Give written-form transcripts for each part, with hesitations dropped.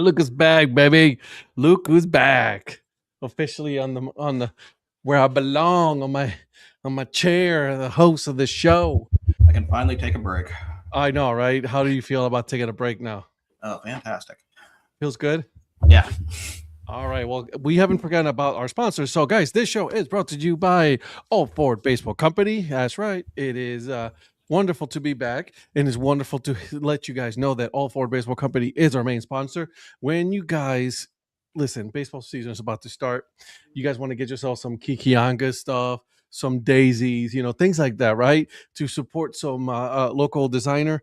Look who's back, baby. Look who's back. Officially on the where I belong on my chair, the host of the show. I can finally take a break. I know, right? How do you feel about taking a break now? Oh, fantastic. Feels good? Yeah. All right. Well, we haven't forgotten about our sponsors. So, guys, this show is brought to you by All Forward Baseball Company. That's right. It is wonderful to be back, and it's wonderful to let you guys know that All Forward Baseball Company is our main sponsor. When you guys listen, baseball season is about to start. You guys want to get yourself some Kikianga stuff, some daisies, things like that, right? To support some local designer.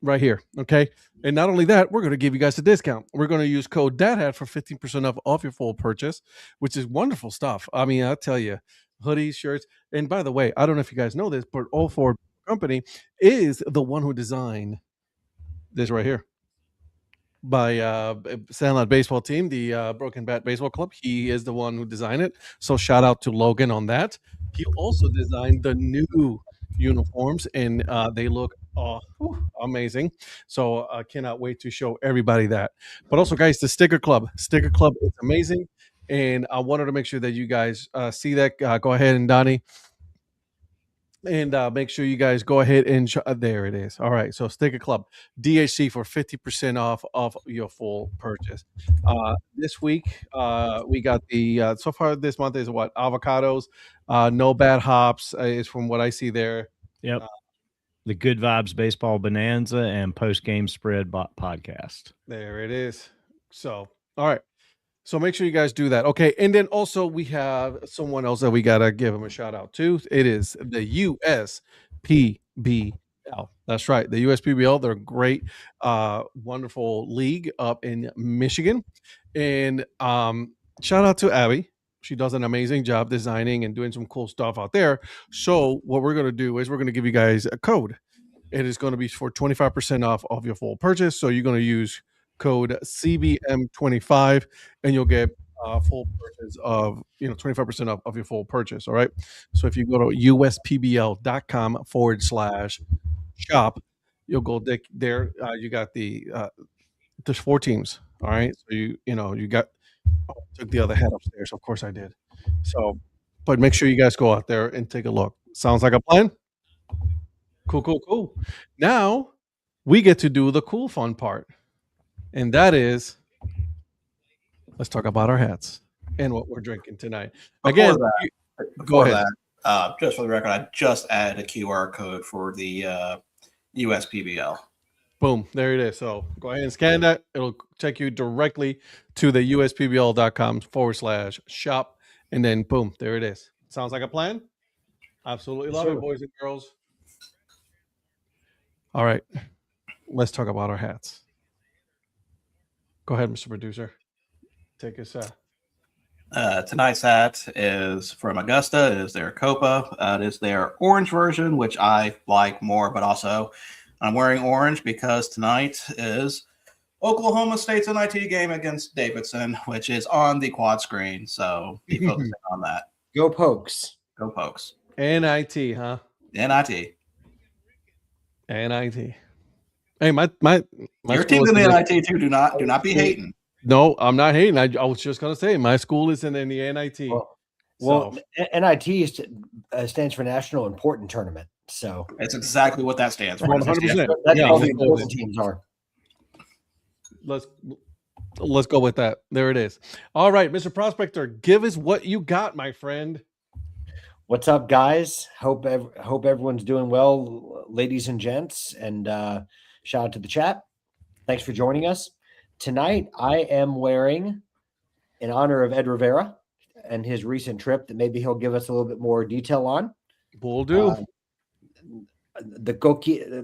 Right here, okay? And not only that, we're going to give you guys a discount. We're going to use code Dad Hat for 15% off your full purchase, which is wonderful stuff. I mean, I'll tell you, hoodies, shirts. And by the way, I don't know if you guys know this, but All Forward Company is the one who designed this right here by Sandlot Baseball Team, the Broken Bat Baseball Club. He is the one who designed it. So shout out to Logan on that. He also designed the new uniforms, and they look amazing. So I cannot wait to show everybody that. But also, guys, the sticker club is amazing, and I wanted to make sure that you guys see that. Go ahead, and Donnie, and make sure you guys go ahead and there it is. All right, so sticker club DHC for 50% off your full purchase. This week we got the so far this month is what avocados, no bad hops is from what I see there. Yep. The Good Vibes Baseball Bonanza and Post Game Spread podcast. There it is. So, all right. So make sure you guys do that. Okay. And then also we have someone else that we got to give him a shout out to. It is the USPBL. That's right. The USPBL. They're a great, wonderful league up in Michigan. And shout out to Abby. She does an amazing job designing and doing some cool stuff out there. So what we're going to do is we're going to give you guys a code. It is going to be for 25% off of your full purchase. So you're going to use code CBM25 and you'll get full purchase of 25% off of your full purchase. All right. So if you go to uspbl.com/shop, you'll go there. You got there's 4 teams. All right. So you got took the other hat upstairs. Of course I did. So, but make sure you guys go out there and take a look. Sounds like a plan? Cool. Now we get to do the cool fun part. And that is, let's talk about our hats and what we're drinking tonight. Again, go ahead. Just for the record, I just added a QR code for the USPBL. Boom, there it is. So go ahead and scan that. It'll take you directly to the uspbl.com/shop. And then boom, there it is. Sounds like a plan? Absolutely love it, boys and girls. All right, let's talk about our hats. Go ahead, Mr. Producer. Take us out. Tonight's hat is from Augusta. It is their Copa. It is their orange version, which I like more, but also I'm wearing orange because tonight is Oklahoma State's NIT game against Davidson, which is on the quad screen. So be focusing on that. Go Pokes. Go Pokes. NIT, huh? NIT. NIT. Hey, my your team's in the NIT too. Do not be hating. No, I'm not hating. I was just gonna say my school is in the NIT. Well, NIT stands for National Important Tournament. So it's exactly what that stands for. 100%. That's all the important teams are. Let's go with that. There it is. All right, Mr. Prospector, give us what you got, my friend. What's up, guys? Hope everyone's doing well, ladies and gents, and shout out to the chat. Thanks for joining us. Tonight, I am wearing, in honor of Ed Rivera and his recent trip that maybe he'll give us a little bit more detail on. Will do. The Coquise.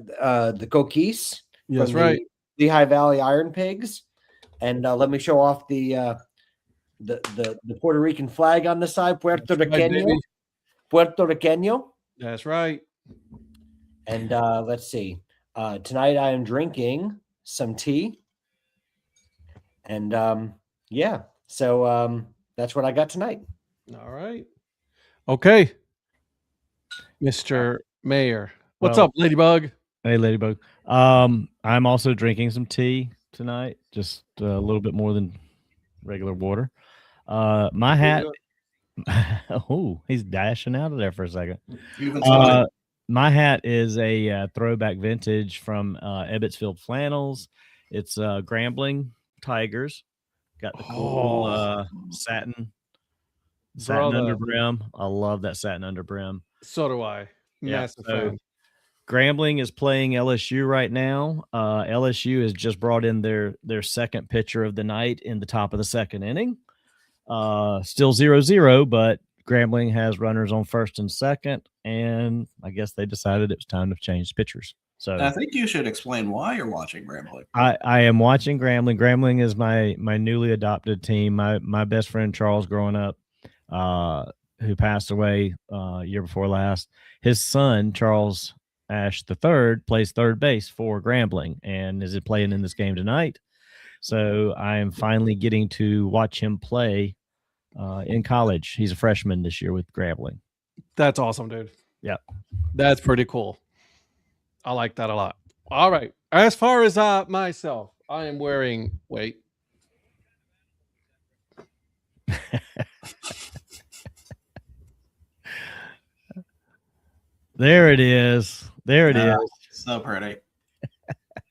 That's right. The Lehigh Valley Iron Pigs. And let me show off the Puerto Rican flag on the side, Puerto Riqueño. That's right. And let's see. Tonight I am drinking some tea. And so that's what I got tonight. All right. Okay. Mr. Mayor. What's up, Ladybug? Hey, Ladybug. I'm also drinking some tea. tonight, just a little bit more than regular water. My hat. Oh, he's dashing out of there for a second. My hat is a throwback vintage from Ebbetsfield Flannels. It's Grambling Tigers. Got the cool satin under brim. I love that satin under brim. So do I. Massive fan. Grambling is playing LSU right now. LSU has just brought in their second pitcher of the night in the top of the second inning. Still 0-0, but Grambling has runners on first and second, and I guess they decided it was time to change pitchers. So I think you should explain why you're watching Grambling. I am watching Grambling. Grambling is my newly adopted team. My best friend Charles, growing up, who passed away year before last. His son Charles Ash III plays third base for Grambling and is playing in this game tonight. So I am finally getting to watch him play in college. He's a freshman this year with Grambling. That's awesome, dude. Yeah. That's pretty cool. I like that a lot. All right. As far as myself, I am wearing There it is. There it is. So pretty.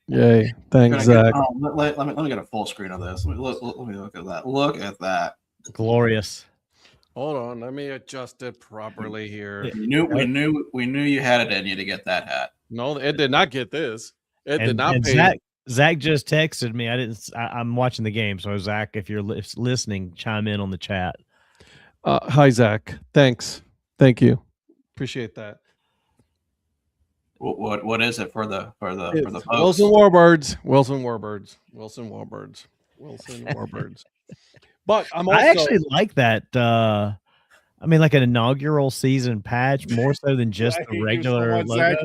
Yay. Thanks, Zach. Let me get a full screen of this. Let me look at that. Look at that. Glorious. Hold on. Let me adjust it properly here. We knew you had it in you to get that hat. No, it did not get this. It did not and pay. Zach just texted me. I'm watching the game. So Zach, if you're listening, chime in on the chat. Hi, Zach. Thanks. Thank you. Appreciate that. What is it for the folks? Wilson Warbirds. But I actually like that. I mean, like an inaugural season patch more so than just the regular logo.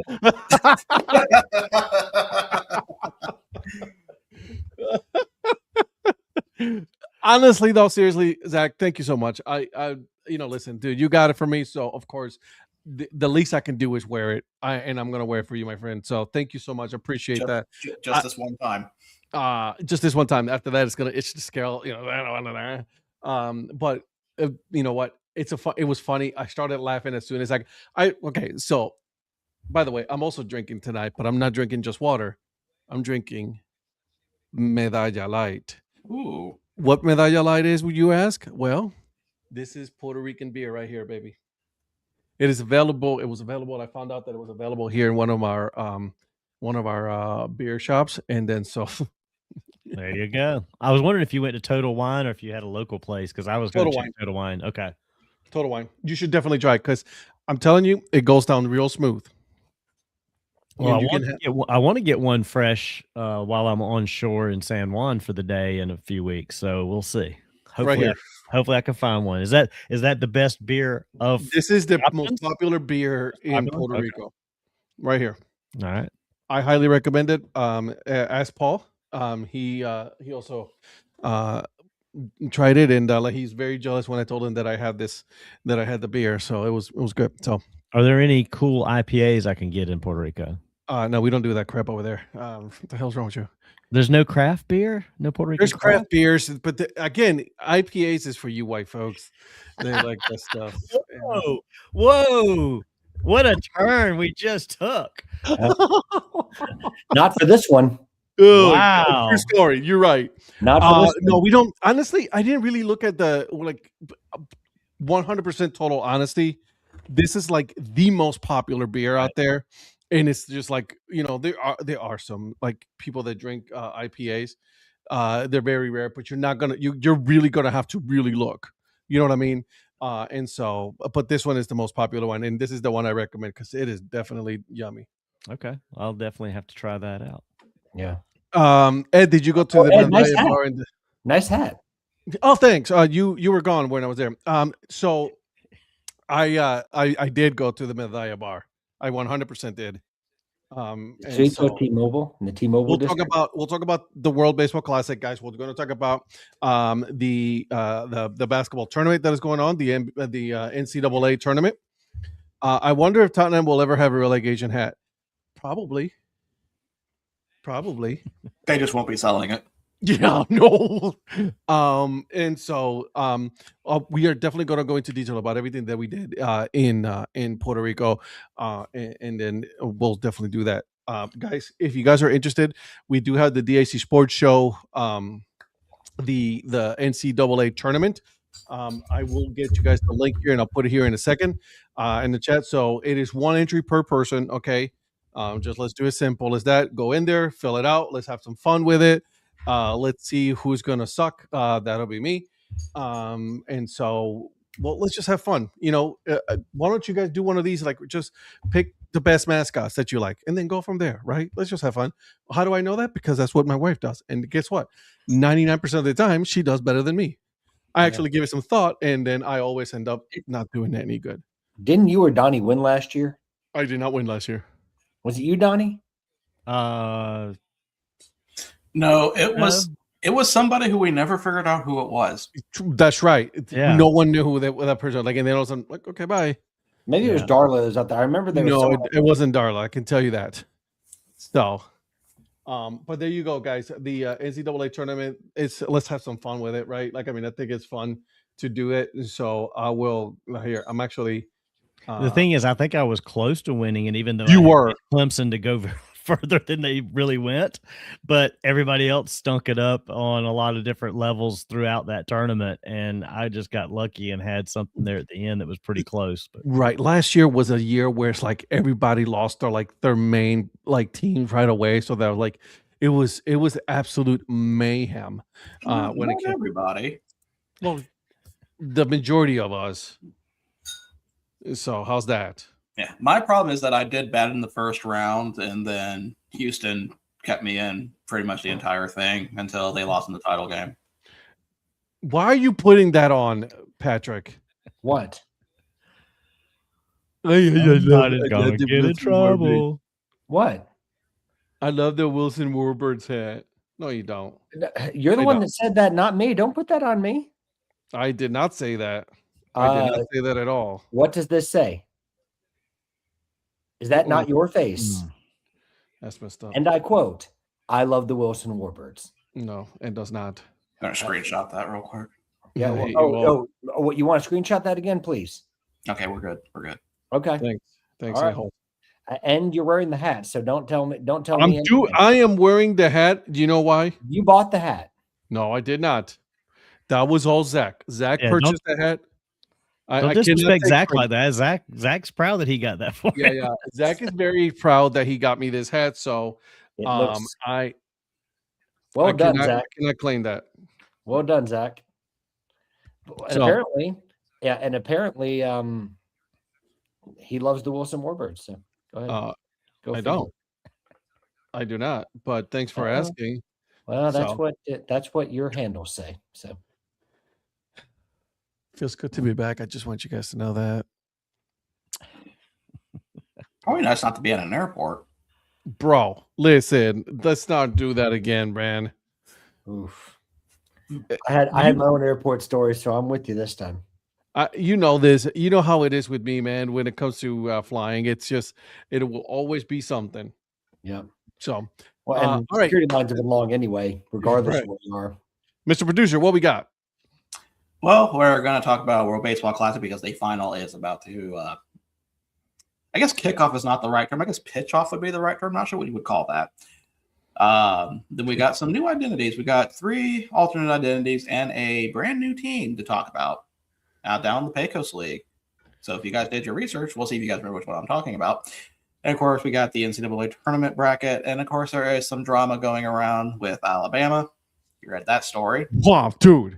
Honestly, though, seriously, Zach, thank you so much. I listen, dude, you got it for me. So of course, the least I can do is wear it. And I'm gonna wear it for you, my friend. So thank you so much. I appreciate that. Just this one time. Just this one time. After that, it's gonna itch the scale. But you know what? It was funny. I started laughing as soon as So, by the way, I'm also drinking tonight, but I'm not drinking just water. I'm drinking Medalla Light. Ooh. What Medalla Light is, would you ask? Well, this is Puerto Rican beer right here, baby. It is available. It was available. I found out that it was available here in one of our beer shops, and then so. There you go. I was wondering if you went to Total Wine or if you had a local place, because I was going to check Total Wine. Okay. Total Wine. You should definitely try it, because I'm telling you, it goes down real smooth. Well, I want to get one fresh while I'm on shore in San Juan for the day in a few weeks. So we'll see. Hopefully I can find one. Is that the best beer of? This is the most popular beer in Puerto Rico. Right here. All right. I highly recommend it. Ask Paul. He also tried it, and he's very jealous when I told him that I had the beer. So it was good. So, are there any cool IPAs I can get in Puerto Rico? No, we don't do that crap over there. What the hell's wrong with you? There's no craft beer, no Puerto Rican. There's craft beers, but again, IPAs is for you white folks. They like that stuff. Whoa! What a turn we just took. Not for this one. Oh, wow. True story. You're right. Not for this no, we don't. Honestly, I didn't really look at 100% total honesty. This is like the most popular beer out there. And it's just like, there are some like people that drink IPAs. They're very rare, but you're really gonna have to really look. You know what I mean? And so, but this one is the most popular one, and this is the one I recommend because it is definitely yummy. Okay, I'll definitely have to try that out. Yeah. Ed, did you go to the nice bar? Nice hat. Oh, thanks. You were gone when I was there. So I did go to the Medalla bar. I 100% did. So T-Mobile and the T-Mobile. We'll talk about the World Baseball Classic, guys. We're going to talk about the basketball tournament that is going on, the NCAA tournament. I wonder if Tottenham will ever have a relegation hat. Probably. They just won't be selling it. Yeah, no. And so we are definitely going to go into detail about everything that we did in Puerto Rico, and then we'll definitely do that. Guys, if you guys are interested, we do have the DHC Sports Show, the NCAA tournament. I will get you guys the link here, and I'll put it here in a second in the chat. So it is one entry per person. Okay, just let's do it simple as that. Go in there, fill it out. Let's have some fun with it. Let's see who's gonna suck. That'll be me. And so, well, let's just have fun. Why don't you guys do one of these? Like, just pick the best mascots that you like, and then go from there. Right? Let's just have fun. How do I know that? Because that's what my wife does. And guess what? 99% of the time, she does better than me. I actually give it some thought, and then I always end up not doing any good. Didn't you or Donnie win last year? I did not win last year. Was it you, Donnie? No, it was somebody who we never figured out who it was. That's right. Yeah. No one knew who that person was. Like, and then all of a sudden, like, okay, bye. Maybe it was Darla that was out there. I remember there was No, it wasn't Darla. I can tell you that. So, but there you go, guys. The NCAA tournament, let's have some fun with it, right? Like, I mean, I think it's fun to do it. So I will here. I'm actually the thing is, I think I was close to winning, and even though you I were had Clemson to go further than they really went, but everybody else stunk it up on a lot of different levels throughout that tournament, and I just got lucky and had something there at the end that was pretty close. But right. Last year was a year where it's like everybody lost their main like teams right away. So that was like it was absolute mayhem when it came. Everybody. Well, the majority of us. So how's that? Yeah, my problem is that I did bad in the first round, and then Houston kept me in pretty much the entire thing until they lost in the title game. Why are you putting that on, Patrick? What? I'm not gonna get in trouble. What? I love the Wilson Warbirds hat. No, you don't. You're the one that said that, not me. Don't put that on me. I did not say that. I did not say that at all. What does this say? Is that not your face? That's messed up. And I quote, "I love the Wilson Warbirds." No, it does not. I'm gonna screenshot that real quick. Yeah. What you want to screenshot that again, please? Okay, we're good. We're good. Okay. Thanks. Right. And you're wearing the hat, so don't tell me. Don't tell me. I am wearing the hat. Do you know why? You bought the hat. No, I did not. That was all Zach. Zach purchased the hat. Don't disrespect Zach like that. Zach's proud that he got that for me. Yeah. Zach is very proud that he got me this hat. So, Well I done, Zach. I cannot claim that. Well done, Zach. And apparently, he loves the Wilson Warbirds. So go ahead. I do not. But thanks for asking. Well, that's what your handles say. So. Feels good to be back. I just want you guys to know that. Probably nice not to be at an airport. Bro, listen, let's not do that again, man. Oof. I had my own airport story, so I'm with you this time. You know this. You know how it is with me, man, when it comes to flying. It's just, it will always be something. Yeah. So, and security lines have been long anyway, regardless of where you are. Mr. Producer, what we got? Well, we're going to talk about World Baseball Classic because the final is about to, I guess kickoff is not the right term. I guess pitch off would be the right term. I'm not sure what you would call that. Then we got some new identities. We got 3 alternate identities and a brand new team to talk about down the Pecos League. So if you guys did your research, we'll see if you guys remember which one I'm talking about. And, of course, we got the NCAA tournament bracket. And, of course, there is some drama going around with Alabama. You read that story. Wow, dude.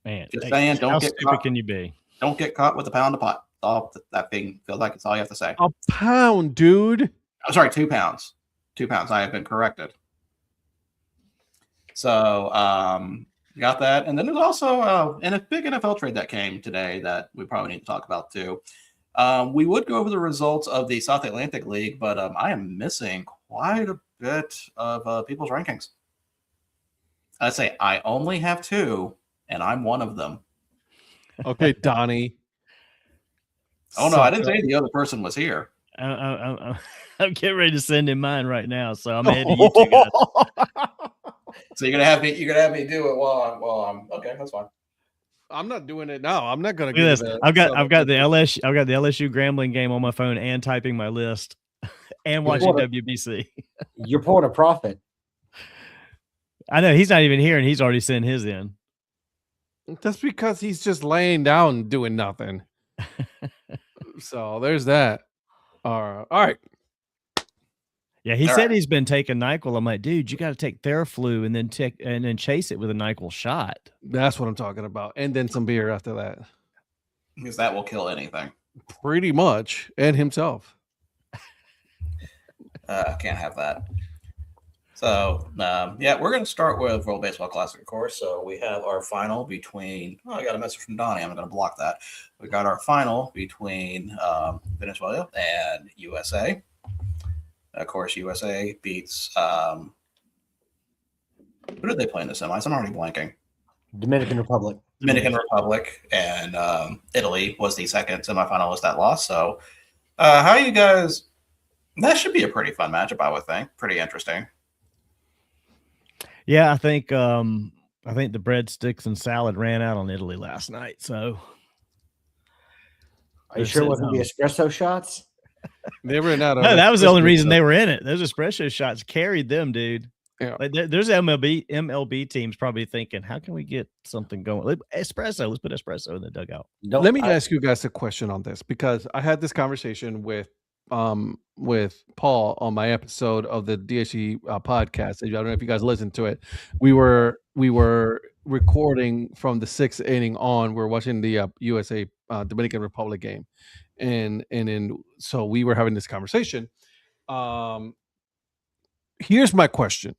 Man, just saying, how stupid can you be? Don't get caught with a pound of pot. All that thing feels like it's all you have to say. A pound, dude. I'm sorry, 2 pounds. 2 pounds. I have been corrected. So, got that. And then there's also a big NFL trade that came today that we probably need to talk about too. We would go over the results of the South Atlantic League, but I am missing quite a bit of people's rankings. I say I only have 2. And I'm one of them. Okay, Donnie. Oh, no, I didn't say the other person was here. I'm getting ready to send in mine right now, so I'm ahead of you two guys. So you're gonna have me do it while I'm okay. That's fine. I'm not doing it now. I'm not gonna Look at give this. it. I've got the LSU Grambling game on my phone and typing my list and watching WBC. You're pulling a profit. I know he's not even here, and he's already sent his in. That's because he's just laying down doing nothing. So there's that. All right. Yeah, he said he's been taking NyQuil. I'm like, dude, you got to take Theraflu and then chase it with a NyQuil shot. That's what I'm talking about, and then some beer after that. Because that will kill anything. Pretty much, and himself. Can't have that. So, we're going to start with World Baseball Classic, of course. So we have our final between. Oh, I got a message from Donnie. I'm going to block that. We got our final between Venezuela and USA. Of course, USA beats. Who did they play in the semis? I'm already blanking. Dominican Republic. And Italy was the second semifinalist that lost. So, how you guys? That should be a pretty fun matchup, I would think. Pretty interesting. Yeah, I think the breadsticks and salad ran out on Italy last night. So, are you sure it wasn't the espresso shots? They ran out of. No, that was the only reason they were in it. Those espresso shots carried them, dude. Yeah. Like there's MLB teams probably thinking, how can we get something going? Espresso. Let's put espresso in the dugout. Let me ask you guys a question on this, because I had this conversation with Paul on my episode of the DHC podcast. I don't know if you guys listened to it. We were recording from the 6th inning on. We're watching the USA Dominican Republic game, so we were having this conversation. Here's my question: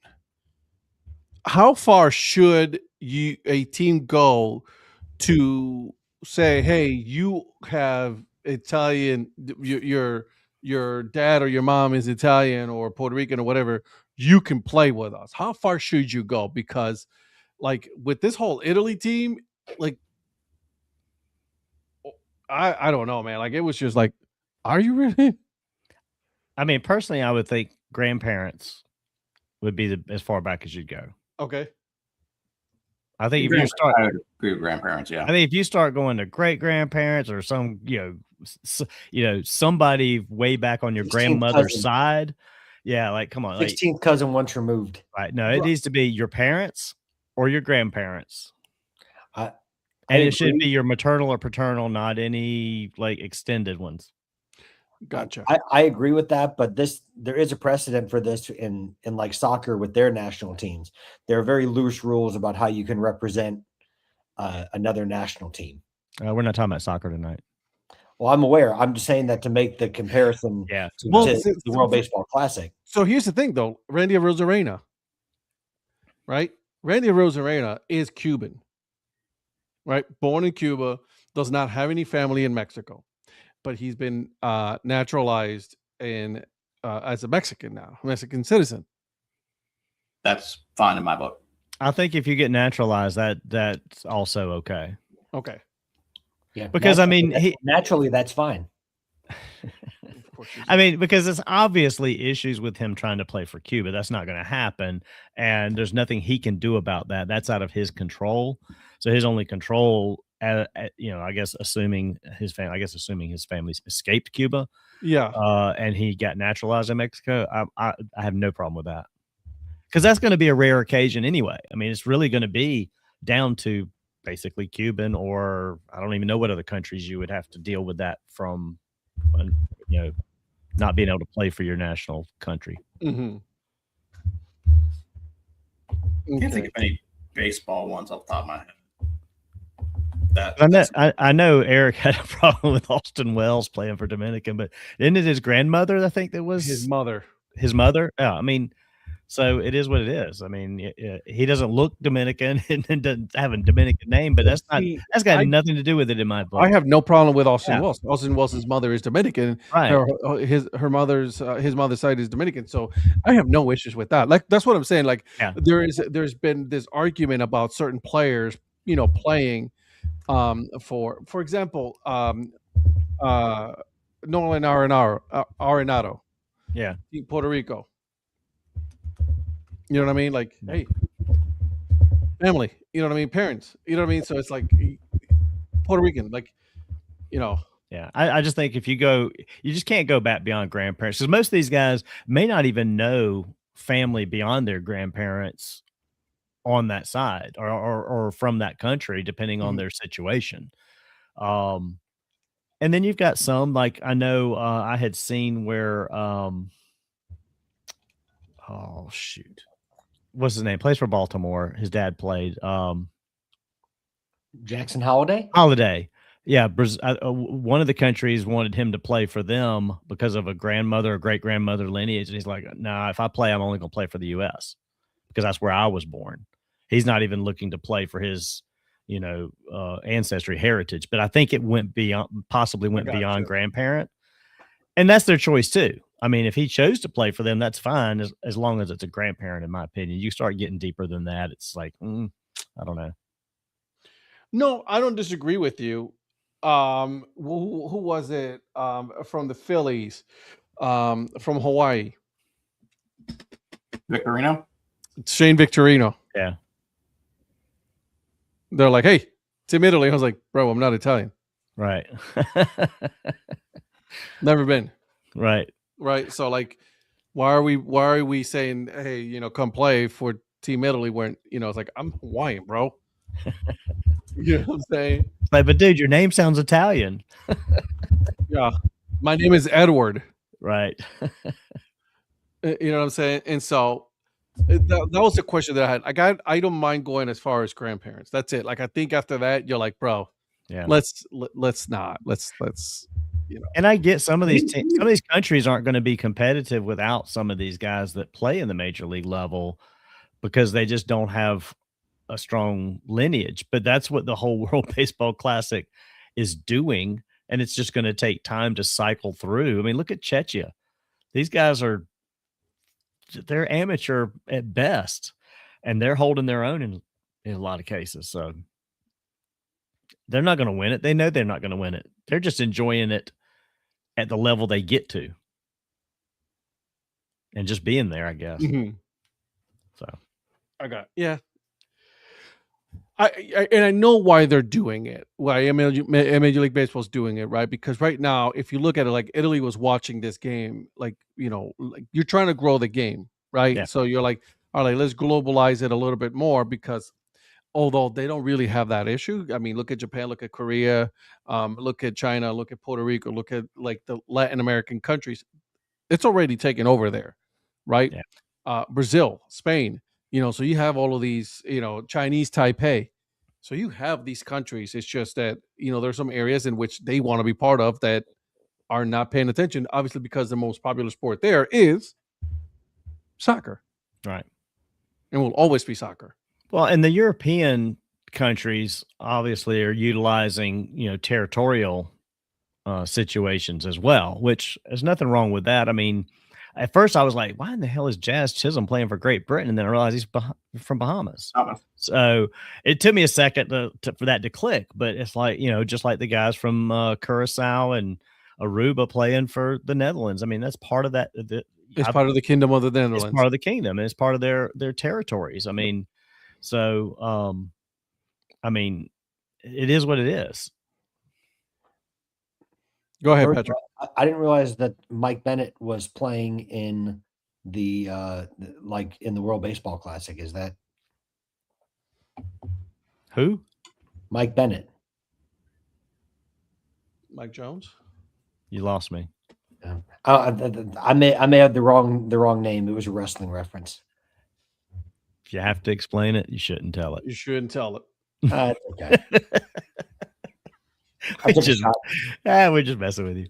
how far should a team go to say, hey, you have Italian, your dad or your mom is Italian or Puerto Rican or whatever, you can play with us? How far should you go? Because like with this whole Italy team, like I don't know, man. Like it was just like, are you really? I mean, personally, I would think grandparents would be as far back as you'd go. Okay. I think if you start, I would agree with grandparents. Yeah. I mean, if you start going to great grandparents or some, somebody way back on your grandmother's side, yeah, like come on, 16th cousin once removed. Right? No, it needs to be your parents or your grandparents, and it should be your maternal or paternal, not any like extended ones. Gotcha. I agree with that, but there is a precedent for this in like soccer with their national teams. There are very loose rules about how you can represent another national team. We're not talking about soccer tonight. Well, I'm aware. I'm just saying that to make the comparison to the World Baseball Classic. So here's the thing, though. Randy Arozarena, right? Randy Arozarena is Cuban, right? Born in Cuba, does not have any family in Mexico. But he's been naturalized as a Mexican citizen. That's fine in my book. I think if you get naturalized, that's also okay. Okay. Yeah, because I mean, naturally that's fine. I mean, because it's obviously issues with him trying to play for Cuba. That's not going to happen, and there's nothing he can do about that. That's out of his control. So his only control, I guess assuming his family escaped Cuba, and he got naturalized in Mexico, I have no problem with that, because that's going to be a rare occasion anyway. I mean, it's really going to be down to basically Cuban, or I don't even know what other countries you would have to deal with that from, not being able to play for your national country. Mm-hmm. I can't think of any baseball ones off the top of my head. I know Eric had a problem with Austin Wells playing for Dominican, but isn't it his grandmother? I think that was his mother. His mother. Yeah, I mean, so it is what it is. I mean, he doesn't look Dominican and doesn't have a Dominican name, but that's got nothing to do with it in my book. I have no problem with Austin Wells. Austin Wells' mother is Dominican. Right. His mother's side is Dominican. So I have no issues with that. Like that's what I'm saying. Like there's been this argument about certain players, playing for example, Nolan Arenado. Yeah. Puerto Rico. You know what I mean? Like, hey, family. You know what I mean? Parents. You know what I mean? So it's like Puerto Rican, like, you know. Yeah, I just think if you just can't go back beyond grandparents, because most of these guys may not even know family beyond their grandparents on that side or from that country, depending on their situation. And then you've got some, like, I know I had seen where oh shoot, what's his name? Plays for Baltimore. His dad played Jackson Holiday. Yeah, one of the countries wanted him to play for them because of a grandmother or great grandmother lineage, and he's like, "Nah, if I play, I'm only going to play for the U.S. because that's where I was born." He's not even looking to play for his, ancestry heritage. But I think it went beyond grandparent, and that's their choice too. I mean, if he chose to play for them, that's fine as long as it's a grandparent. In my opinion, you start getting deeper than that, it's like, I don't know. No, I don't disagree with you. Who was it? From the Phillies, from Hawaii, Victorino. Shane Victorino. Yeah, they're like, "Hey, Team Italy." I was like, "Bro, I'm not Italian." Right. Never been. Right. So like, why are we saying, "Hey, come play for Team Italy"? When it's like, I'm Hawaiian, bro. You know what I'm saying? Like, but dude, your name sounds Italian. Yeah, my name is Edward. Right. You know what I'm saying? And so that was the question that I had. I don't mind going as far as grandparents. That's it. Like, I think after that, you're like, bro, yeah, let's not. And I get some of these countries aren't going to be competitive without some of these guys that play in the major league level because they just don't have a strong lineage. But that's what the whole World Baseball Classic is doing, and it's just going to take time to cycle through. I mean, look at Czechia. These guys they're amateur at best, and they're holding their own in a lot of cases. So they're not going to win it. They know they're not going to win it. They're just enjoying it at the level they get to and just being there, I guess. So yeah. I know why they're doing it. Why Major League Baseball is doing it, right? Because right now, if you look at it, like, Italy was watching this game, like, like, you're trying to grow the game, right? Yeah. So you're like, all right, let's globalize it a little bit more, because although they don't really have that issue, I mean, look at Japan, look at Korea, look at China, look at Puerto Rico, look at, like, the Latin American countries. It's already taken over there, right? Yeah. Brazil, Spain. So you have all of these, Chinese Taipei. So you have these countries. It's just that, there's some areas in which they want to be part of that are not paying attention, obviously, because the most popular sport there is soccer. Right. And will always be soccer. Well, and the European countries obviously are utilizing, territorial situations as well, which there's nothing wrong with that. I mean, at first I was like, why in the hell is Jazz Chisholm playing for Great Britain? And then I realized he's from Bahamas. So it took me a second for that to click, but it's like, just like the guys from Curacao and Aruba playing for the Netherlands. I mean, that's part of that. It's part of the Kingdom of the Netherlands. It's part of the kingdom, and it's part of their territories. I mean, so, I mean, it is what it is. Go ahead, Patrick. I didn't realize that Mike Bennett was playing in the in the World Baseball Classic. Is that who? Mike Bennett. Mike Jones. You lost me. I may have the wrong name. It was a wrestling reference. If you have to explain it, you shouldn't tell it. You shouldn't tell it. It's okay. We're just messing with you.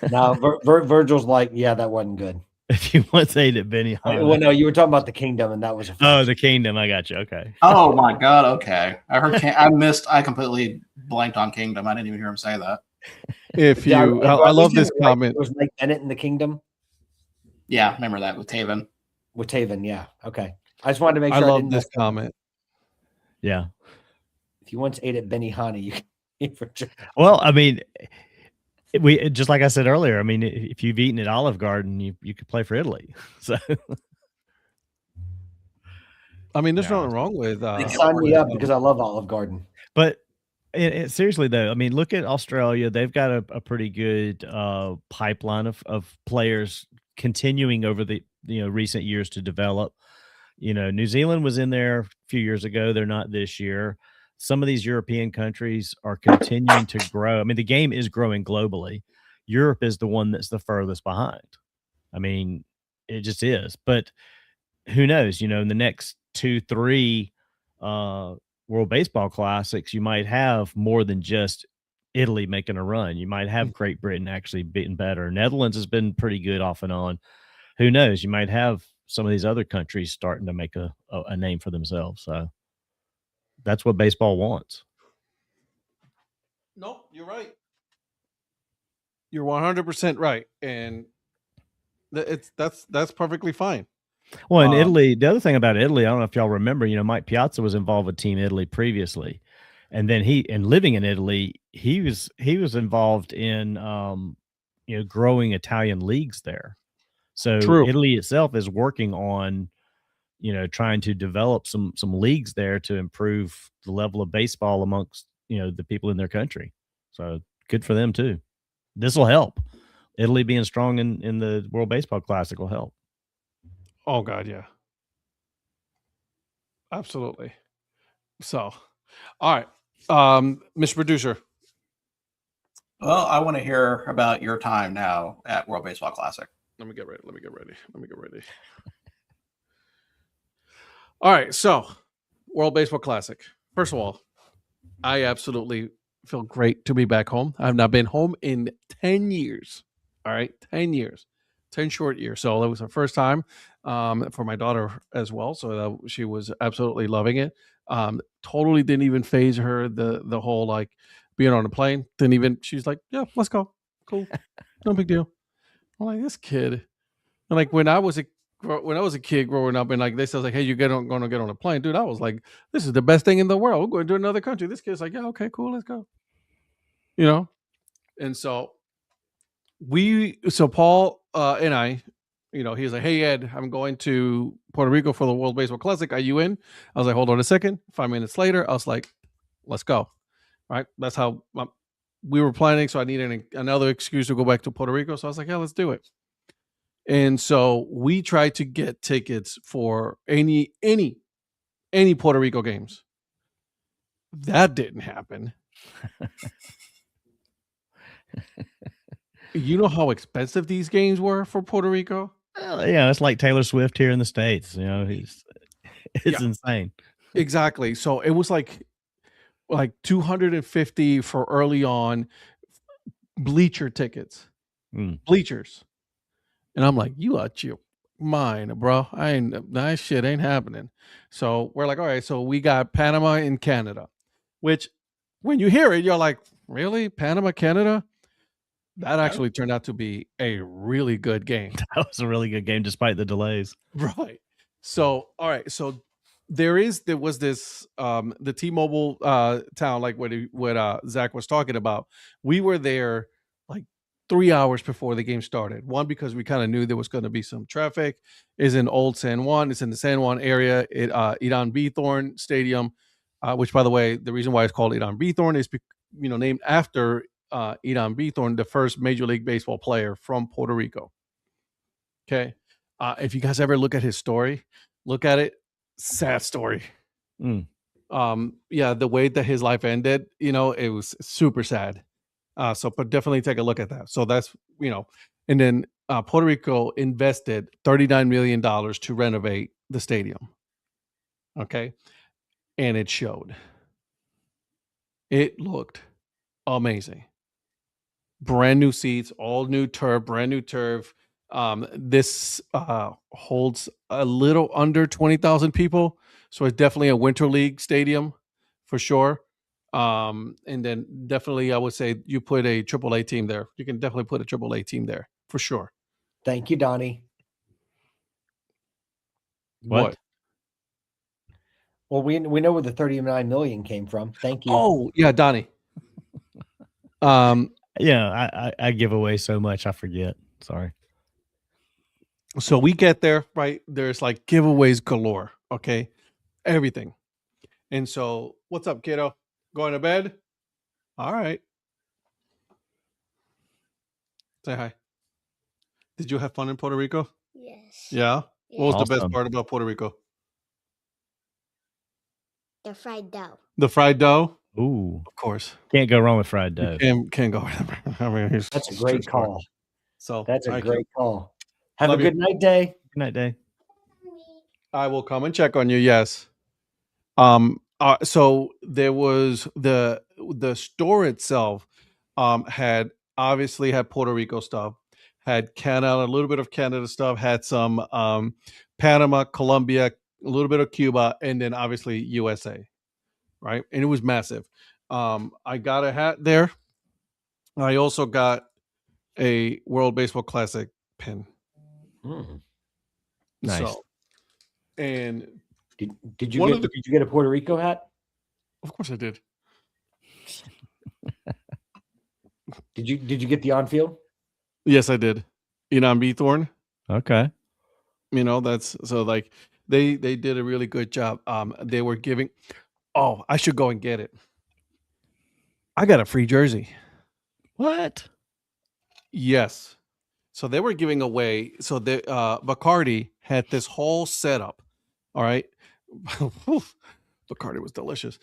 Now, Virgil's like, yeah, that wasn't good. If you want to say that Benny Hanna. Well, no, you were talking about the Kingdom, and that was the Kingdom. I got you. Okay. Oh my God. Okay. I heard. I completely blanked on Kingdom. I didn't even hear him say that. I love this comment. It was Mike Bennett in the Kingdom. Yeah, remember that with Taven. Yeah. Okay. I just wanted to make sure. I love this comment. Yeah. If you once ate at Benny Hanna, you can eat for sure. Well, I mean, we just like I said earlier. I mean, if you've eaten at Olive Garden, you could play for Italy. So, I mean, there's Yeah. nothing wrong with. Sign me up because I love Olive Garden. But seriously though, I mean, look at Australia. They've got a pretty good pipeline of players continuing over the recent years to develop. New Zealand was in there a few years ago. They're not this year. Some of these European countries are continuing to grow. I mean, the game is growing globally. Europe is the one that's the furthest behind. I mean, it just is. But who knows? In the next 2-3 World Baseball Classics, you might have more than just Italy making a run. You might have Great Britain actually beating better. Netherlands has been pretty good off and on. Who knows? You might have some of these other countries starting to make a name for themselves. So that's what baseball wants. Nope, you're right. You're 100% right, and that's perfectly fine. Well, in Italy, the other thing about Italy, I don't know if y'all remember, Mike Piazza was involved with Team Italy previously, and then living in Italy, he was involved in growing Italian leagues there. So True. Italy itself is working on trying to develop some leagues there to improve the level of baseball amongst the people in their country. So good for them too. This will help. Italy being strong in the World Baseball Classic will help. Oh God, yeah, absolutely. So, all right, Mr. Producer. Well, I want to hear about your time now at World Baseball Classic. Let me get ready. All right, so World Baseball Classic. First of all, I absolutely feel great to be back home. I've not been home in 10 years. All right, 10 years, 10 short years. So that was the first time for my daughter as well. So she was absolutely loving it. Totally didn't even phase her the whole like being on a plane. Didn't even. She's like, yeah, let's go. Cool, no big deal. I'm like, this kid. And like when I was a kid growing up, and like they said, like, hey, going to get on a plane, dude. I was like, this is the best thing in the world. We're going to another country. This kid's like, yeah, okay, cool, let's go. And so Paul and I, he's like, hey Ed, I'm going to Puerto Rico for the World Baseball Classic. Are you in? I was like, hold on a second. 5 minutes later, I was like, let's go. Right? That's how we were planning. So I needed another excuse to go back to Puerto Rico. So I was like, yeah, let's do it. And so we tried to get tickets for any Puerto Rico games. That didn't happen. You know how expensive these games were for Puerto Rico? Yeah, it's like Taylor Swift here in the States. It's insane. Exactly. So it was like $250 for early on bleacher tickets. Bleachers. And I'm like, you out your mind, bro. That shit ain't happening. So we're like, all right, so we got Panama and Canada, which when you hear it, you're like, really? Panama, Canada? That actually turned out to be a really good game. That was a really good game despite the delays. Right. So, all right. So there was this the T-Mobile town, like what Zach was talking about. We were there like 3 hours before the game started. One, because we kind of knew there was going to be some traffic. Is in Old San Juan. It's in the San Juan area. Idan Bithorn Stadium, which, by the way, the reason why it's called Idan Bithorn is named after Idan Bithorn, the first Major League Baseball player from Puerto Rico. Okay. If you guys ever look at his story, look at it. Sad story. The way that his life ended, it was super sad. But definitely take a look at that. So that's, and then Puerto Rico invested $39 million to renovate the stadium. Okay. And it showed. It looked amazing. Brand new seats, all new turf, brand new turf. This holds a little under 20,000 people. So it's definitely a winter league stadium for sure. And then definitely I would say you put a AAA team there. You can definitely put a AAA team there for sure. Thank you, Donnie. What? Well, we know where the 39 million came from. Thank you. Oh, yeah, Donnie. Yeah, I give away so much I forget. Sorry. So we get there, right? There's like giveaways galore. Okay. everything. And so, what's up, kiddo? Going to bed? All right. Say hi. Did you have fun in Puerto Rico? Yes. Yeah. What was the best Awesome. part about Puerto Rico? The fried dough. The fried dough? Ooh, Of course. can't go wrong with fried dough. Can't go. I mean, That's a it's great true story. call. So That's a all right, great call. Have Love a you. good night, Day. Good night, Day. I will come and check on you. Yes. So there was the store itself had obviously had Puerto Rico stuff, had Canada, a little bit of Canada stuff, had some Panama, Colombia, a little bit of Cuba, and then obviously USA, right? And it was massive. I got a hat there. I also got a World Baseball Classic pin. Nice. So, and Did you One get of the- did you get a Puerto Rico hat? of course I did. Did you get the on field? Yes, I did. Inan B. Thorne. Okay. You know, that's so like they did a really good job. They were giving. Oh, I should go and get it. I got a free jersey. What? Yes. So they were giving away. So the Bacardi had this whole setup. All right. Bacardi was delicious.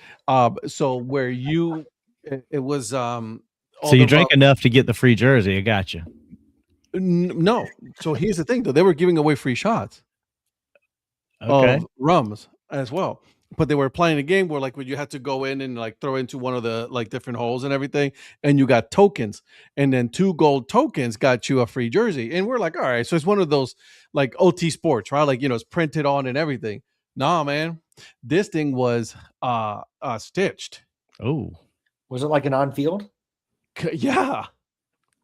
So where it was all So you the drank enough to get the free jersey. I got you. no. So here's the thing, though. They were giving away free shots Okay. of rums as well. But they were playing a game where like you had to go in and like throw into one of the like different holes and everything, and you got tokens, and then 2 gold tokens got you a free jersey. And we're like, all right, so it's one of those like OT sports, right? Like, it's printed on and everything. Nah, man, this thing was stitched. Oh, Was it like an on field? Yeah.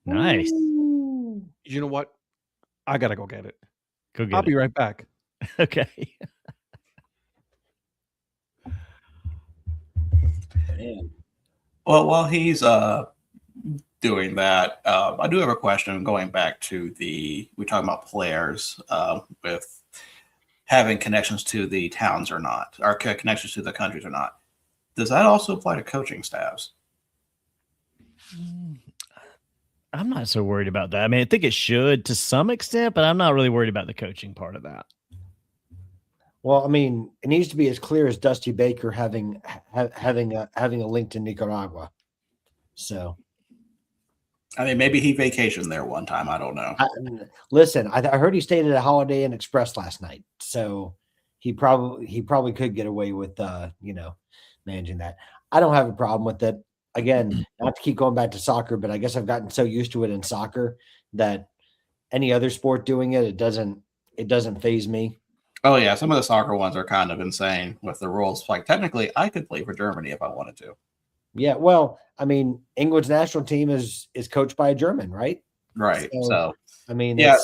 nice. Ooh. You know what? I gotta go get it. Go get I'll it. be right back. Okay. Man. Well, while he's doing that, I do have a question going back to we're talking about players with having connections to the towns or not, or connections to the countries or not. Does that also apply to coaching staffs? I'm not so worried about that. I mean, I think it should to some extent, but I'm not really worried about the coaching part of that. Well, I mean, it needs to be as clear as Dusty Baker having a link to Nicaragua. So, I mean, maybe he vacationed there one time. I don't know. Listen, I heard he stayed at a Holiday Inn Express last night, so he probably could get away with managing that. I don't have a problem with it. Again, not to keep going back to soccer, but I guess I've gotten so used to it in soccer that any other sport doing it doesn't faze me. Oh yeah, some of the soccer ones are kind of insane with the rules. Like technically, I could play for Germany if I wanted to. Yeah, well, I mean, England's national team is coached by a German, right? Right. So I mean, yeah,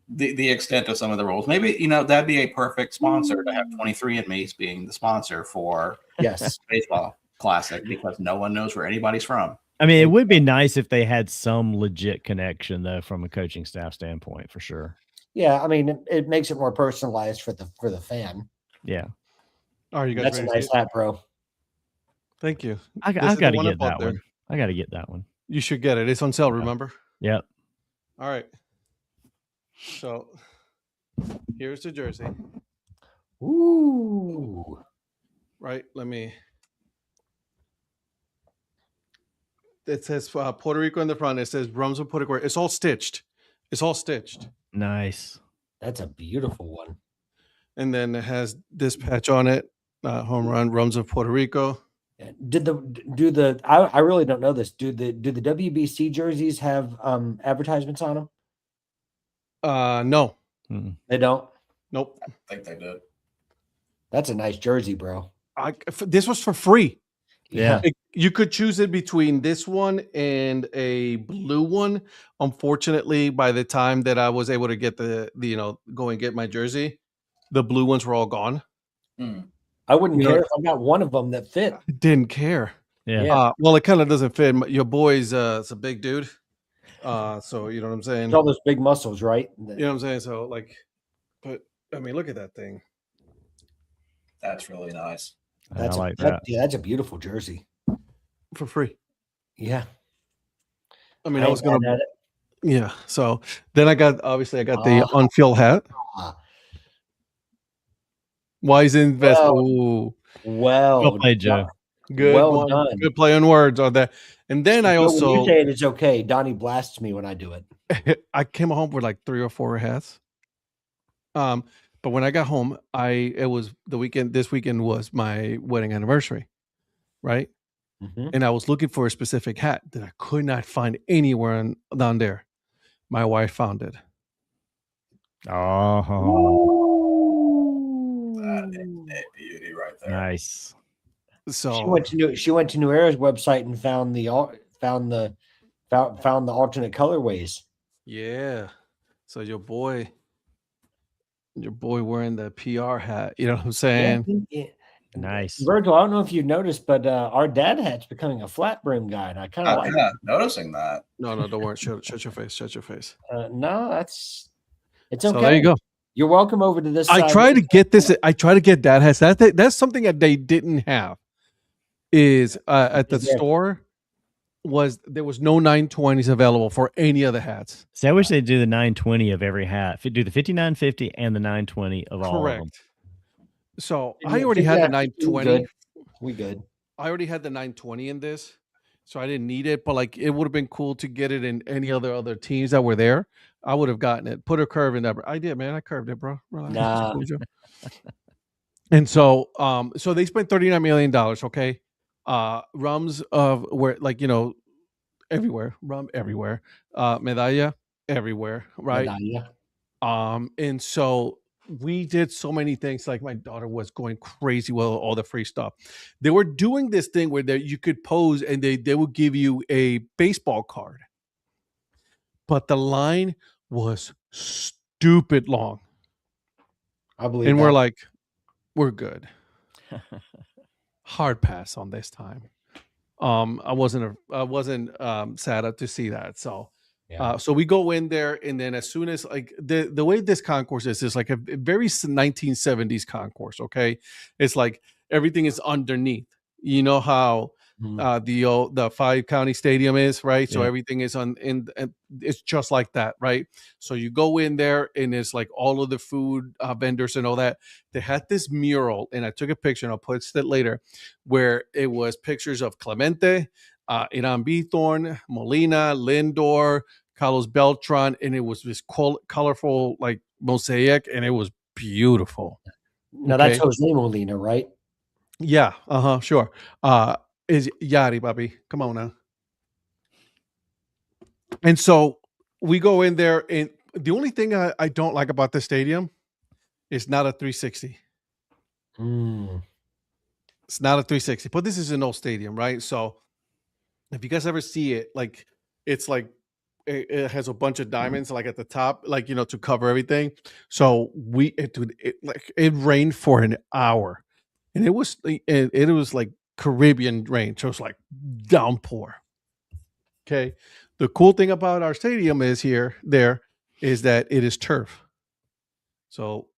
the extent of some of the rules. Maybe that'd be a perfect sponsor to have 23andMe's being the sponsor for yes, baseball classic because no one knows where anybody's from. I mean, it would be nice if they had some legit connection, though, from a coaching staff standpoint, for sure. yeah. I mean, it makes it more personalized for the fan. Yeah, Are you guys That's a ready? nice hat, bro. Thank you. I This is got the to I get bought that there. one. I got to get that one. You should get it. It's on sale, remember? Yep. All right. So here's the jersey. Ooh, Right. It says Puerto Rico in the front. It says Rums of Puerto Rico. It's all stitched. Nice. that's a beautiful one. And then it has this patch on it. Home run, Rums of Puerto Rico. Yeah. I really don't know this. Do the WBC jerseys have advertisements on them? No. They don't. Nope. I think they did. That's a nice jersey, bro. This was for free. Yeah. You could choose it between this one and a blue one. Unfortunately, by the time that I was able to get go and get my jersey, the blue ones were all gone. I wouldn't care if I got one of them that fit. Didn't care. Yeah. Well, it kind of doesn't fit. Your boy's it's a big dude. So you know what I'm saying? It's all those big muscles, right? You know what I'm saying? So but I mean, look at that thing. That's really nice. I like that. Yeah, that's a beautiful jersey. for free. Yeah. I mean, I was ain't gonna, mad at it. yeah. So then I got the on-field hat. Wise invest. Well, Ooh, Well played, Joe. good well one. done. Good play on words on that. And then I But when you also say it, it's okay. Donnie blasts me when I do it. I came home with like 3 or 4 hats. But when I got home, it was the weekend. This weekend was my wedding anniversary, right? Mhm. And I was looking for a specific hat that I could not find anywhere down there. My wife found it. Oh, That is a beauty right there. nice. So She went to New Era's website and found the alternate colorways. yeah. So your boy wearing the PR hat. You know what I'm saying? Yeah. Nice. Virgil, I don't know if you noticed, but our dad hat's becoming a flat brim guy, and I kind of like it. Noticing that. No, don't worry. Shut your face. Shut your face. No, it's okay. So there you go. You're welcome over to this side. I try to get this. I try to get dad hats. That's something that they didn't have. Is at the Yeah. store there was no 920s available for any of the hats. See, I wish they'd do the 920 of every hat. Do the 5950 and the 920 of all of them. Correct. So I already had the 920. We good. I already had the 920 in this, so I didn't need it. But like, it would have been cool to get it in any other teams that were there. I would have gotten it. Put a curve in that. I did, man. I curved it, bro. Relax. Nah. And so, so they spent $39 million. Okay, rums of where, like, everywhere, rum everywhere, medalla everywhere, right? Medalla. And so we did so many things. Like, my daughter was going crazy with all the free stuff. They were doing this thing where you could pose and they would give you a baseball card, but the line was stupid long. I believe. And we're like, we're good. Hard pass on this time. I wasn't sad up to see that. So Yeah. so we go in there, and then as soon as, like, the way this concourse is like a very 1970s concourse. Okay, it's like everything is underneath. You know how the 5-county stadium is, right? So Yeah. everything is and it's just like that, right? So you go in there, and it's like all of the food vendors and all that. They had this mural, and I took a picture, and I'll post it later, where it was pictures of Clemente, Iran Bithorn, Molina, Lindor, Carlos Beltran, and it was this colorful, like, mosaic, and it was beautiful. No, that's Jose Molina, right? Yeah, sure. Is Yari, Bobby? Come on now. And so we go in there, and the only thing I don't like about the stadium is not a 360. It's not a 360, but this is an old stadium, right? So if you guys ever see it, like, it's like it has a bunch of diamonds, like, at the top, like, to cover everything. So it rained for an hour, and it was like Caribbean rain, so it's like downpour. Okay, the cool thing about our stadium is is that it is turf, so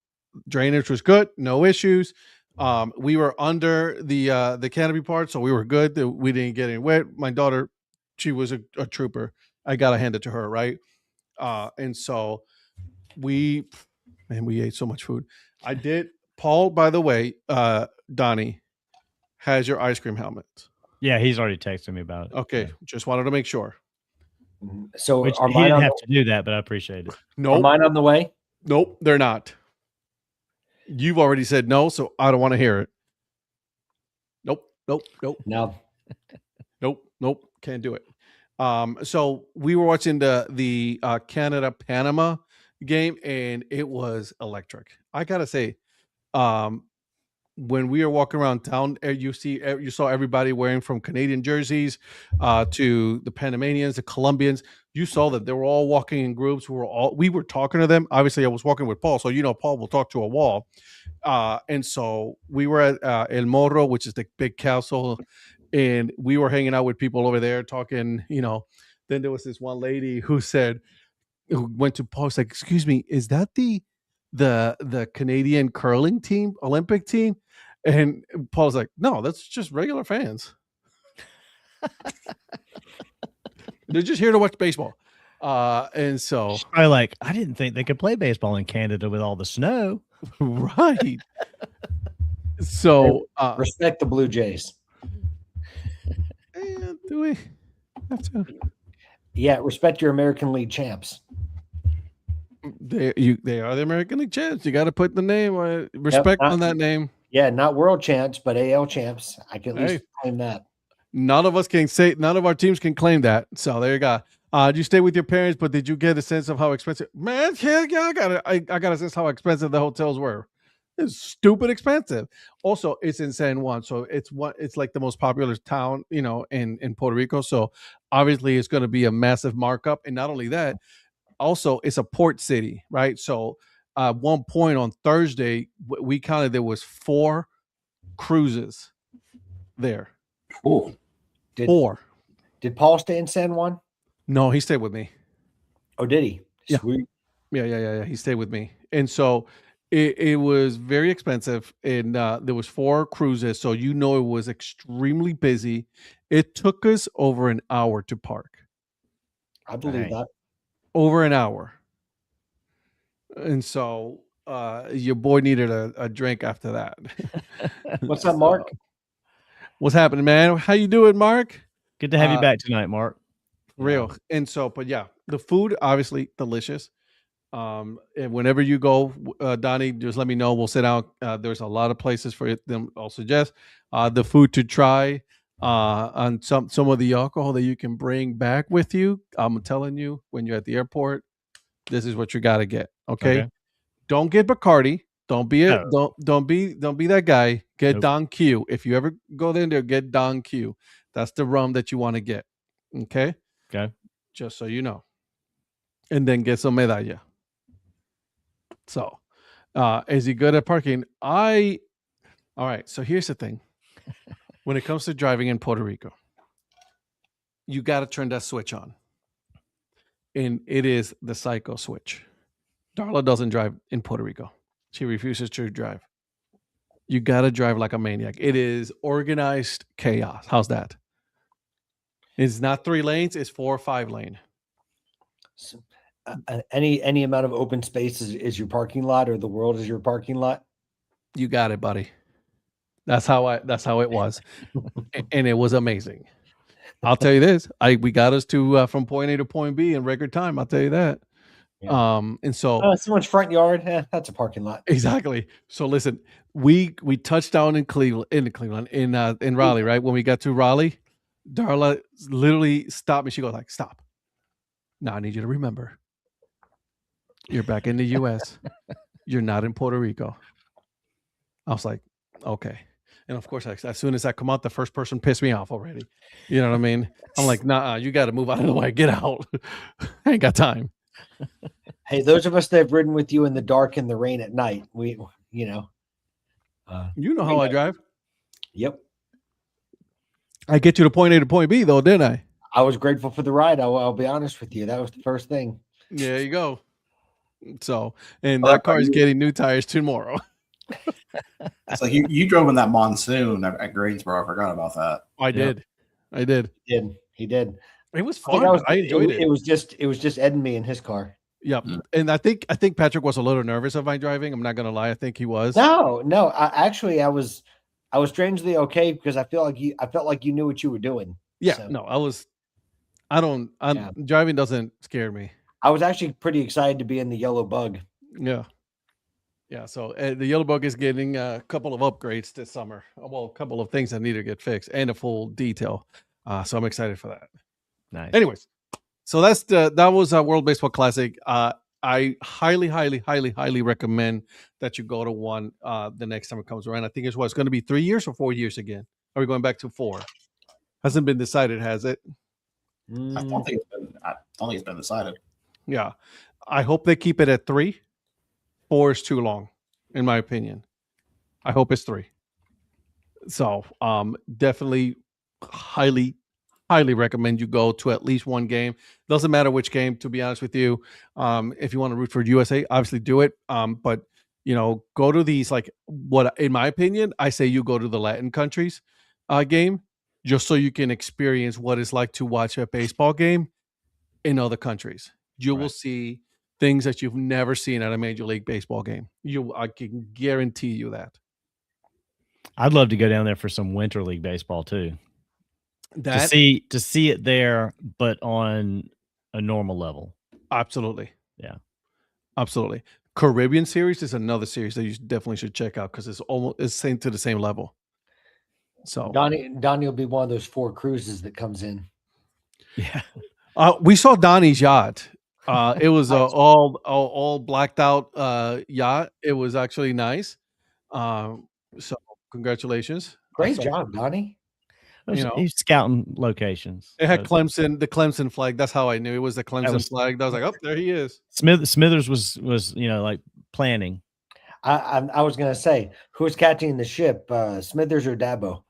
drainage was good, no issues. We were under the canopy part, so we were good. We didn't get any wet. My daughter, she was a trooper. I gotta hand it to her, right? And so we ate so much food. I did. Paul, by the way, Donnie has your ice cream helmet. Yeah, he's already texted me about it. Okay, just wanted to make sure. So Which are he mine didn't on have to do that, but I appreciate it. Are Nope, mine on the way? nope, they're not. You've already said no, so I don't want to hear it. Nope. No. Nope. Can't do it. So we were watching the Canada Panama game, and it was electric. I gotta say, when we were walking around town, you saw everybody wearing from Canadian jerseys to the Panamanians, the Colombians. You saw that they were all walking in groups. We were talking to them. Obviously, I was walking with Paul, so Paul will talk to a wall. And so we were at El Morro, which is the big castle, and we were hanging out with people over there talking. Then there was this one lady who went to Paul, was like, "Excuse me, is that the Canadian curling team, Olympic team?" And Paul's like, no, that's just regular fans. They're just here to watch baseball. And so, Probably like, I didn't think they could play baseball in Canada with all the snow. right. So, Respect the Blue Jays. do we have to? Yeah, respect your American League champs. They are the American League champs. You got to put the name, respect on that name. Yeah, not world champs, but AL champs. I can at least claim that. None of our teams can claim that. So there you go. Did you stay with your parents, but did you get a sense of how expensive? Man, yeah, I got a sense how expensive the hotels were. It's stupid expensive. Also, it's in San Juan, so it's like the most popular town, in Puerto Rico. So obviously, it's going to be a massive markup. And not only that, also it's a port city, right? So at one point on Thursday, we counted there was 4 cruises there. Cool. 4. Did Paul stay in San Juan? No, he stayed with me. Oh, did he? Yeah. Sweet. Yeah. He stayed with me. And so it was very expensive. And there was 4 cruises. So it was extremely busy. It took us over an hour to park. I believe that. Over an hour. And so your boy needed a drink after that. What's up, Mark? What's happening, man? How you doing, Mark? Good to have you back tonight, Mark. Real. And so, but yeah, the food obviously delicious. And whenever you go, Donnie, just let me know. We'll sit down. There's a lot of places for them. I'll suggest the food to try, on some of the alcohol that you can bring back with you. I'm telling you, when you're at the airport, this is what you got to get. Okay? Don't get Bacardi. Don't be don't be that guy. Get Don Q. If you ever go there, get Don Q. That's the rum that you want to get. Okay. Just so you know. And then get some medalla. So, is he good at parking? All right. So here's the thing. When it comes to driving in Puerto Rico, you got to turn that switch on. And it is the psycho switch. Darla doesn't drive in Puerto Rico. She refuses to drive. You got to drive like a maniac. It is organized chaos. How's that? It's not 3 lanes. It's 4 or 5 lane. So, any amount of open space is your parking lot, or the world is your parking lot. You got it, buddy. That's how it was. And it was amazing. I'll tell you this. We got us to from point A to point B in record time. I'll tell you that. Yeah. And so someone's front yard. That's a parking lot. Exactly. So listen, we touched down in Raleigh, right? When we got to Raleigh, Darla literally stopped me. She goes like, "Stop. Now I need you to remember, you're back in the U.S. You're not in Puerto Rico." I was like, "Okay." And of course, as soon as I come out, the first person pissed me off already. You know what I mean? I'm like, "Nah, you got to move out of the way. Get out. I ain't got time." Hey, those of us that have ridden with you in the dark and the rain at night, you know how I drive. Yep. I get you to point A to point B, though, didn't I? I was grateful for the ride. I'll be honest with you. That was the first thing. There you go. So, and that car is getting new tires tomorrow. It's like you drove in that monsoon at Greensboro. I forgot about that. I did. He did. It was fun. I enjoyed it. It was just Ed and me in his car. Yep. And I think Patrick was a little nervous of my driving. I'm not gonna lie. I think he was. No. I was strangely okay because I felt like you knew what you were doing. Yeah. So. No, driving doesn't scare me. I was actually pretty excited to be in the yellow bug. Yeah. Yeah. So the yellow bug is getting a couple of upgrades this summer. Well, a couple of things that need to get fixed and a full detail. So I'm excited for that. Nice. Anyways, so that was a World Baseball Classic. I highly recommend that you go to one the next time it comes around. I think it's going to be 3 years or 4 years again. Are we going back to 4? Hasn't been decided, has it? I don't think it's been decided. Yeah, I hope they keep it at 3. 4 is too long, in my opinion. I hope it's 3. So definitely highly recommend you go to at least one game. Doesn't matter which game, to be honest with you. If you want to root for USA, obviously do it. But go to these, like, what, in my opinion, I say you go to the Latin countries game, just so you can experience what it's like to watch a baseball game in other countries. You will Right. see things that you've never seen at a Major League Baseball game. I can guarantee you that. I'd love to go down there for some winter league baseball too. To see it there, but on a normal level. Absolutely. Yeah. Absolutely. Caribbean series is another series that you definitely should check out because it's same to the same level. So Donnie will be one of those 4 cruises that comes in. Yeah. we saw Donnie's yacht. It was Nice. all blacked out yacht. It was actually nice. So congratulations. Great job, Donnie. He's scouting locations. It had the Clemson flag. That's how I knew it was the Clemson flag. I was like, oh, there he is. Smithers was like planning. I was gonna say, who's catching the ship, Smithers or Dabo?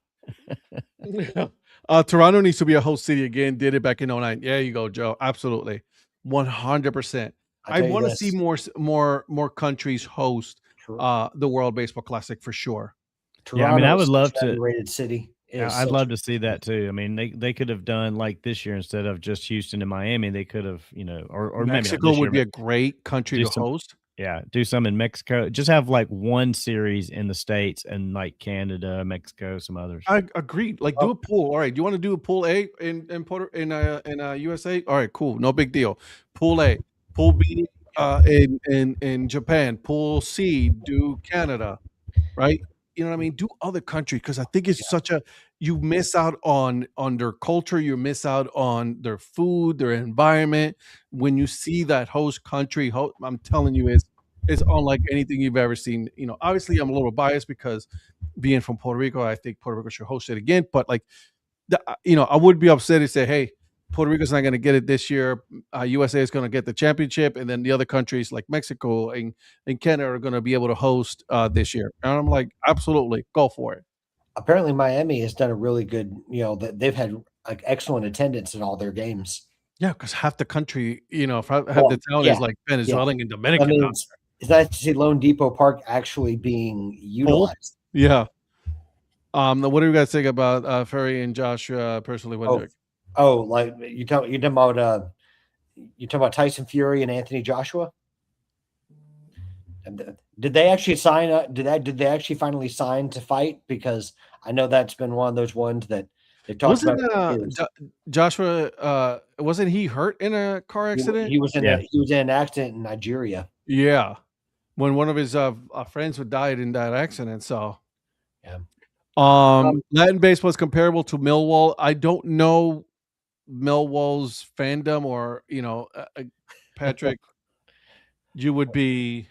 Toronto needs to be a host city again. Did it back in 2009. Yeah, you go, Joe. Absolutely, 100%. I want to see more countries host the World Baseball Classic for sure. Toronto, yeah, I mean, I would love to. Rated city. I'd love to see that too. I mean, they could have done like this year instead of just Houston and Miami. They could have, or Mexico maybe would be a great country to host. Yeah, do some in Mexico. Just have like one series in the States and like Canada, Mexico, some others. I agree. Like do a pool. All right, do you want to do a pool A in USA? All right, cool. No big deal. Pool A, pool B in Japan, pool C, do Canada, right? You know what I mean? Do other countries because I think it's you miss out on their culture, you miss out on their food, their environment. When you see that host country, I'm telling you, it's unlike anything you've ever seen. Obviously, I'm a little biased because being from Puerto Rico, I think Puerto Rico should host it again. But like, I would be upset to say, hey, Puerto Rico's not going to get it this year. USA is going to get the championship, and then the other countries like Mexico and Canada are going to be able to host this year. And I'm like, absolutely, go for it. Apparently, Miami has done a really good. They've had like excellent attendance in all their games. Yeah, because half the country, half the town is like Venezuelan and Dominican. I mean, it's nice to see Lone Depot Park actually being utilized. Yeah. What do you guys think about Ferry and Joshua personally? Like you talking about Tyson Fury and Anthony Joshua? And did they actually sign up? Did they actually finally sign to fight? Because I know that's been one of those ones that they talked about. Joshua, wasn't he hurt in a car accident? He was in an accident in Nigeria. Yeah, when one of his friends died in that accident. So, yeah. Latin baseball is comparable to Millwall. I don't know Millwall's fandom, or Patrick, you would be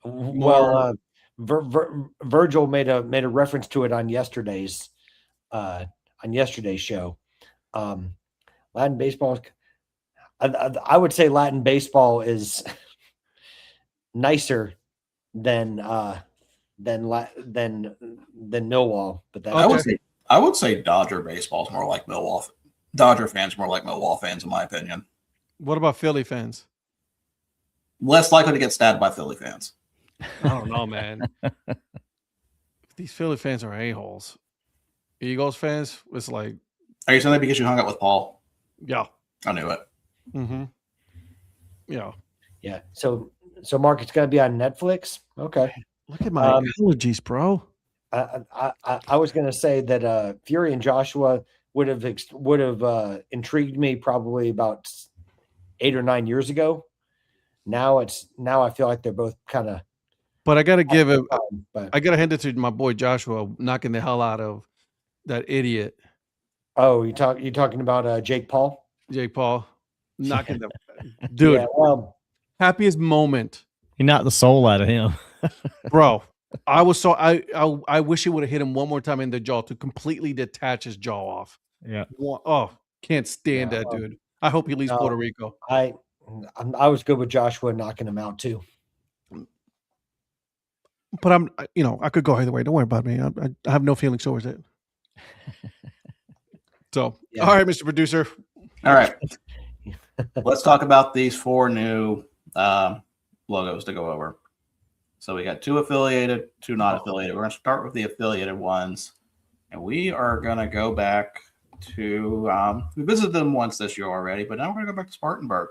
more. Virgil made a reference to it on yesterday's show. Latin baseball, I would say Latin baseball is nicer than Millwall, but I would say Dodger baseball is more like Millwall. Dodger fans more like Millwall fans, in my opinion. What about Philly fans? Less likely to get stabbed by Philly fans. I don't know, man. These Philly fans are a-holes. Eagles fans, it's like. Are you saying that because you hung out with Paul? Yeah. I knew it. Mm-hmm. Yeah. Yeah. So Mark, it's going to be on Netflix. Okay. Look at my allergies, bro. I was going to say that Fury and Joshua would have intrigued me probably about 8 or 9 years ago. Now I feel like they're both kind of. But I got to give it. I got to hand it to my boy Joshua knocking the hell out of that idiot. Oh, you talking about Jake Paul? Jake Paul knocking the dude. Yeah, happiest moment. He knocked the soul out of him, bro. I was so I wish he would have hit him one more time in the jaw to completely detach his jaw off. Yeah. Oh, can't stand that dude. I hope he leaves Puerto Rico. I was good with Joshua knocking him out too. But I could go either way. Don't worry about me. I have no feelings towards it. So, all right, Mr. Producer. All right. Let's talk about these 4 new logos to go over. So we got 2 affiliated, 2 not affiliated. We're going to start with the affiliated ones. And we are going to go back to, we visited them once this year already, but now we're going to go back to Spartanburg.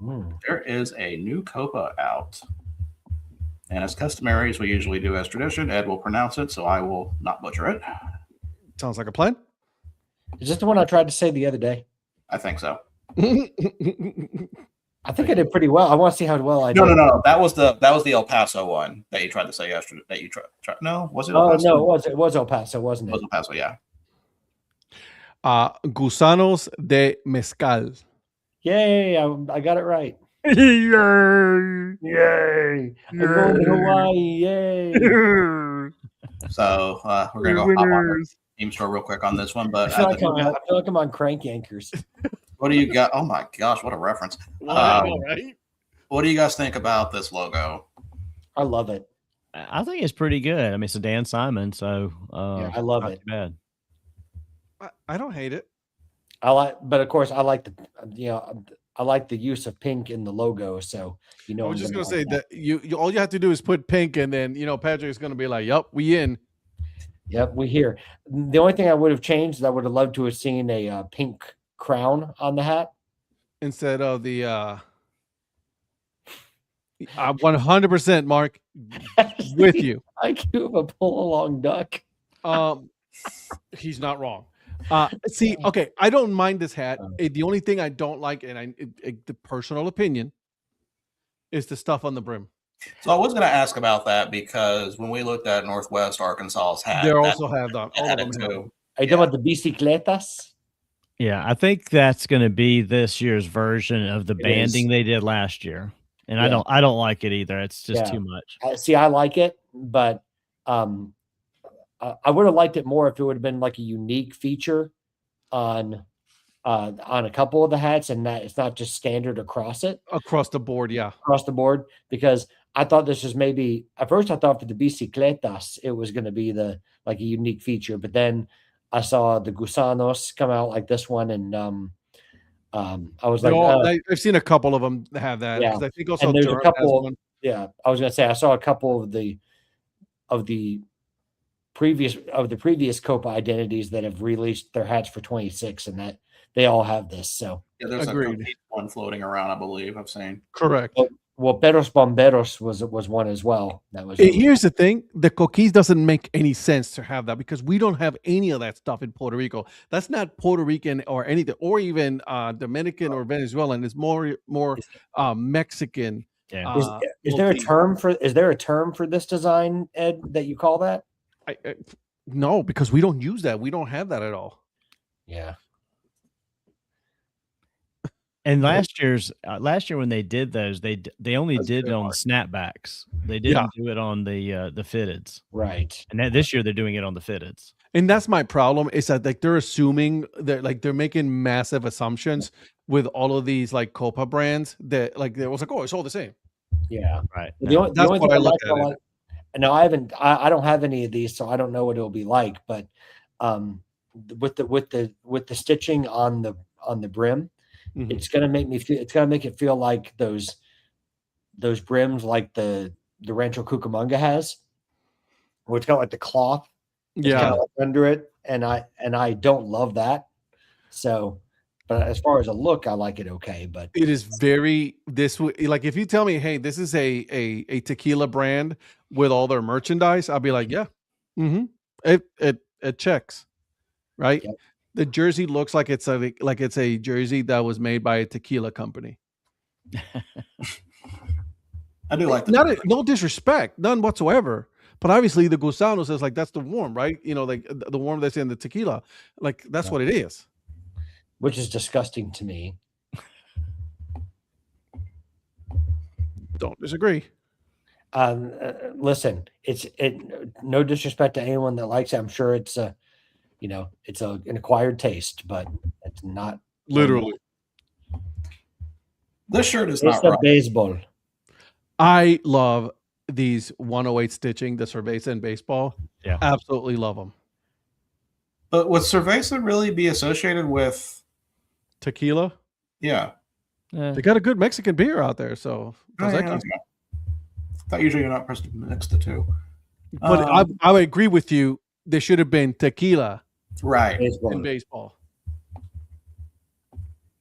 There is a new Copa out. And as customary, as we usually do as tradition, Ed will pronounce it, so I will not butcher it. Sounds like a plan. Is this the one I tried to say the other day? I think so. I think I did pretty well. I want to see how well I did. No. That was the El Paso one that you tried to say yesterday. That you tried. No, was it? El Paso? No, it was El Paso, wasn't it? It was El Paso, yeah. Gusanos de mezcal. Yay! I got it right. Yay! Yay! I'm going to Hawaii! Yay! So we're gonna go hop on the team store real quick on this one, but I feel like I'm on Crank Anchors. what do you got? Oh my gosh, what a reference! Right? What do you guys think about this logo? I love it. I think it's pretty good. I mean, it's a Dan Simon, so Yeah, I love not it. too bad. I don't hate it. But of course, I like I like the use of pink in the logo. So I was just gonna say that you all you have to do is put pink, and then Patrick's gonna be like, "Yup, we in." Yep, we here. The only thing I would have changed is I would have loved to have seen a pink crown on the hat instead of the 100%, Mark, with you. IQ of a pull along duck. He's not wrong. See, okay, I don't mind this hat. The only thing I don't like, and the personal opinion, is the stuff on the brim. So I was going to ask about that because when we looked at Northwest Arkansas's hat, they also have that. All of them too. Are you talking about the bicicletas? Yeah, I think that's going to be this year's version of the banding they did last year, and I don't like it either. It's just too much. See, I like it, but I would have liked it more if it would have been like a unique feature on a couple of the hats, and that it's not just standard across the board. Across the board, because I thought this was maybe at first I thought for the bicicletas it was going to be a unique feature, but then I saw the Gusanos come out like this one, and I was like, I've seen a couple of them have that. Yeah, I think also and there's Durham a couple. has one. Yeah, I was going to say I saw a couple of the previous Copa identities that have released their hats for 26, and that they all have this. So yeah, there's a complete one floating around, I believe I've seen. Correct. Well, Perros Bomberos was one as well. That was. Here's the thing: the Coquis doesn't make any sense to have that because we don't have any of that stuff in Puerto Rico. That's not Puerto Rican or anything, or even Dominican or Venezuelan. It's more Mexican. Yeah. Is there a term for this design, Ed, that you call that? No, because we don't use that. We don't have that at all. Yeah. And last year when they did those, they only did it on snapbacks. They didn't do it on the fitteds. Right. And then this year they're doing it on the fitteds. And that's my problem is that they're assuming that they're making massive assumptions with all of these Copa brands that they was oh, it's all the same. Yeah. Right. The only thing I like. No, I don't have any of these, so I don't know what it'll be like. But with the stitching on the brim, it's gonna make it feel like those brims like the Rancho Cucamonga has, where it's got the cloth, under it, and I don't love that. So, but as far as a look, I like it okay. But it is very if you tell me, hey, this is a tequila brand with all their merchandise, I'll be like, yeah, it checks, right? Yep. The jersey looks like it's a jersey that was made by a tequila company. I do like no disrespect, none whatsoever. But obviously, the Gusanos is that's the warm, right? The warm that's in the tequila, that's what it is. Which is disgusting to me. Don't disagree. Listen, no disrespect to anyone that likes it. I'm sure it's an acquired taste, but it's not literally. This shirt is not right. Baseball. I love these 108 stitching, the Cerveza in baseball. Yeah, absolutely love them. But would Cerveza really be associated with tequila? Yeah. They got a good Mexican beer out there, so thought usually you're not supposed to mix the two. But I would agree with you. There should have been tequila Right. in baseball.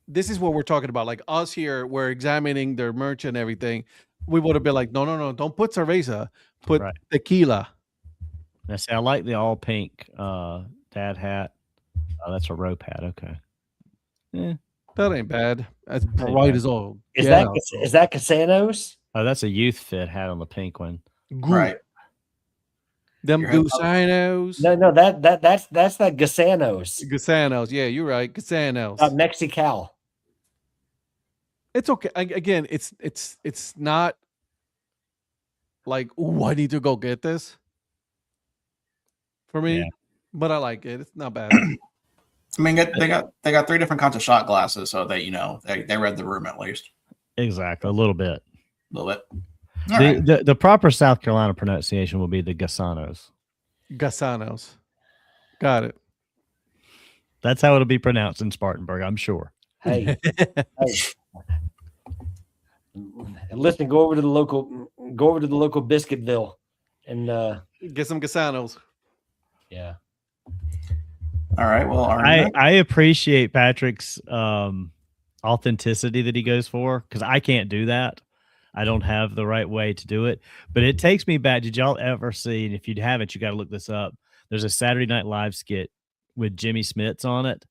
This is what we're talking about. Like us here, we're examining their merch and everything. We would have been like, no, don't put cerveza, put tequila. Now, see, I like the all pink dad hat. Oh, that's a rope hat. Okay. Yeah. That ain't bad. That's bright as all. Is that Casanos? Oh, that's a youth fit hat on the pink one. Right. Them gusanos. No, that's that Gasanos. Gusanos. Yeah, you're right. Gusanos. Mexical. It's okay. Again, it's not like, ooh, I need to go get this for me, but I like it. It's not bad. I mean, they got 3 different kinds of shot glasses, so they they read the room at least. Exactly, a little bit. The proper South Carolina pronunciation will be the Gasanos. Gasanos. Got it. That's how it'll be pronounced in Spartanburg, I'm sure. Hey. Listen, go over to the local Biscuitville and get some Gasanos. Yeah. All right. Well, I appreciate Patrick's authenticity that he goes for, because I can't do that. I don't have the right way to do it. But it takes me back. Did y'all ever see, and if you haven't, you got to look this up. There's a Saturday Night Live skit with Jimmy Smits on it,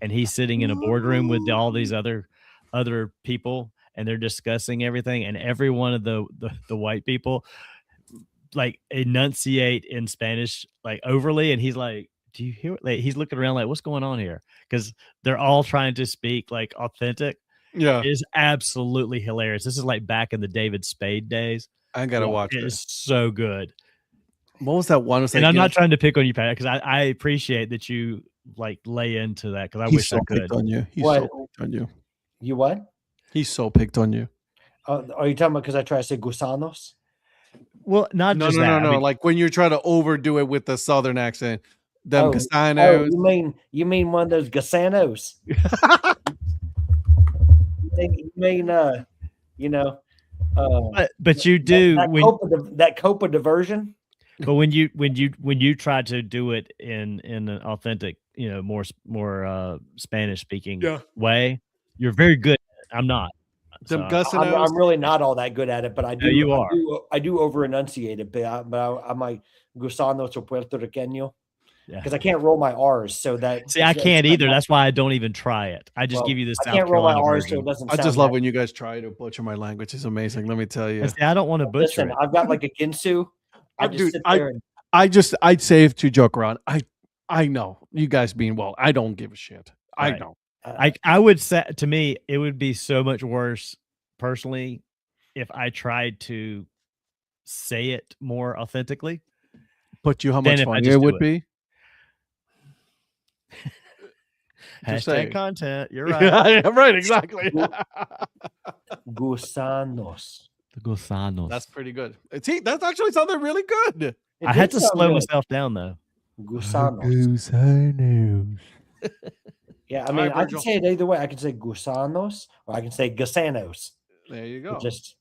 and he's sitting in a boardroom with all these other people, and they're discussing everything, and every one of the white people like enunciate in Spanish like overly, and he's like, do you hear? Like, he's looking around like, what's going on here? Because they're all trying to speak like authentic. Yeah, it is absolutely hilarious. This is like back in the David Spade days. I gotta watch it. It's so good. What was that one? And I'm not trying to pick on you, Pat, because I appreciate that you like lay into that, because I wish I could. On you. He's so picked on you. You what? He's so picked on you. Are you talking about because I try to say gusanos? Well, not just that. No. I mean, like when you're trying to overdo it with the southern accent. Them Gasanos. You mean one of those Gasanos? you mean but you do that Copa diversion. But when you try to do it in an authentic, more Spanish speaking way, you're very good at it. I'm not. Them I'm really not all that good at it, but I do. No, you are. I do over enunciate it, but I'm like gusanos or puertorriqueño. Because I can't roll my R's, so that. See, I can't either. That's why I don't even try it. I just give you the South Carolina version. So it doesn't. I just love when you guys try to butcher my language. It's amazing. Let me tell you. See, I don't want to butcher it. I've got like a Ginsu. I'd save to joke around. I know you guys being well. I don't give a shit. Right. I know. I would say, to me, it would be so much worse personally if I tried to say it more authentically. But how much fun it would be. Hashtag content. You're right. I'm right. Exactly. Gusanos. The gusanos. That's pretty good. That's actually sounded really good. I had to slow myself down though. Gusanos. Yeah, I mean, I can say it either way. I can say gusanos or I can say gusanos. There you go. Just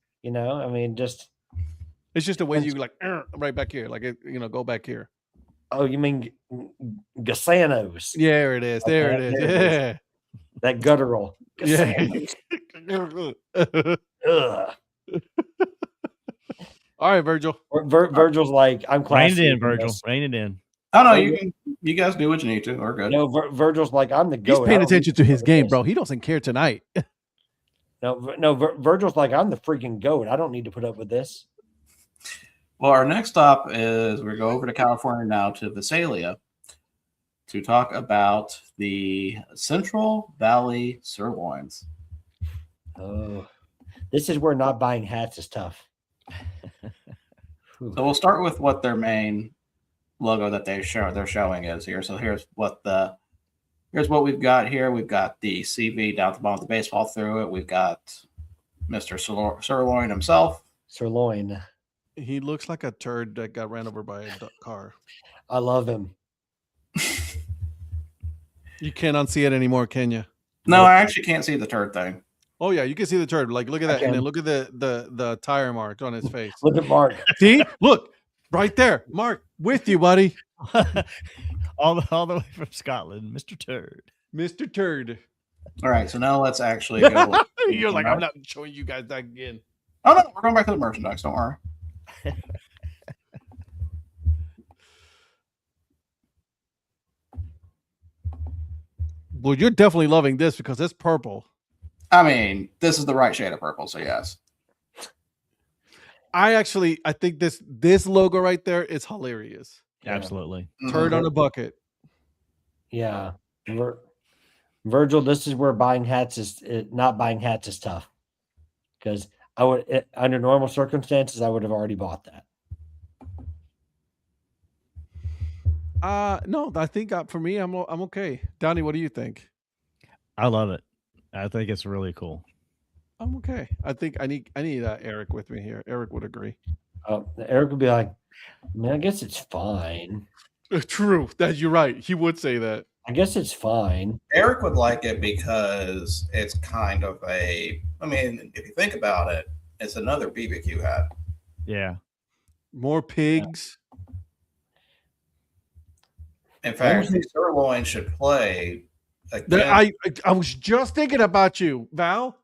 it's just a way you like right back here, like go back here. Oh, you mean Gasanos? Yeah, there it is. There it is. Yeah. That guttural. Yeah. All right, Virgil. Virgil's like, I'm classy. Rein it in, Virgil. Rein it in. Oh, no, you guys do what you need to. We're good. No, Virgil's like, I'm the GOAT. He's paying attention to his game, bro. He doesn't care tonight. No, Virgil's like, I'm the freaking GOAT. I don't need to put up with this. Well, our next stop is we go over to California now to Visalia to talk about the Central Valley sirloins. Oh, this is where not buying hats is tough. So we'll start with what their main logo that they're showing is here. So here's what we've got here. We've got the CV down at the bottom of the baseball through it. We've got Mr. Sirloin himself. Sirloin. He looks like a turd that got ran over by a car. I love him. You can't unsee it anymore, can you? No, I actually can't see the turd thing. Oh yeah, you can see the turd. Like look at I that, and then can. look at the tire mark on his face. Look at Mark. See, look right there, Mark, with you, buddy, all the way from Scotland, Mr. Turd. Mr. Turd. All right, so now let's actually go. You're like, I'm not showing you guys that again. Oh no, we're going back to the merchandise. Don't worry. Well, you're definitely loving this because it's purple. I mean, this is the right shade of purple, so yes. I think this logo right there is hilarious. Yeah. Absolutely. Turd on a bucket. Yeah. Virgil, this is where not buying hats is tough. Because under normal circumstances, I would have already bought that. No, I think for me, I'm okay. Donnie, what do you think? I love it. I think it's really cool. I'm okay. I think I need Eric with me here. Eric would agree. Eric would be like, man, I guess it's fine. True. You're right. He would say that. I guess it's fine. Eric would like it because it's kind of if you think about it, it's another BBQ hat. Yeah. More pigs. In fact, the sirloin should play. Again. I was just thinking about you, Val.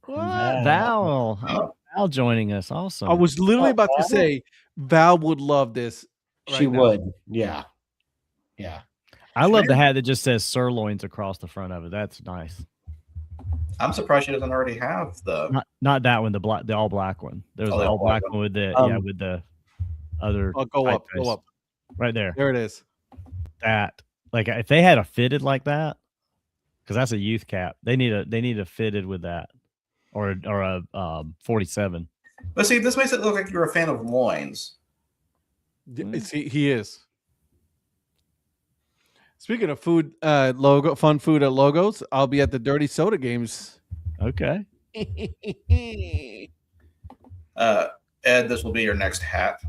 What? Val joining us. Awesome. I was literally about to say Val would love this. She would. Yeah. Yeah. I love the hat that just says sirloins across the front of it. That's nice. I'm surprised she doesn't already have the not that one, the all black one. There's the all black one with the with the other. I'll go up. Right there. There it is. That if they had a fitted like that, because that's a youth cap. They need a fitted with that, or a 47. But see, this makes it look like you're a fan of loins. See, he is. Speaking of food, fun food at logos, I'll be at the Dirty Soda games. Okay. Ed, this will be your next hat.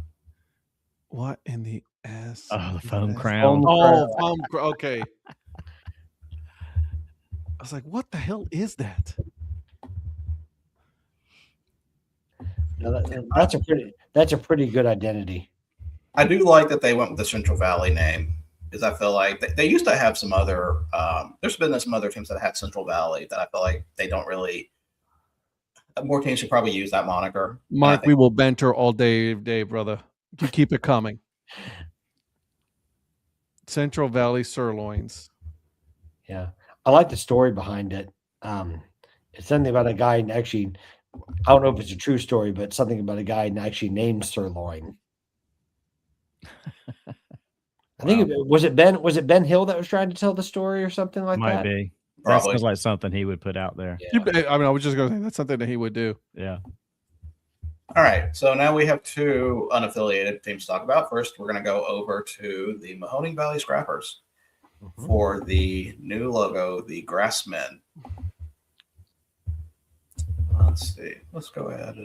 What in the ass? Oh, the foam crown. Okay. I was like, what the hell is that? No, that's a pretty good identity. I do like that they went with the Central Valley name, because I feel like they used to have some other. There's been some other teams that had Central Valley that I feel like they don't really. More teams should probably use that moniker. Mark, we will banter all day, brother. You keep it coming. Central Valley sirloins. Yeah, I like the story behind it. It's something about a guy actually. I don't know if it's a true story, but something about a guy actually named Sirloin. I think was it Ben Hill that was trying to tell the story or something like that? Might be. That sounds like something he would put out there. Yeah. I was just going to say that's something that he would do. Yeah. All right. So now we have two unaffiliated teams to talk about. First, we're going to go over to the Mahoning Valley Scrappers for the new logo, the Grassmen. Let's see. Let's go ahead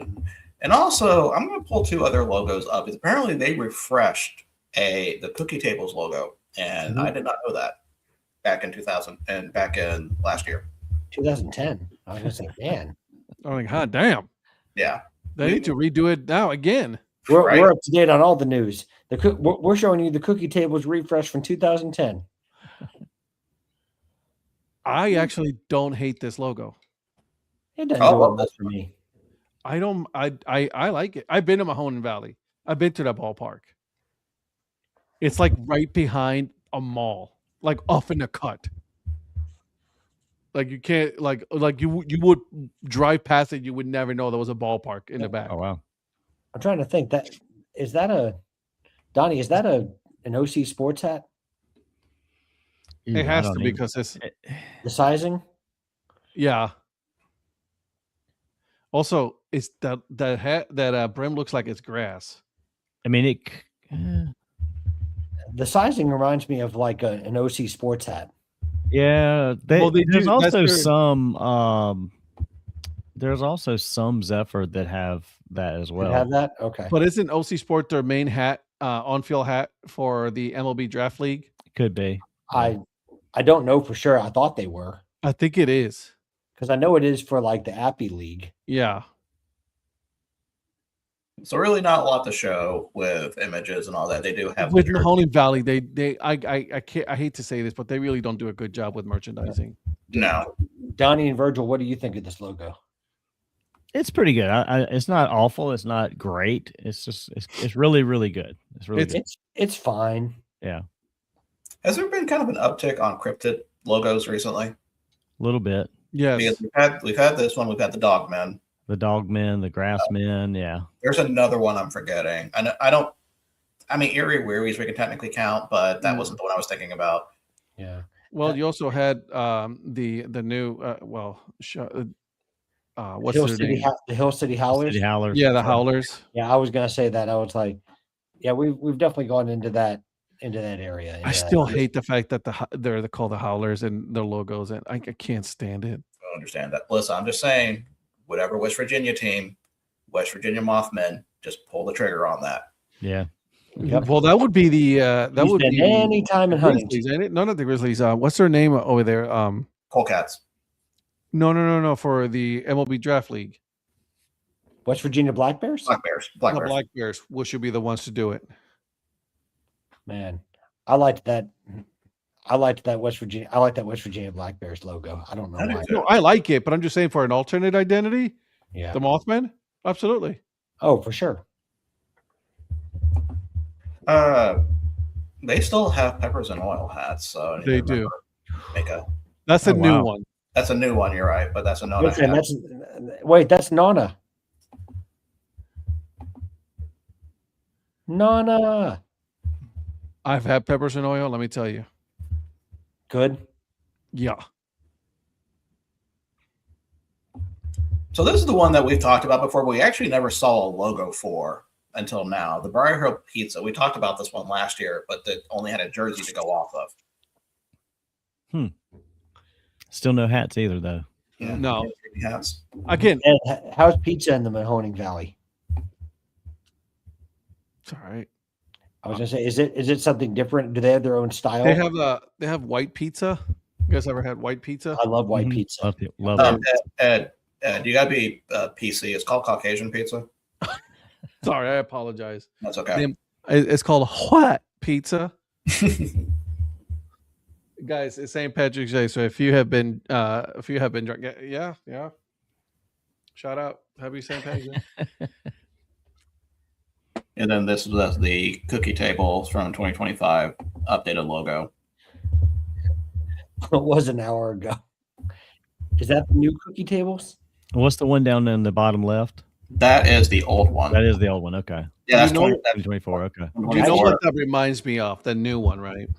and also I'm going to pull two other logos up. Because apparently they refreshed the Cookie Tables logo, and I did not know that back in 2000 and back in last year, 2010. I was going to say, man. I'm like, huh, damn. Yeah, they need to redo it now again. We're up to date on all the news. We're showing you the Cookie Tables refresh from 2010. I actually don't hate this logo. It doesn't do much for me. I like it. I've been to Mahoning Valley. I've been to that ballpark. It's like right behind a mall, like off in the cut. Like you can't like you would drive past it, you would never know there was a ballpark in the back. Oh wow. I'm trying to think Donnie, is that an OC Sports hat? It has to be because it's the sizing. Yeah. Also, it's that hat that brim looks like it's grass. I mean, the sizing reminds me of like an OC Sports hat. Yeah, there's also some Zephyr that have that as well. Have that? Okay. But isn't OC Sport their main hat, on-field hat for the MLB Draft League? Could be. I don't know for sure. I thought they were. I think it is. Because I know it is for like the Appy League. Yeah. So really not a lot to show with images and all that. They do have With the jersey. Mahoning Valley, I hate to say this, but they really don't do a good job with merchandising. No. Donnie and Virgil, what do you think of this logo? It's pretty good. It's not awful. It's not great. It's just it's really, really good. It's really good. It's fine. Yeah. Has there been kind of an uptick on cryptid logos recently? A little bit. Yes. Because we've had this one. We've had the Dogmen. The Dogmen, the Grassmen. Yeah. There's another one I'm forgetting. I mean, Erie Wearies we can technically count, but that wasn't the one I was thinking about. Yeah. Well, you also had the new what's Hill their City, name? the Hill City Howlers. City Howlers. Yeah, the Howlers. Yeah, I was gonna say that. I was like, yeah, we've definitely gone into that area. I still hate the fact that they're called the Howlers and their logos, and I can't stand it. I don't understand that. Listen, I'm just saying, whatever West Virginia team, West Virginia Mothmen, just pull the trigger on that. Yeah. Yep. Well, that would be the that He's would been be any time in Huntington. Grizzlies, ain't it? No, not the Grizzlies. What's their name over there? Colecats. No, for the MLB Draft League. West Virginia Black Bears. Black Bears. The Black Bears should be the ones to do it. Man, I liked that. I liked that West Virginia. I like that West Virginia Black Bears logo. I don't know I do why. too. No, I like it, but I'm just saying for an alternate identity, Yeah. the Mothman, absolutely. Oh, for sure. They still have peppers and oil hats, so I need They to do. remember. That's a Oh, new wow. one. That's a new one. You're right, but that's another. Okay, hat. that's Nana. Nana. I've had peppers and oil. Let me tell you. Good. Yeah. So this is the one that we've talked about before, but we actually never saw a logo for until now. The Briar Hill Pizza. We talked about this one last year, but that only had a jersey to go off of. Still no hats either, though. Yeah, No. hats. Again, And how's pizza in the Mahoning Valley? it's all right. I was gonna say, is it something different? Do they have their own style? They have white pizza. You guys ever had white pizza? I love white Mhm. pizza. Love it. Ed, you gotta be PC. It's called Caucasian pizza. Sorry, I apologize. That's okay. It's called what pizza? Guys, it's St. Patrick's Day, so if you have been drunk, yeah. Shout out, happy St. Patrick's Day. And then this was the cookie table from 2025 updated logo. It was an hour ago. Is that the new cookie tables? What's the one down in the bottom left? That is the old one. That is the old one. Okay. Yeah, that's You know- 2024. Okay. Do you know what that reminds me of? The new one, right?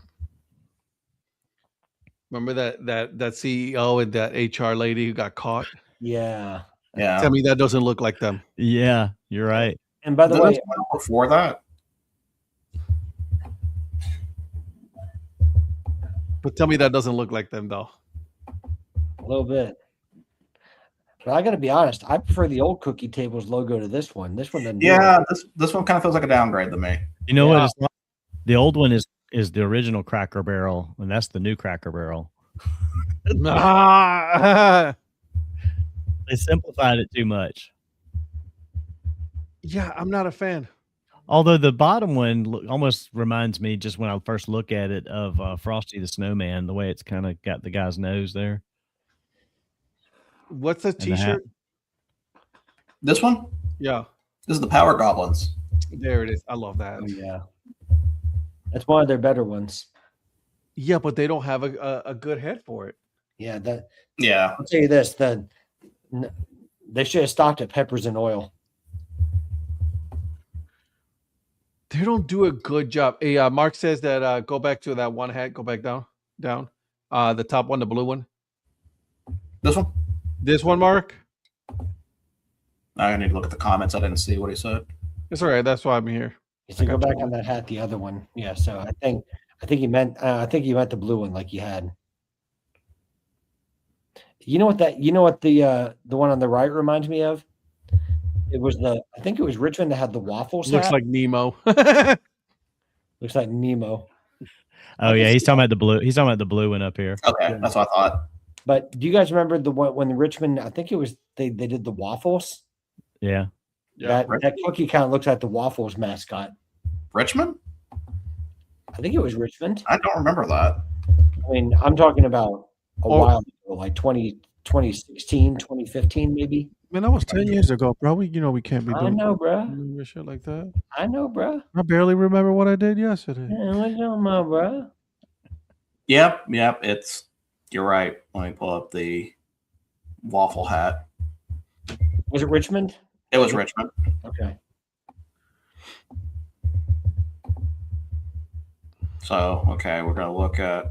Remember that CEO and that HR lady who got caught? Yeah. Yeah. Tell me that doesn't look like them. Yeah, you're right. And by the Then way, there's one before that. But tell me that doesn't look like them, though. a little bit. But I got to be honest. I prefer the old cookie tables logo to this one. This one doesn't. Yeah, this one kind of feels like a downgrade to me. You know Yeah. what? It's not, the old one is the original Cracker Barrel, and that's the new Cracker Barrel. Ah, They simplified it too much. yeah, I'm not a fan. Although the bottom one almost reminds me, just when I first look at it, of Frosty the Snowman, the way it's kind of got the guy's nose there. What's the And the hat. T-shirt? This one, Yeah, this is the Power Goblins. there it is. I love that. Oh, yeah. That's one of their better ones. Yeah, but they don't have a good head for it. Yeah. Yeah, I'll tell you this. They should have stopped at peppers and oil. They don't do a good job. Hey, Mark says that go back to that one hat. Go back down. The top one, the blue one. this one. This one, Mark. I need to look at the comments. I didn't see what he said. It's all right. That's why I'm here. So go back on that hat, the other one. Yeah. So I think he meant the blue one like you had. You know what the one on the right reminds me of? It was I think it was Richmond that had the waffles. Looks hat. like Nemo. Looks like Nemo. Oh yeah, he's talking about the blue. He's talking about the blue one up here. Okay, that's what I thought. But do you guys remember the one when the Richmond? I think it was they did the waffles. Yeah. Yeah. That cookie kind of looks like the waffles mascot. Richmond? I think it was Richmond. I don't remember that. I mean, I'm talking about a Oh. while ago, like 2016, 2015, maybe. Man, that was 10 years ago, bro. We can't be I doing know, bruh. shit like that. I know, bruh. I barely remember what I did yesterday. Yeah, what's on my bruh? Yep. You're right. Let me pull up the waffle hat. Was it Richmond? It was Richmond. Okay. So, okay, we're going to look at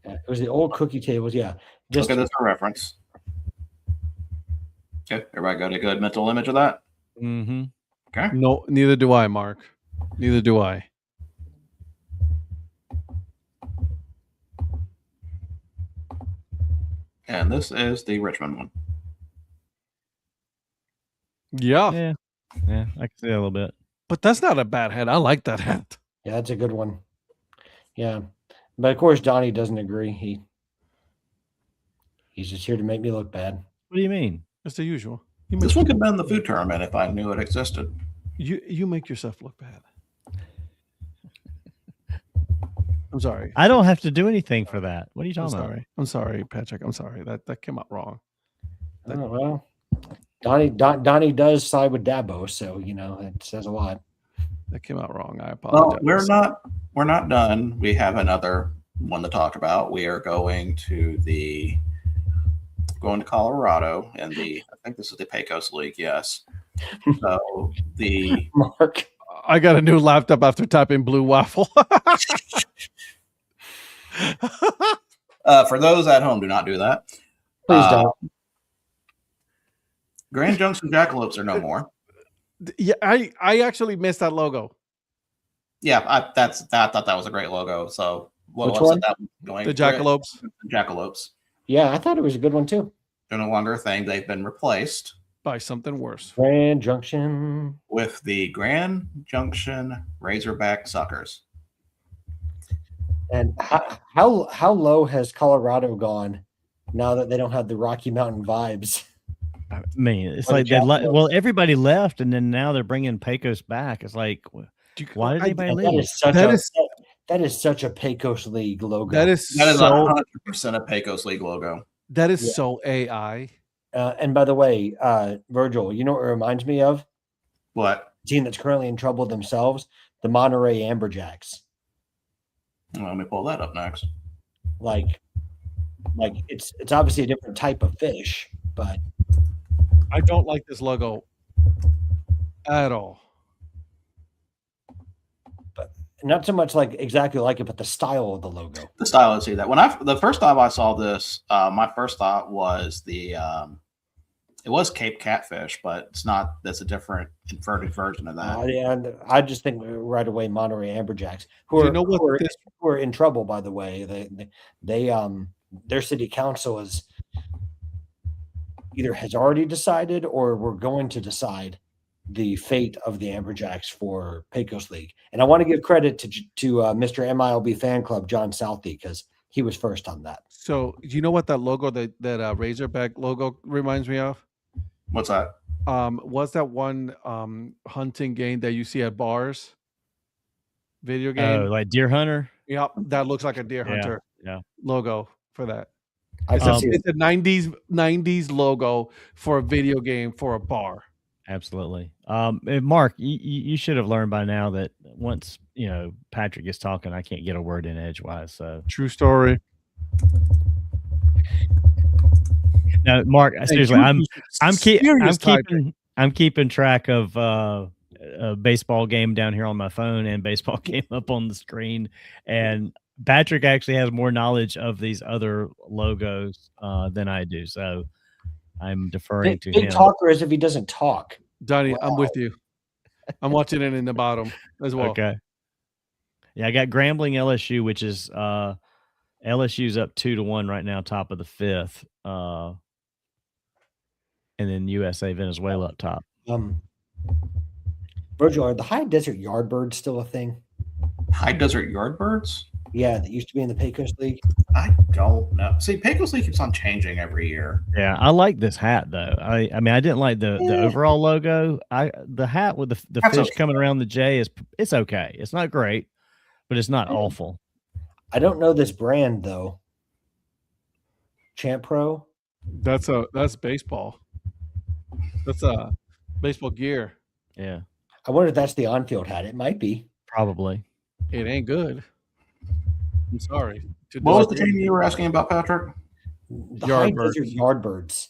Yeah, it was the old cookie tables. Yeah. Just look at this for reference. Okay, everybody got a good mental image of that? Mm-hmm. Okay. No, neither do I, Mark. Neither do I. And this is the Richmond one. Yeah, Yeah. Yeah. I can see a little bit. but that's not a bad hat. I like that hat. yeah, that's a good one. Yeah. But of course Donnie doesn't agree. He's just here to make me look bad. What do you mean? It's the usual. This one could have been the food tournament if I knew it existed. You make yourself look bad. I'm sorry. I don't have to do anything for that. What are you I'm talking about? sorry. I'm sorry, Patrick. I'm sorry. That came out wrong. Oh well. Donnie does side with Dabo, so it says a lot. That came out wrong. I Well, apologize. we're not done. We have another one to talk about. We are going to Colorado and I think this is the Pecos League, yes. So the Mark. I got a new laptop after typing blue waffle. for those at home, do not do that. Please don't. Grand Junction Jackalopes are no more. Yeah, I actually missed that logo. Yeah, I thought that was a great logo. So what Which was one? it that was going? The Jackalopes. Jackalopes. Yeah, I thought it was a good one too. They're no longer a thing. They've been replaced By something worse. Grand Junction. with the Grand Junction Razorback Suckers. And how low has Colorado gone now that they don't have the Rocky Mountain vibes? I mean, it's Or the like they Jackalopes. well, everybody left, and then now they're bringing Pecos back. It's like, why did anybody That leave? is such That a is- that is such a Pecos League logo. That is That is so 100% a Pecos League logo. that is Yeah. so AI. And by the way, Virgil, you know what it reminds me of? What? A team that's currently in trouble themselves, the Monterey Amberjacks. Well, let me pull that up next. Like it's obviously a different type of fish, but I don't like this logo at all. not so much like exactly like it, but the style of the logo. The style, I see that. The first time I saw this, my first thought was it was Cape Catfish, but it's not. That's a different inverted version of that. And I just think right away Monterey Amberjacks, who Do are, you know what who, are, this- who are in trouble, by the way. They their city council is either has already decided or we're going to decide the fate of the Amberjacks for Pecos League. And I want to give credit to Mr. MILB fan club, John Southey, because he was first on that. So do you know what that logo that Razorback logo reminds me of? What's that? Was that one hunting game that you see at bars? Video game? Oh, like Deer Hunter? Yep, that looks like a deer Yeah, hunter yeah. logo for that. I said, It's a 90s logo for a video game for a bar. Absolutely. And Mark, you should have learned by now that once Patrick is talking, I can't get a word in edgewise. So True story. no, Mark, seriously, I'm serious type. keeping track of a baseball game down here on my phone and baseball game up on the screen, and Patrick actually has more knowledge of these other logos than I do. So I'm deferring to big him. talker as if he doesn't talk. Donnie, I'm Wow. with you. I'm watching it in the bottom as well. Okay. Yeah, I got Grambling LSU, which is LSU's up 2-1 right now, top of the fifth. And then USA Venezuela up top. Virgil, are the high desert yardbirds still a thing? High desert yardbirds? Yeah, that used to be in the Pecos League. I don't know. See, Pecos League keeps on changing every year. Yeah, I like this hat though. I mean, I didn't like the overall logo. The hat with the That's fish okay. coming around the J it's okay. It's not great, but it's not awful. I don't know this brand though. Champ Pro. That's baseball. That's baseball gear. Yeah, I wonder if that's the on-field hat. It might be. probably. It ain't good. I'm sorry. What was the team you were asking about, Patrick? The high desert Yardbirds.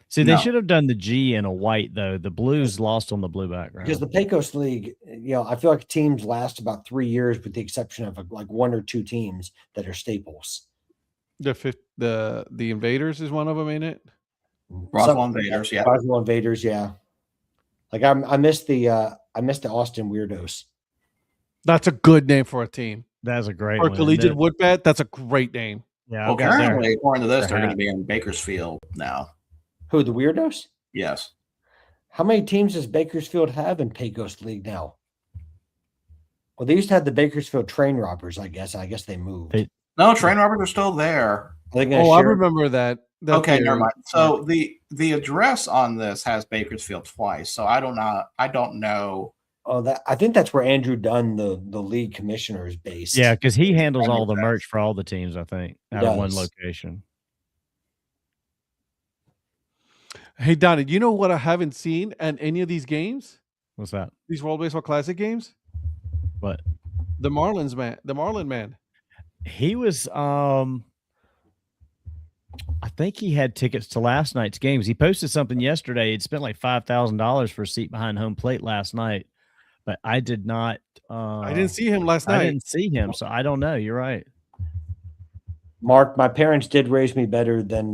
See, they No. should have done the G in a white though. The blue's lost on the blue background. Because the Pecos League, I feel like teams last about 3 years, with the exception of like 1 or 2 teams that are staples. The Invaders is one of them, ain't it? Roswell Invaders, yeah. Roswell Invaders, yeah. Like I missed the Austin Weirdos. That's a good name for a team. That's a great Or one. Collegiate Woodbat, that's a great name. Yeah, Well, I've got their- currently, according to this, their they're going hat. to be in Bakersfield now. Who, the Weirdos? Yes. How many teams does Bakersfield have in Pecos League now? Well, they used to have the Bakersfield Train Robbers, I guess. I guess they moved. No, Train Robbers are still there. Are they gonna I share- remember that. Okay, never mind. So the address on this has Bakersfield twice. So I don't know. Oh, I think that's where Andrew Dunn, the league commissioner, is based. Yeah, because he handles all the merch for all the teams, I think, out of one does. location. Hey, Donnie, do you know what I haven't seen at any of these games? What's that? These World Baseball Classic games? What? The Marlin man. He was I think he had tickets to last night's games. He posted something yesterday. He'd spent like $5,000 for a seat behind home plate last night, but I did not. I didn't see him last night. I didn't see him, so I don't know. You're right. Mark, my parents did raise me better than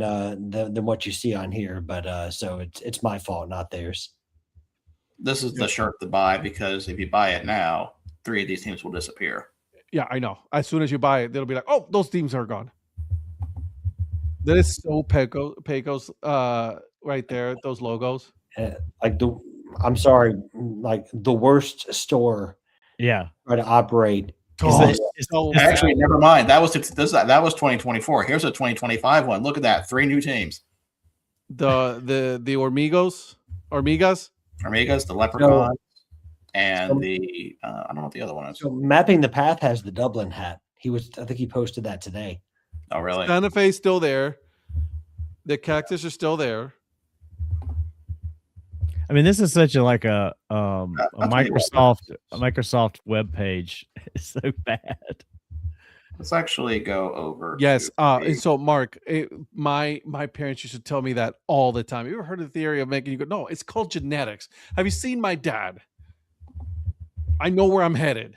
what you see on here, but so it's my fault, not theirs. This is the shirt to buy because if you buy it now, 3 of these teams will disappear. Yeah, I know. As soon as you buy it, they'll be like, "Oh, those teams are gone." That is so Pecos, right there. Those logos. I'm sorry, like the worst store Yeah. try to operate. Actually, never mind. That was 2024. Here's a 2025 one. Look at that. 3 new teams. The Ormigas, the Leprechauns, and the I don't know what the other one is. So Mapping the Path has the Dublin hat. I think he posted that today. Oh, really? Santa Fe's still there. The Cactus are still there. I mean, this is such a Microsoft web page. It's so bad. Let's actually go over. Yes. And so Mark, my parents used to tell me that all the time. You ever heard of the theory of making you go, no, it's called genetics. Have you seen my dad? I know where I'm headed.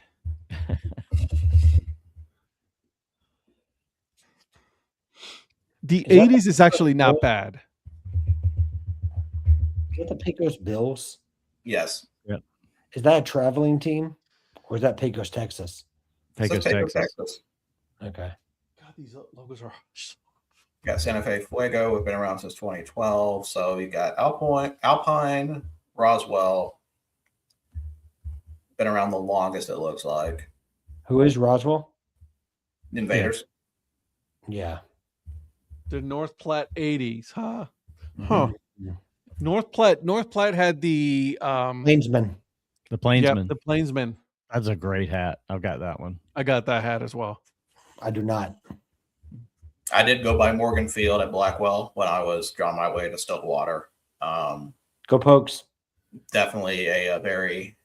The 80s is actually not bad. Is that the Pecos Bills? Yes. Yep. Is that a traveling team, or is that Pecos, Texas? Pecos, Texas. Okay. God, these logos are. Got Santa Fe Fuego. We've been around since 2012. So you got Alpine, Roswell. Been around the longest, it looks like. Who is Roswell? Invaders. Yeah. The North Platte 80s, huh? Mm-hmm. Huh. North Platte had the Plainsman. The Plainsman. Yep, the Plainsman. That's a great hat. I've got that one. I got that hat as well. I do not. I did go by Morgan Field at Blackwell when I was on my way to Stillwater. Go Pokes. Definitely a very,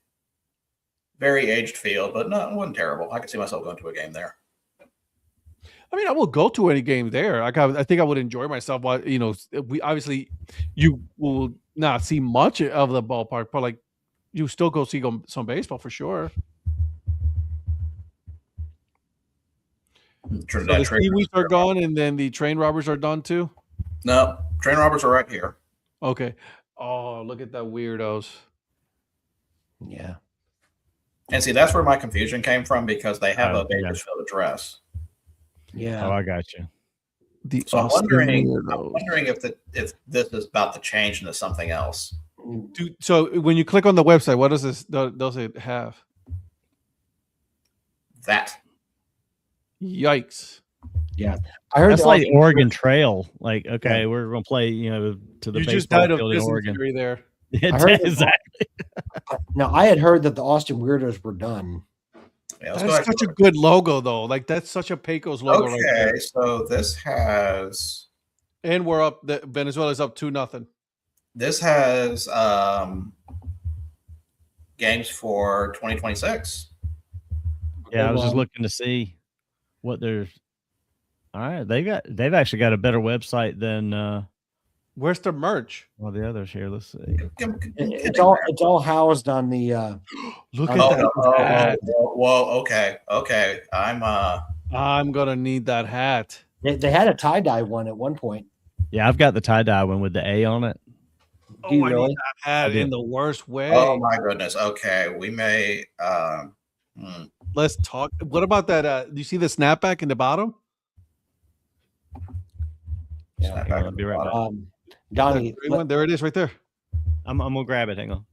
very aged field, but no, it wasn't terrible. I could see myself going to a game there. I mean, I will go to any game there. I think I would enjoy myself. While you will not see much of the ballpark, but like you still go see some baseball for sure. So the Seaweeds are gone, and then the Train Robbers are done too. No, Train Robbers are right here. Okay. Oh, look at that weirdos. Yeah. And see, that's where my confusion came from because they have a Bakersfield address. Yeah. Oh, I got you. So I'm wondering if this is about to change into something else. So when you click on the website, what does it have? That. Yikes! Yeah, I heard That's the like Austin Oregon Weirdos- Trail. Like, okay, we're gonna play, to the You just baseball died of field in Oregon. dysentery there. Yeah, I heard that- exactly. Now I had heard that the Austin Weirdos were done. Yeah, let's go That's back such to a good logo, though. Like that's such a Pecos logo right there. Okay, so this has And we're up. Venezuela's up 2-0. games for 2026. Yeah, I was just well- looking to see what there's. All right, they've actually got a better website than Where's the merch? all the others here. Let's see. It's all housed on the. Look Oh, at that. hat. Whoa, okay. I'm gonna need that hat. They had a tie-dye one at one point. Yeah, I've got the tie dye one with the A on it. Do you I really? need that hat I do. in the worst way. Oh my goodness. Okay, we may. Let's talk. What about that? Do you see the snapback in the bottom? Yeah. Hang on, I'll be right back. Donnie, That green one? There it is, right there. I'm gonna grab it. Hang on.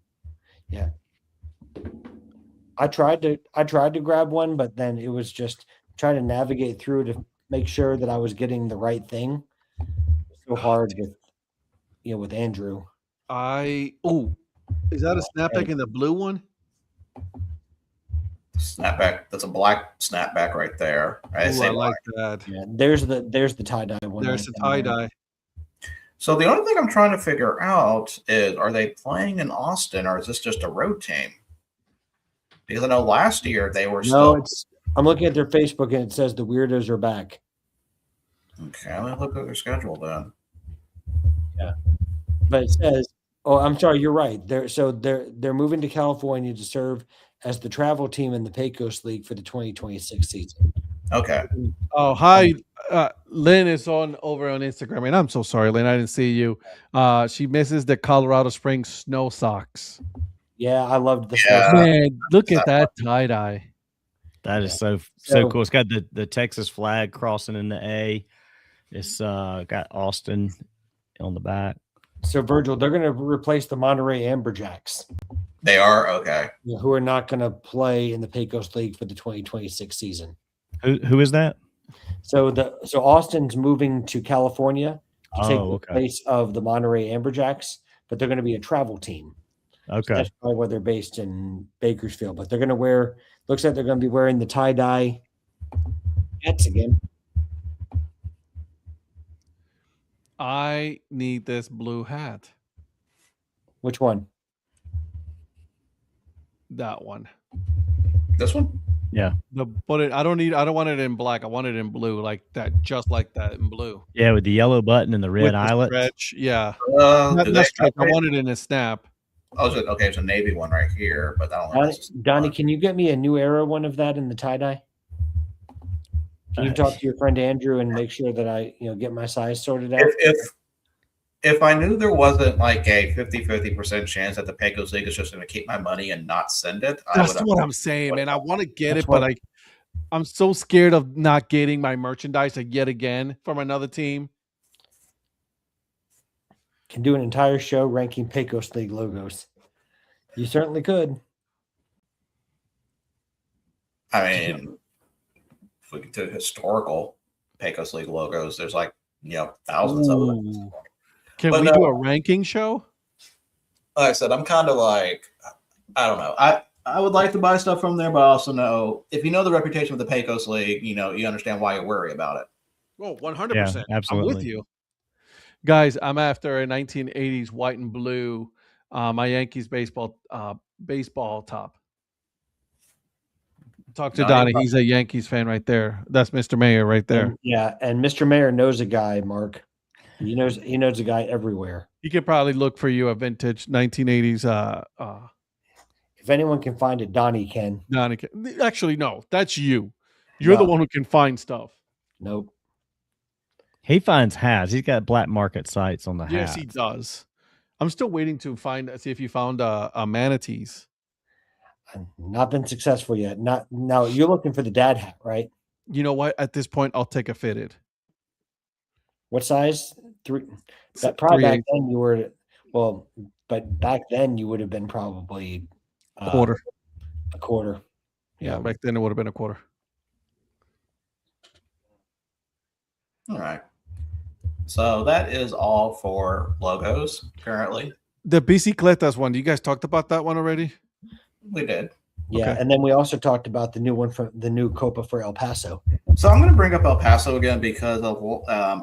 I tried to grab one, but then it was just trying to navigate through to make sure that I was getting the right thing. So hard with Andrew. Is that a snapback in the blue one? Snapback. That's a black snapback right there. I like that. Yeah, there's the tie-dye one. There's the right tie there. dye. So the only thing I'm trying to figure out is, are they playing in Austin or is this just a road team? Because I know last year they were No, still. I'm looking at their Facebook and it says the Weirdos are back. Okay, let me look at their schedule then. But it says, "Oh, I'm sorry, you're right. They're moving to California to serve as the travel team in the Pecos League for the 2026 season." Okay. Oh, hi. Lynn is over on Instagram, and I'm so sorry, Lynn. I didn't see you. She misses the Colorado Springs snow socks. Yeah, I loved the Yeah. Man, look at that tie dye. That is so So- cool. It's got the Texas flag crossing in the A. It's got Austin on the back. So Virgil, they're going to replace the Monterey Amberjacks, They are? Okay. who are not going to play in the Pecos League for the 2026 season. Who is that? So Austin's moving to California to take Oh, the okay. place of the Monterey Amberjacks, but they're going to be a travel team. So Okay. that's probably why they're based in Bakersfield. But they're going to looks like they're going to be wearing the tie-dye hats again. I need this blue hat. Which one? That one. This one? Yeah. I don't want it in black. I want it in blue, like that, just like that in blue. Yeah, with the yellow button and the red With the eyelet. stretch. Yeah. Do they- Not stretch. I want it in a snap. okay, it's a navy one right here, but that only Donnie, can you get me a new era one of that in the tie-dye? Can you talk to your friend Andrew and make sure that I get my size sorted out? If I knew there wasn't like a 50% chance that the Pecos League is just going to keep my money and not send it, That's what I'm saying, man. I want to get That's it, but what- I'm so scared of not getting my merchandise yet again from another team. Can do an entire show ranking Pecos League logos. You certainly could. I mean, if we could do historical Pecos League logos, there's like thousands of them. Ooh. Can But we no. do a ranking show? Like I said, I'm kind of like, I don't know. I would like to buy stuff from there, but I also know if you know the reputation of the Pecos League, you understand why you worry about it. Oh, 100%. Yeah, I'm absolutely. with you. Guys, I'm after a 1980s white and blue, my Yankees baseball top. Talk to Donnie, Donnie. He's a Yankees fan right there. That's Mr. Mayor right there. And Mr. Mayor knows a guy, Mark. He knows a guy everywhere. He could probably look for you a vintage 1980s. If anyone can find it, Donnie can. Donnie. Actually, no, that's you. You're the No. one who can find stuff. Nope. He finds hats. He's got black market sites on the Yes, hats. he does. I'm still waiting to see if you found a manatees. Not been successful yet. Not now. You're looking for the dad hat, right? You know what? At this point, I'll take a fitted. What size? 3. That probably 3/8. back then you were but back then you would have been probably Quarter. a quarter. Yeah, back then it would have been a quarter. All right. So that is all for logos currently. The bicicletas one. You guys talked about that one already? We did. Yeah, Okay. and then we also talked about the new one from the new Copa for El Paso. So I'm going to bring up El Paso again because of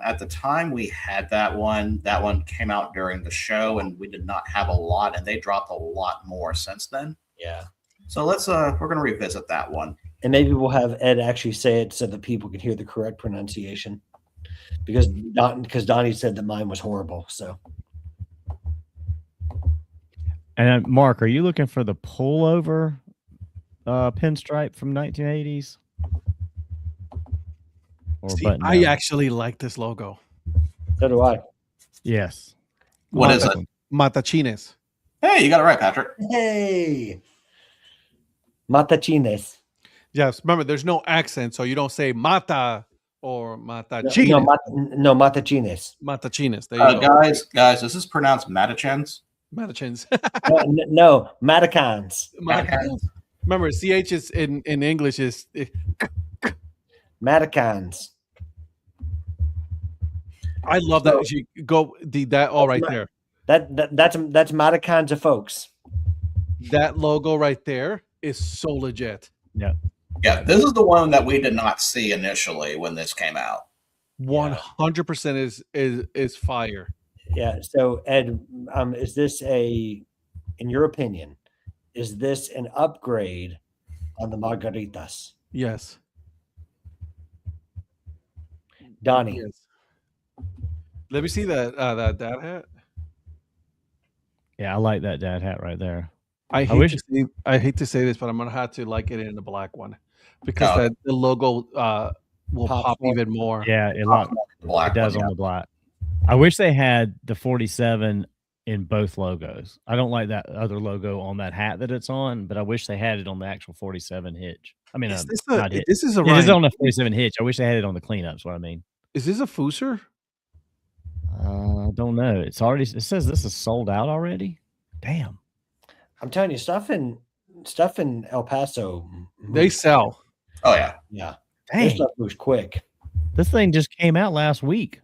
at the time we had that one came out during the show, and we did not have a lot, and they dropped a lot more since then. Yeah. So we're going to revisit that one. And maybe we'll have Ed actually say it so that people can hear the correct pronunciation. Because Donnie said that mine was horrible. So. And Mark, are you looking for the pullover pinstripe from 1980s? Or See, button I down? actually like this logo. So do I. Yes. What is it? Matachines. Hey, you got it right, Patrick. Hey. Matachines. Yes, remember, there's no accent, so you don't say mata or matachines. No, matachines. Matachines. There you go. Guys, this is pronounced Matachins. Matachines. No, Matacans. Matachines. Remember, CH is in English is Matacans. I love that. If you go that all right there. That's Matacans of folks. That logo right there is so legit. Yeah, this is the one that we did not see initially when this came out. 100% is fire. Yeah. So Ed, is this in your opinion, is this an upgrade on the margaritas? Yes. Donnie. Yes. Let me see that dad hat. Yeah, I like that dad hat right there. I hate to say this, but I'm gonna have to like it in the black one because the logo will pop even more. Yeah, it does on the black. I wish they had the 47 in both logos. I don't like that other logo on that hat that it's on, but I wish they had it on the actual 47 hitch. I mean, Is this not hitch. This is a It is on the 47 hitch. I wish they had it on the cleanups. What I mean. Is this a Fooser? I don't know. It says this is sold out already. Damn. I'm telling you, stuff in El Paso. They sell. Oh yeah. Yeah. Dang. This stuff moves quick. This thing just came out last week.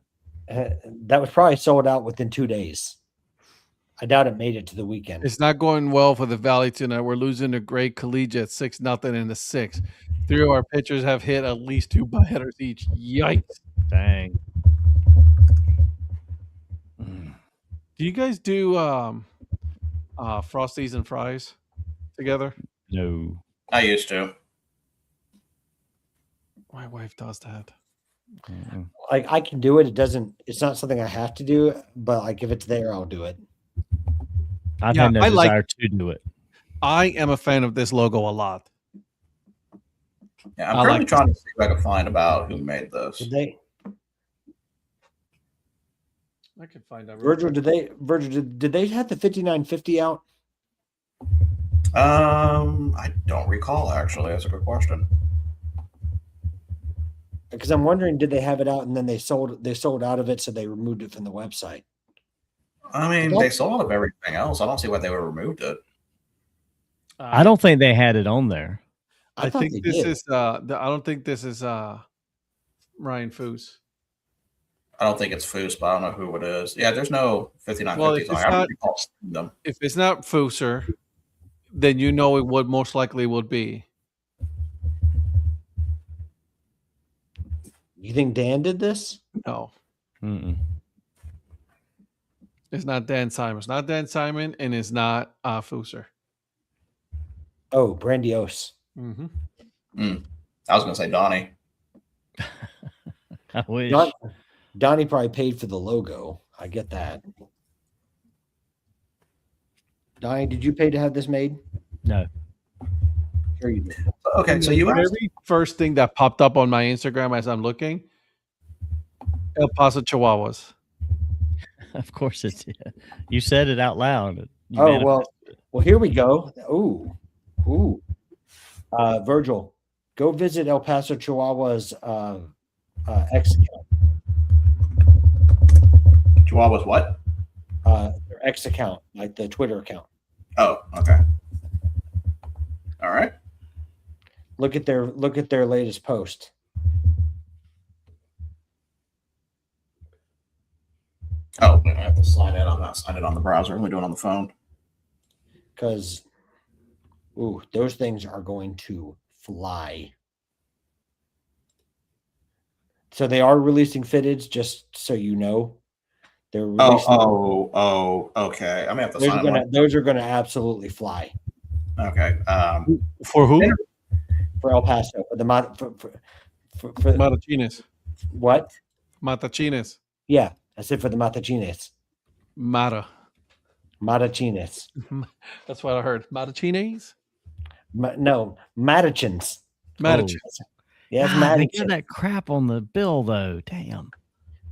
That was probably sold out within 2 days. I doubt it made it to the weekend. It's not going well for the Valley tonight. We're losing to Great Collegiate 6-0 in the 6th. 3 of our pitchers have hit at least 2 batters each. Yikes. Dang. Do you guys do Frosties and fries together? No. I used to. My wife does that. Like I can do it. It's not something I have to do, but like if it's there, I'll do it. I've had no desire to do it. I am a fan of this logo a lot. Yeah, I'm currently trying to see if I can find about who made this. Did they? I can find out. Virgil, did they have the 5950 out? I don't recall actually. That's a good question. Because I'm wondering, did they have it out and then they sold out of it, so they removed it from the website? I mean, they sold out of everything else. I don't see why they would have removed it. I don't think they had it on there. I think this is I don't think this is Ryan Foos. I don't think it's Foos, but I don't know who it is. Yeah, there's no 5950s. If it's not Fooser, then you know it would most likely would be. You think Dan did this? No. Mm-mm. It's not Dan Simon. It's not Dan Simon, and it's not Fooser. Oh, Brandiose. Mm-hmm. I was going to say Donnie. I wish. Donnie probably paid for the logo. I get that. Donnie, did you pay to have this made? No. Sure you did. Okay, so you the very first thing that popped up on my Instagram as I'm looking, El Paso Chihuahuas. Of course it did. You said it out loud. Well, here we go. Ooh. Virgil, go visit El Paso Chihuahua's X account. Chihuahua's what? Their X account, like the Twitter account. Oh, okay. All right. Look at their latest post. Oh, I have to sign in. I'm not sign it on the browser. I'm only doing it on the phone. Because, those things are going to fly. So they are releasing fitteds, just so you know. They're releasing. Okay. I'm gonna have to sign in. Those are gonna absolutely fly. Okay. For who? For El Paso, for the for Matachines. what? Matachines. Yeah, I said for the Matachines. Mata. Matachines. That's what I heard. Matachines? No, Matachins. Matachines. Yes, God, they Matachins. give that crap on the bill though. Damn.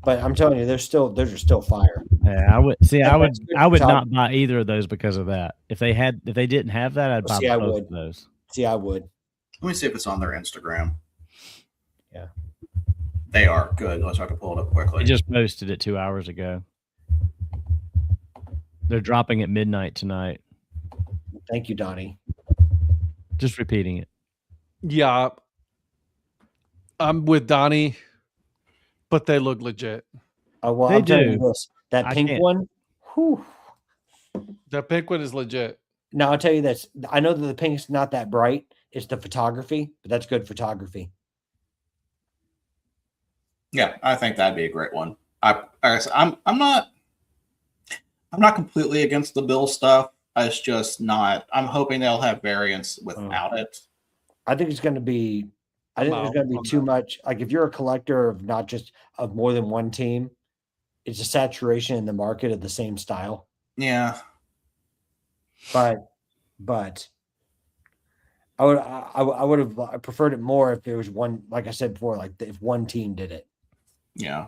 But I'm telling you, those are still fire. Yeah, I would see. I would Top. not buy either of those because of that. If they didn't have that, I'd buy I both would. of those. See, I would. Let me see if it's on their Instagram. Yeah. They are good. Let's try to pull it up quickly. I just posted it 2 hours ago. They're dropping at midnight tonight. Thank you, Donnie. Just repeating it. Yeah. I'm with Donnie, but they look legit. Oh, well, They I'm telling you do. this. That I pink can't- one, whew. The pink one is legit. Now, I'll tell you this. I know that the pink's not that bright. It's the photography, but that's good photography. Yeah, I think that'd be a great one. I'm not completely against the bill stuff. It's just not. I'm hoping they'll have variants without it. I think it's going to be. I think there's going to be too much. Like if you're a collector of not just of more than one team, it's a saturation in the market of the same style. Yeah, but I would have preferred it more if there was one. Like I said before, like if one team did it. yeah.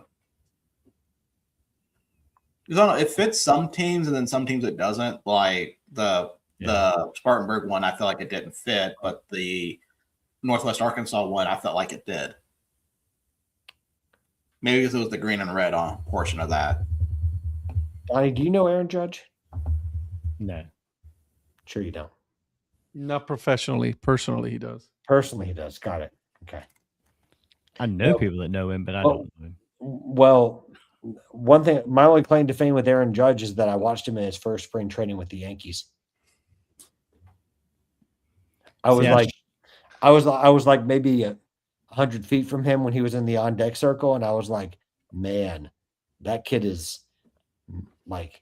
It fits some teams, and then some teams it doesn't. Like the Spartanburg one, I feel like it didn't fit, but the Northwest Arkansas one, I felt like it did. Maybe because it was the green and red on portion of that. Donnie, do you know Aaron Judge? No. Sure you don't. Not professionally. Personally, he does. Personally, he does. Got it. Okay. I know people that know him, but I don't know him. Well, one thing, my only claim to fame with Aaron Judge is that I watched him in his first spring training with the Yankees. I was like maybe 100 feet from him when he was in the on deck circle, and I was like, man, that kid is like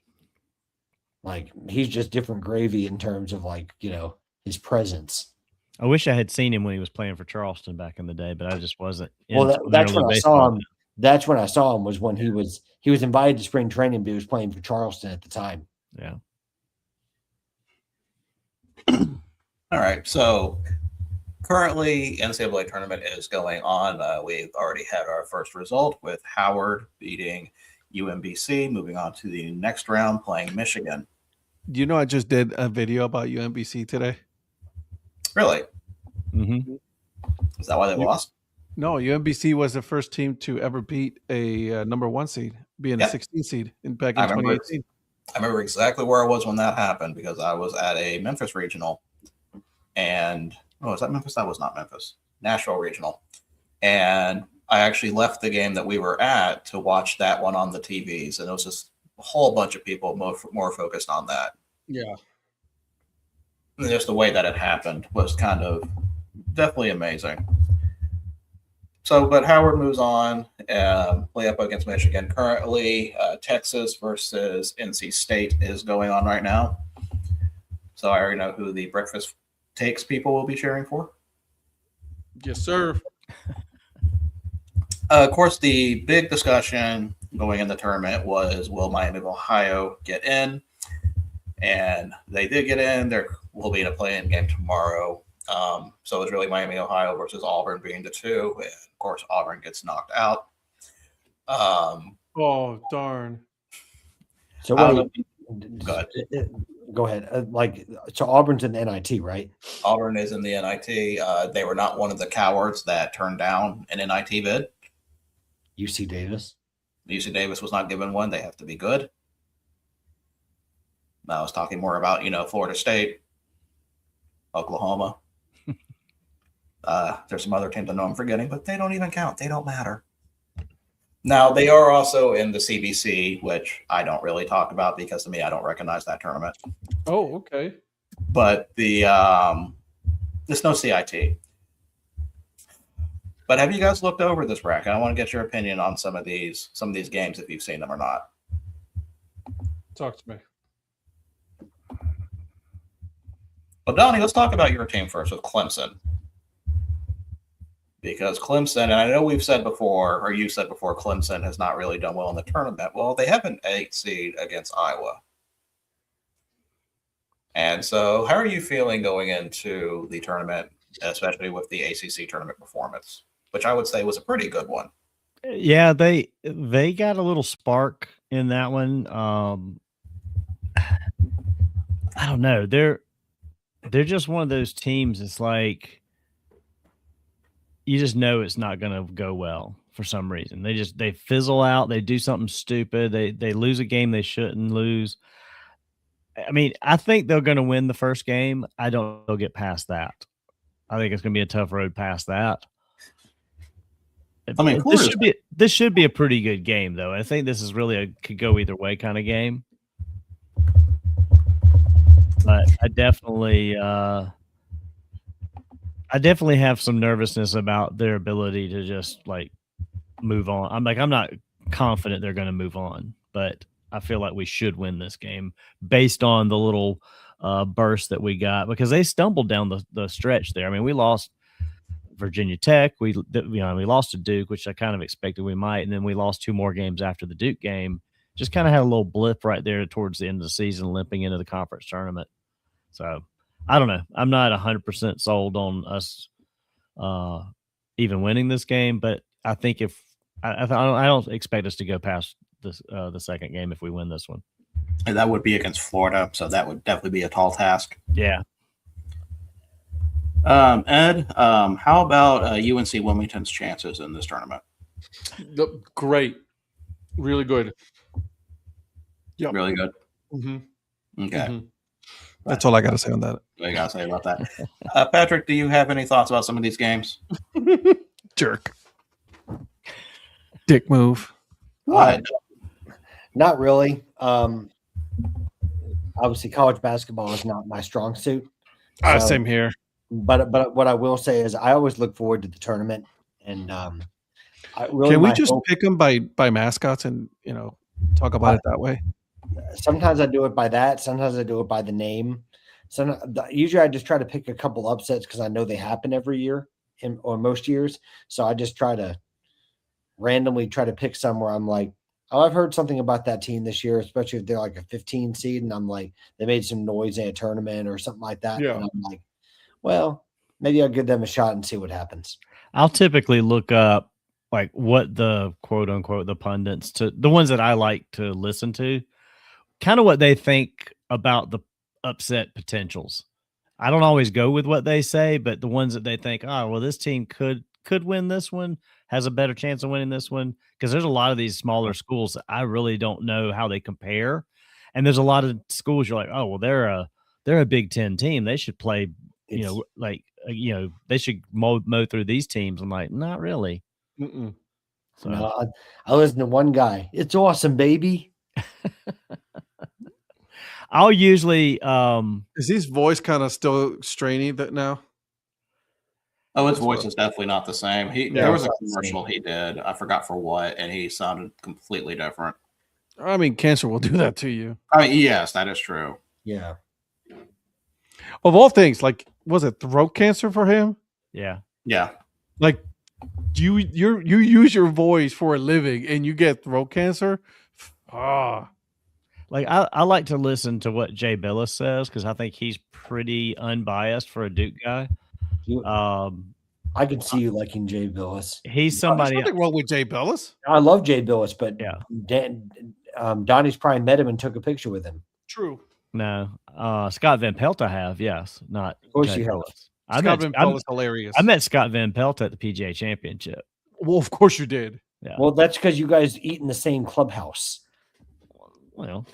he's just different gravy in terms of his presence. I wish I had seen him when he was playing for Charleston back in the day, but I just wasn't. Well, that's when I saw him. That's when I saw him, was when he was invited to spring training, but he was playing for Charleston at the time. Yeah. All right. So currently, NCAA tournament is going on. We've already had our first result with Howard beating UMBC, moving on to the next round, playing Michigan. Do you know I just did a video about UMBC today? Really? Mm-hmm. Is that why they lost? No, UMBC was the first team to ever beat a number one seed, being a 16 seed back in 2018. I remember exactly where I was when that happened because I was at a Memphis regional. And, was that Memphis? That was not Memphis. Nashville regional. And I actually left the game that we were at to watch that one on the TVs. And it was just a whole bunch of people more focused on that. Yeah. And just the way that it happened was kind of definitely amazing. So, but Howard moves on, play up against Michigan. Currently, Texas versus NC State is going on right now. So I already know who the breakfast takes people will be cheering for. Yes, sir. Of course, the big discussion going in the tournament was, will Miami of Ohio get in? And they did get in. There will be a play-in game tomorrow. So it's really Miami, Ohio versus Auburn being the two. And of course, Auburn gets knocked out. Oh, darn. So go ahead. So Auburn's in the NIT, right? Auburn is in the NIT. They were not one of the cowards that turned down an NIT bid. UC Davis. UC Davis was not given one. They have to be good. I was talking more about, Florida State, Oklahoma. There's some other teams I know I'm forgetting, but they don't even count. They don't matter. Now, they are also in the CBC, which I don't really talk about because to me, I don't recognize that tournament. Oh, okay. But there's no CIT. But have you guys looked over this bracket? I want to get your opinion on some of these games if you've seen them or not. Talk to me. Well, Donnie, let's talk about your team first with Clemson. Because Clemson, and I know we've said before, or you said before, Clemson has not really done well in the tournament. Well, they have an 8 seed against Iowa. And so how are you feeling going into the tournament, especially with the ACC tournament performance, which I would say was a pretty good one? Yeah, they got a little spark in that one. I don't know. They're just one of those teams. It's like you just know it's not going to go well for some reason. They fizzle out. They do something stupid. They lose a game they shouldn't lose. I mean, I think they're going to win the first game. I don't know they'll get past that. I think it's going to be a tough road past that. I mean, this should be a pretty good game, though. I think this is really could go either way kind of game. But I definitely have some nervousness about their ability to just like move on. I'm not confident they're going to move on, but I feel like we should win this game based on the little burst that we got because they stumbled down the stretch there. I mean, we lost Virginia Tech. We lost to Duke, which I kind of expected we might, and then we lost 2 more games after the Duke game. Just kind of had a little blip right there towards the end of the season, limping into the conference tournament. So I don't know. I'm not 100% sold on us even winning this game, but I think if I don't expect us to go past this the second game if we win this one. And that would be against Florida, so that would definitely be a tall task. Yeah. Ed, how about UNC Wilmington's chances in this tournament? Great. Really good. Yep. Really good. Mm-hmm. Okay. Mm-hmm. That's all I got to say on that. What you got to say about that? Patrick, do you have any thoughts about some of these games? Jerk. Dick move. What? Not really. Obviously, college basketball is not my strong suit. Same here. But what I will say is I always look forward to the tournament. And can we just pick them by mascots and, talk about it that way? Sometimes I do it by that. Sometimes I do it by the name. Usually I just try to pick a couple upsets because I know they happen every year or most years. So I just try to randomly try to pick some where I'm like, oh, I've heard something about that team this year, especially if they're like a 15 seed. And I'm like, they made some noise in a tournament or something like that. Yeah. And I'm like, well, maybe I'll give them a shot and see what happens. I'll typically look up like what the quote unquote, the pundits the ones that I like to listen to, kind of what they think about the upset potentials. I don't always go with what they say, but the ones that they think, oh, well, this team could win this one, has a better chance of winning this one. Because there's a lot of these smaller schools that I really don't know how they compare. And there's a lot of schools you're like, oh, well, they're a Big Ten team. They should play, they should mow through these teams. I'm like, not really. Mm-mm. So no, I listen to one guy. It's awesome, baby. I'll usually is his voice kind of still strainy that now? Oh, his voice is definitely not the same. There was a commercial he did. I forgot for what, and he sounded completely different. I mean, cancer will do that to you. I mean, yes, that is true. Yeah. Of all things, like, was it throat cancer for him? Yeah. Yeah. Like, you use your voice for a living and you get throat cancer? Like I like to listen to what Jay Billis says because I think he's pretty unbiased for a Duke guy. I could see you liking Jay Billis. He's somebody. There's nothing wrong with Jay Billis. I love Jay Billis, but yeah, Donnie's probably met him and took a picture with him. True. No, Scott Van Pelt I have. Yes, not. Of course Jay you have. Billis. Scott Van Pelt is hilarious. I met Scott Van Pelt at the PGA Championship. Well, of course you did. Yeah. Well, that's because you guys eat in the same clubhouse. Well,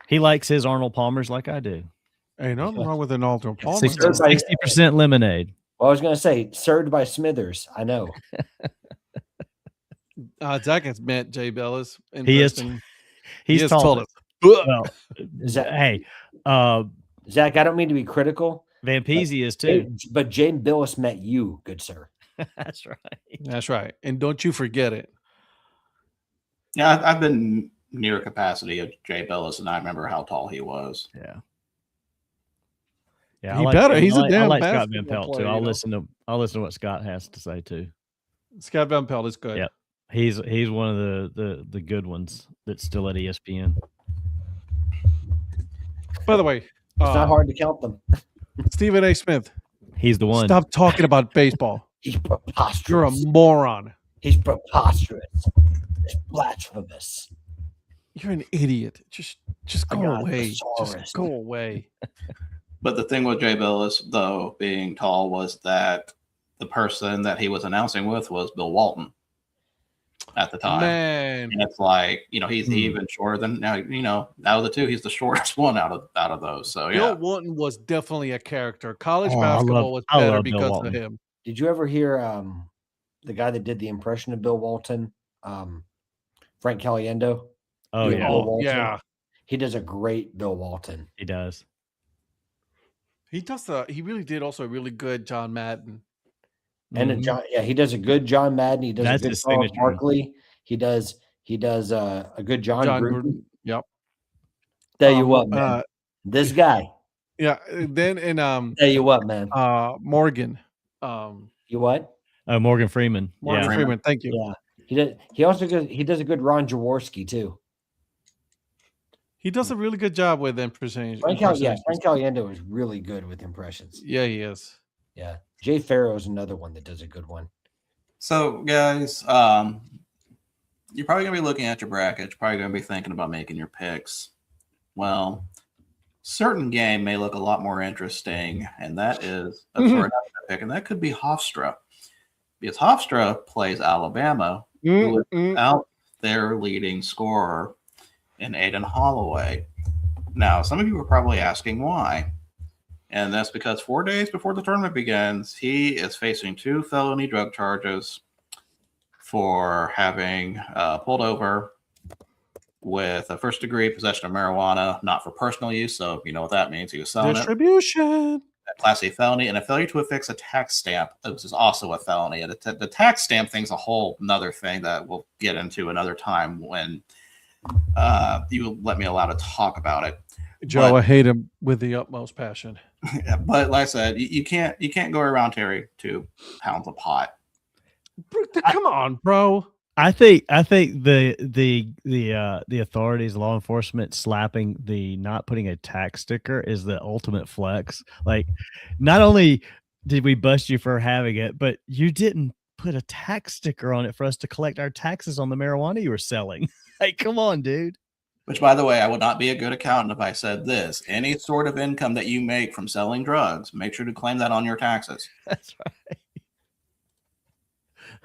he likes his Arnold Palmers like I do. Ain't nothing wrong with an Arnold Palmer. 60% lemonade. Well, I was going to say served by Smithers. I know. Zach has met Jay Bellis in He is. person. He's has told told us. us. Well, Zach, hey, Zach, I don't mean to be critical. Van Peasy is too. But Jane Billis met you, good sir. That's right. That's right. And don't you forget it. Yeah, I've been near capacity of Jay Bellis, and I remember how tall he was. Yeah. Yeah, He better. He's a damn I like Scott Van basketball Pelt player, too. you I'll know? listen to what Scott has to say too. Scott Van Pelt is good. Yep. He's one of the good ones that's still at ESPN. By the way, It's not hard to count them. Stephen A. Smith, He's the one. stop talking about baseball. He's preposterous. You're a moron. He's preposterous. It's blasphemous. You're an idiot. Just I go got away. thesaurus. Just go away. But the thing with Jay Bellis, though, being tall, was that the person that he was announcing with was Bill Walton at the time. Man. And it's like, he's even shorter than now. Out of the two, he's the shortest one out of those. So Bill yeah, Walton was definitely a character. College Oh, basketball was I better love Bill because of Walton. him. Did you ever hear the guy that did the impression of Bill Walton, Frank Caliendo? Oh doing yeah, Bill Walton? Yeah. He does a great Bill Walton. he does. He really did also a really good John Madden. And Mhm. he does a good John Madden. He does That's a good his Charles signature. Barkley. He does a good John Gruden. Yep. Tell you what, man. This guy. Yeah. Then in Tell you what, man. Morgan. You what? Morgan Freeman. Morgan Yeah. Freeman. Thank you. Yeah. He does. He also does a good Ron Jaworski too. He does a really good job with impressions. Frank Caliendo is really good with impressions. Yeah, he is. Yeah. Jay Farrow is another one that does a good one. So guys, you're probably gonna be looking at your bracket. You're probably gonna be thinking about making your picks. Well, certain game may look a lot more interesting, and that is for another pick, and that could be Hofstra, because Hofstra plays Alabama, who is out their leading scorer in Aiden Holloway. Now, some of you are probably asking why. And that's because 4 days before the tournament begins, he is facing 2 felony drug charges for having pulled over with a first-degree possession of marijuana, not for personal use. So you know what that means. He was selling Distribution. A Class A felony, and a failure to affix a tax stamp, which is also a felony. And the tax stamp thing's a whole another thing that we'll get into another time when you let me allow to talk about it. Joe, I hate him with the utmost passion. But like I said, you can't go around Terry 2 pounds of pot. Come on, bro. I think the authorities, law enforcement, slapping the not putting a tax sticker is the ultimate flex. Like, not only did we bust you for having it, but you didn't put a tax sticker on it for us to collect our taxes on the marijuana you were selling. Like, come on, dude. Which, by the way, I would not be a good accountant if I said this. Any sort of income that you make from selling drugs, make sure to claim that on your taxes. That's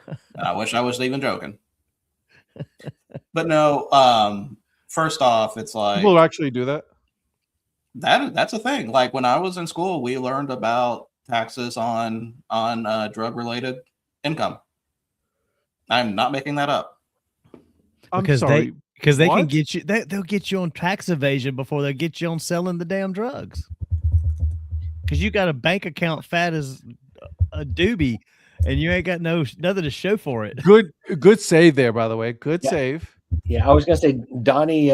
right. I wish I was even joking. But no, first off, it's like People actually do that. That's a thing. Like when I was in school, we learned about taxes on drug-related income. I'm not making that up. Because sorry. Because they can What? get you, they'll get you on tax evasion before they'll get you on selling the damn drugs. Because you got a bank account fat as a doobie, and you ain't got nothing to show for it. Good save there, by the way. Good save. Yeah, I was gonna say Donnie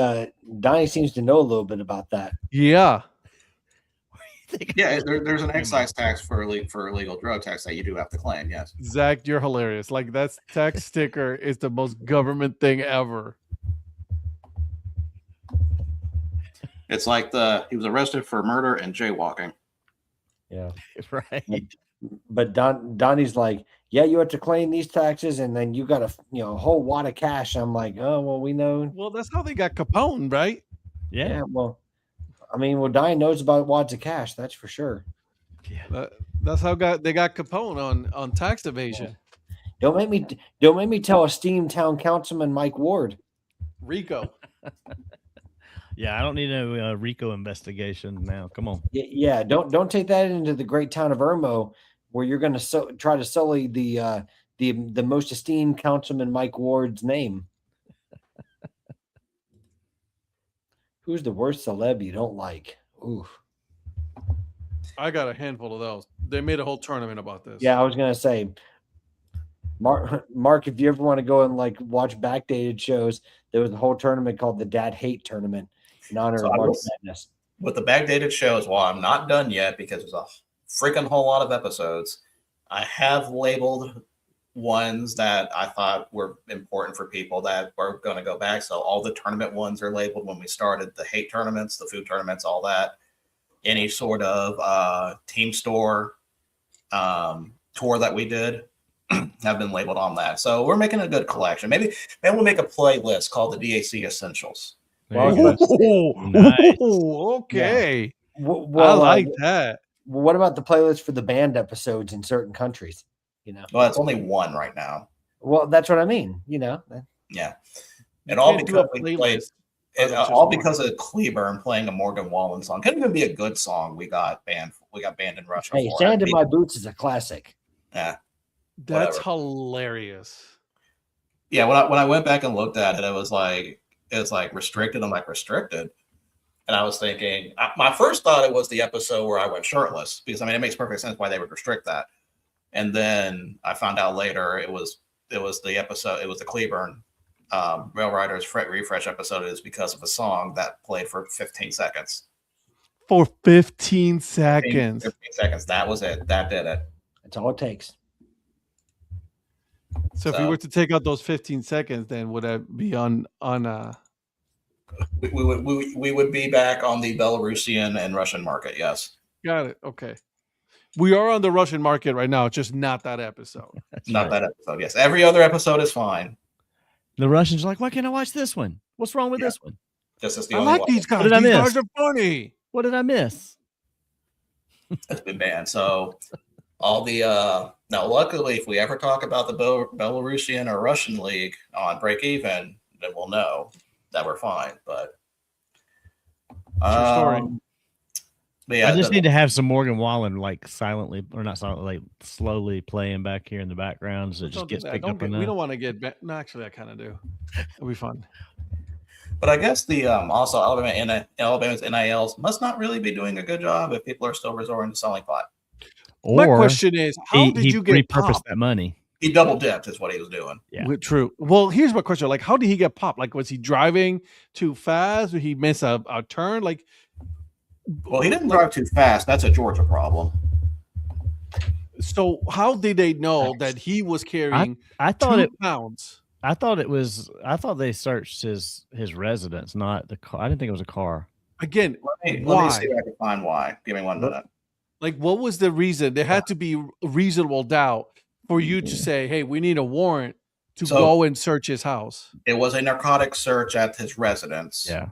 seems to know a little bit about that. Yeah. Yeah, there's an excise tax for illegal drug tax that you do have to claim. Yes, Zach, you're hilarious. Like that tax sticker is the most government thing ever. it's like he was arrested for murder and jaywalking. Yeah, Right. but Donnie's like, yeah, you have to claim these taxes, and then you got a whole wad of cash. I'm like, oh well, we know. Well, that's how they got Capone, right? Yeah. Well, I mean, Donnie knows about wads of cash. That's for sure. That's how they got Capone on tax evasion. Don't make me tell esteemed town councilman Mike Ward. Rico. Yeah, I don't need no RICO investigation now. Come on. Yeah, don't take that into the great town of Irmo, where you're going to try to sully the the most esteemed Councilman Mike Ward's name. Who's the worst celeb you don't like? Ooh. I got a handful of those. They made a whole tournament about this. Yeah, I was gonna say, Mark, if you ever want to go and like watch backdated shows, there was a whole tournament called the Dad Hate Tournament in honor of March Madness. With the backdated shows, while I'm not done yet because there's a freaking whole lot of episodes, I have labeled ones that I thought were important for people that were going to go back. So all the tournament ones are labeled when we started, the hate tournaments, the food tournaments, all that. Any sort of team store tour that we did have been labeled on that. So we're making a good collection. Maybe we'll make a playlist called the DHC Essentials. Nice. Okay. Yeah. Well, I like that. Well, what about the playlist for the band episodes in certain countries? You know, Well, it's only one right now. well, that's what I mean. You know, Yeah, and all Can't do a because we played, playlist. all because of Cleburne playing a Morgan Wallen song. Couldn't even be a good song. We got banned in Russia. hey, for "Sand it. in My Boots" is a classic. Yeah, That's whatever. hilarious. Yeah. When I went back and looked at it, it was like restricted. I'm like, restricted. And I was thinking, my first thought it was the episode where I went shirtless, because I mean it makes perfect sense why they would restrict that. And then I found out later it was the episode, it was the Cleburne Rail Riders Fret Refresh episode. It is because of a song that played for 15 seconds. For 15 seconds. 15 seconds. That was it. That did it. That's all it takes. So if you were to take out those 15 seconds, then would that be on We would be back on the Belarusian and Russian market. Yes. Got it. Okay. We are on the Russian market right now, just not that episode. Not that episode. Yes. Every other episode is fine. The Russians are like, why can't I watch this one? What's wrong with this one? Just as the I only like one these guys. What did I These miss? guys are funny. What did I miss? that's been banned. So all the now luckily if we ever talk about the Belarusian or Russian league on break even, then we'll know that we're fine. But True story. But yeah, I just need to have some Morgan Wallen like silently, or not silently, like slowly playing back here in the background, so it just Don't do gets that. picked Don't up get- on we that. don't want to get back. No, actually, I kind of do. It'll be fun. But I guess the also Alabama's NILs must not really be doing a good job if people are still resorting to selling pot. My Or question is, how he, did he you get repurposed popped? that money? He double dipped is what he was doing. Yeah. True. Well, here's my question: like, how did he get popped? Like, was he driving too fast? Did he miss a turn? Like, Well, he didn't drive too fast. That's a Georgia problem. so how did they know that he was carrying I thought 2 it. pounds? I thought it was. I thought they searched his residence, not the car. I didn't think it was a car. Again, Let me why? see if I can find why. Give me 1 minute. Like, what was the reason? There had to be reasonable doubt for you to say, "Hey, we need a warrant to So- go and search his house." It was a narcotic search at his residence. Yeah.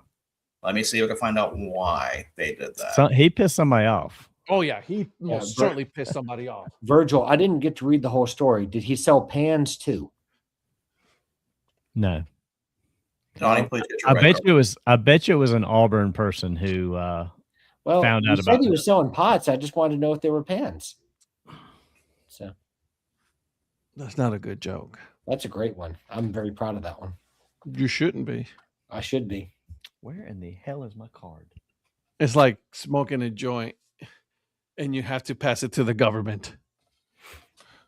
Let me see if I can find out why they did that. So he pissed somebody off. Oh yeah, he most but- certainly pissed somebody off. Virgil, I didn't get to read the whole story. Did he sell pans too? No. Donnie, please get your I red bet card. you it was. I bet you it was an Auburn person who. Well, Found you out said about he that. was selling pots. I just wanted to know if they were pans. So That's not a good joke. that's a great one. I'm very proud of that one. You shouldn't be. I should be. Where in the hell is my card? It's like smoking a joint, and you have to pass it to the government.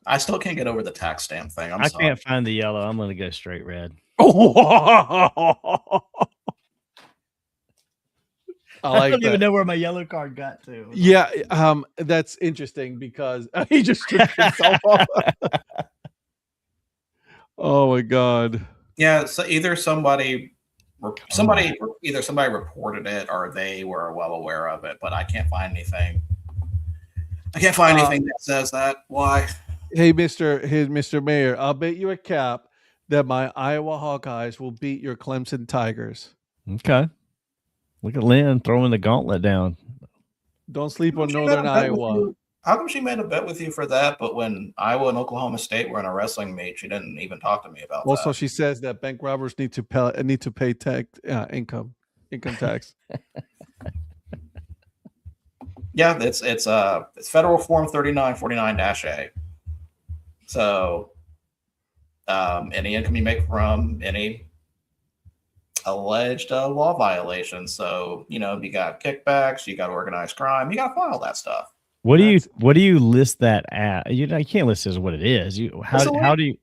I still can't get over the tax stamp thing. I'm I sorry. can't find the yellow. I'm going to go straight red. I like don't that. even know where my yellow card got to. Yeah, that's interesting because he just took himself off. Oh my god! Yeah, so either somebody reported it or they were well aware of it, but I can't find anything. I can't find anything that says that. Why? Hey, Mr. Mayor, I'll bet you a cap that my Iowa Hawkeyes will beat your Clemson Tigers. Okay. Look at Lynn throwing the gauntlet down. Don't sleep on She made Northern a bet with Iowa. you. How come she made a bet with you for that? But when Iowa and Oklahoma State were in a wrestling meet, she didn't even talk to me about Also, that. she says that bank robbers need to pay income tax. Yeah, it's federal form 3949-A. So any income you make from any alleged law violations. So, you know, you got kickbacks, you got organized crime, you got to file that stuff. What do you list that at? You can't list as what it is. How do you?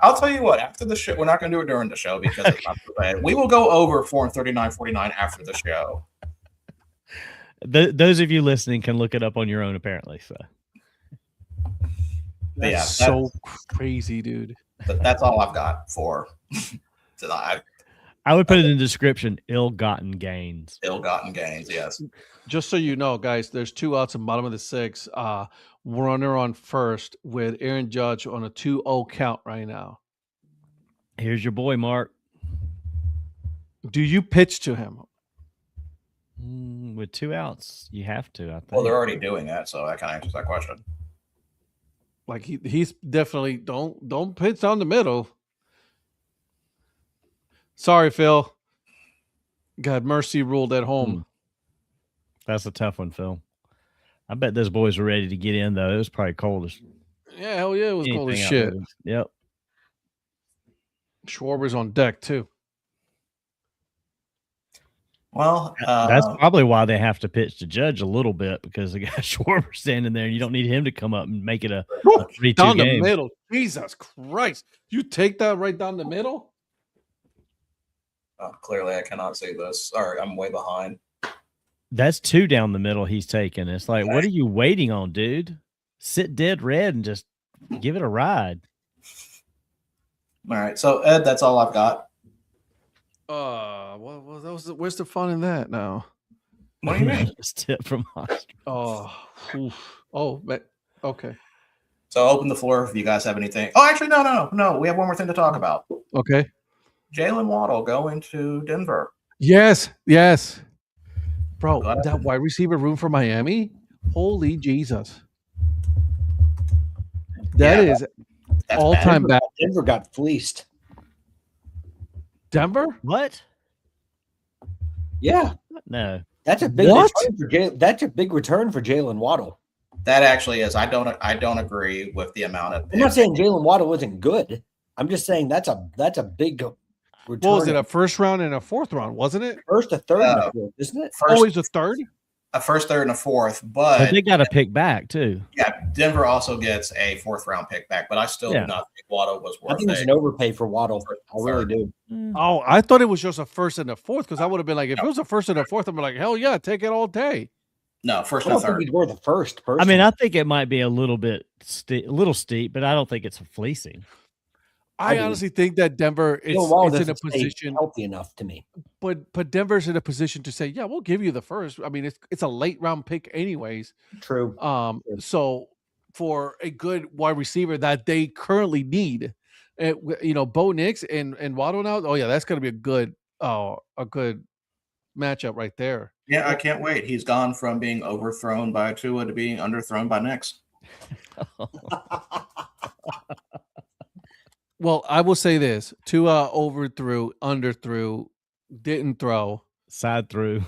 I'll tell you what. After the show, we're not going to do it during the show because it's not so bad. We will go over Form 3949 after the show. Those of you listening can look it up on your own, apparently. So that's so crazy, dude. That's all I've got for tonight. I would put it in the description: ill-gotten gains. Ill-gotten gains, yes. Just so you know, guys, there's 2 outs in bottom of the 6. Runner on first with Aaron Judge on a 2-0 count right now. Here's your boy, Mark. Do you pitch to him? With 2 outs, you have to. I think. Well, they're already doing that, so that kind of answers that question. Like he's definitely don't pitch down the middle. Sorry, Phil. God mercy ruled at home. That's a tough one, Phil. I bet those boys were ready to get in, though. It was probably cold as Yeah, hell yeah, it was cold as shit. Yep. Schwarber's on deck too. Well, that's probably why they have to pitch to Judge a little bit, because they got Schwarber standing there, and you don't need him to come up and make it a 3-2 down game. The middle. Jesus Christ! You take that right down the middle. Clearly, I cannot see this. Sorry, I'm way behind. That's 2 down the middle he's taking. It's like, what are you waiting on, dude? Sit dead red and just give it a ride. All right, so Ed, that's all I've got. Where's the fun in that now? What do you mean? Just tip from Oscar. Okay. So open the floor if you guys have anything. Oh, actually, no. We have one more thing to talk about. Okay. Jalen Waddle going to Denver. Yes. Bro, that wide receiver room for Miami? Holy Jesus. That is all-time bad. Denver got fleeced. Denver? What? Yeah. No. That's a big return for Jalen Waddle. That actually is. I don't agree with the amount of. I'm not saying Jalen Waddle wasn't good. I'm just saying that's a big return. What was it? A first round and a 4th round, wasn't it? First, a third, and a 4th, isn't it? Always a third. A first, third, and a 4th, but they got a pick back too. Yeah, Denver also gets a 4th round pick back, but I still do not think Waddle was worth it. I think it's an overpay for Waddle. I really do. Oh, I thought it was just a first and a 4th, because I would have been like, if it was a first and a 4th, I'd be like, hell yeah, take it all day. No, first I and don't a think third. he's worth a first. Personally. I mean, I think it might be a little bit steep, but I don't think it's a fleecing. I honestly think that Denver is in a position healthy enough to me. But Denver's in a position to say, yeah, we'll give you the first. I mean, it's a late round pick anyways. True. So for a good wide receiver that they currently need, Bo Nix and Waddle now. Oh yeah, that's going to be a good matchup right there. Yeah, I can't wait. He's gone from being overthrown by Tua to being underthrown by Nix. Well, I will say this: Tua overthrew, underthrew, didn't throw, side threw,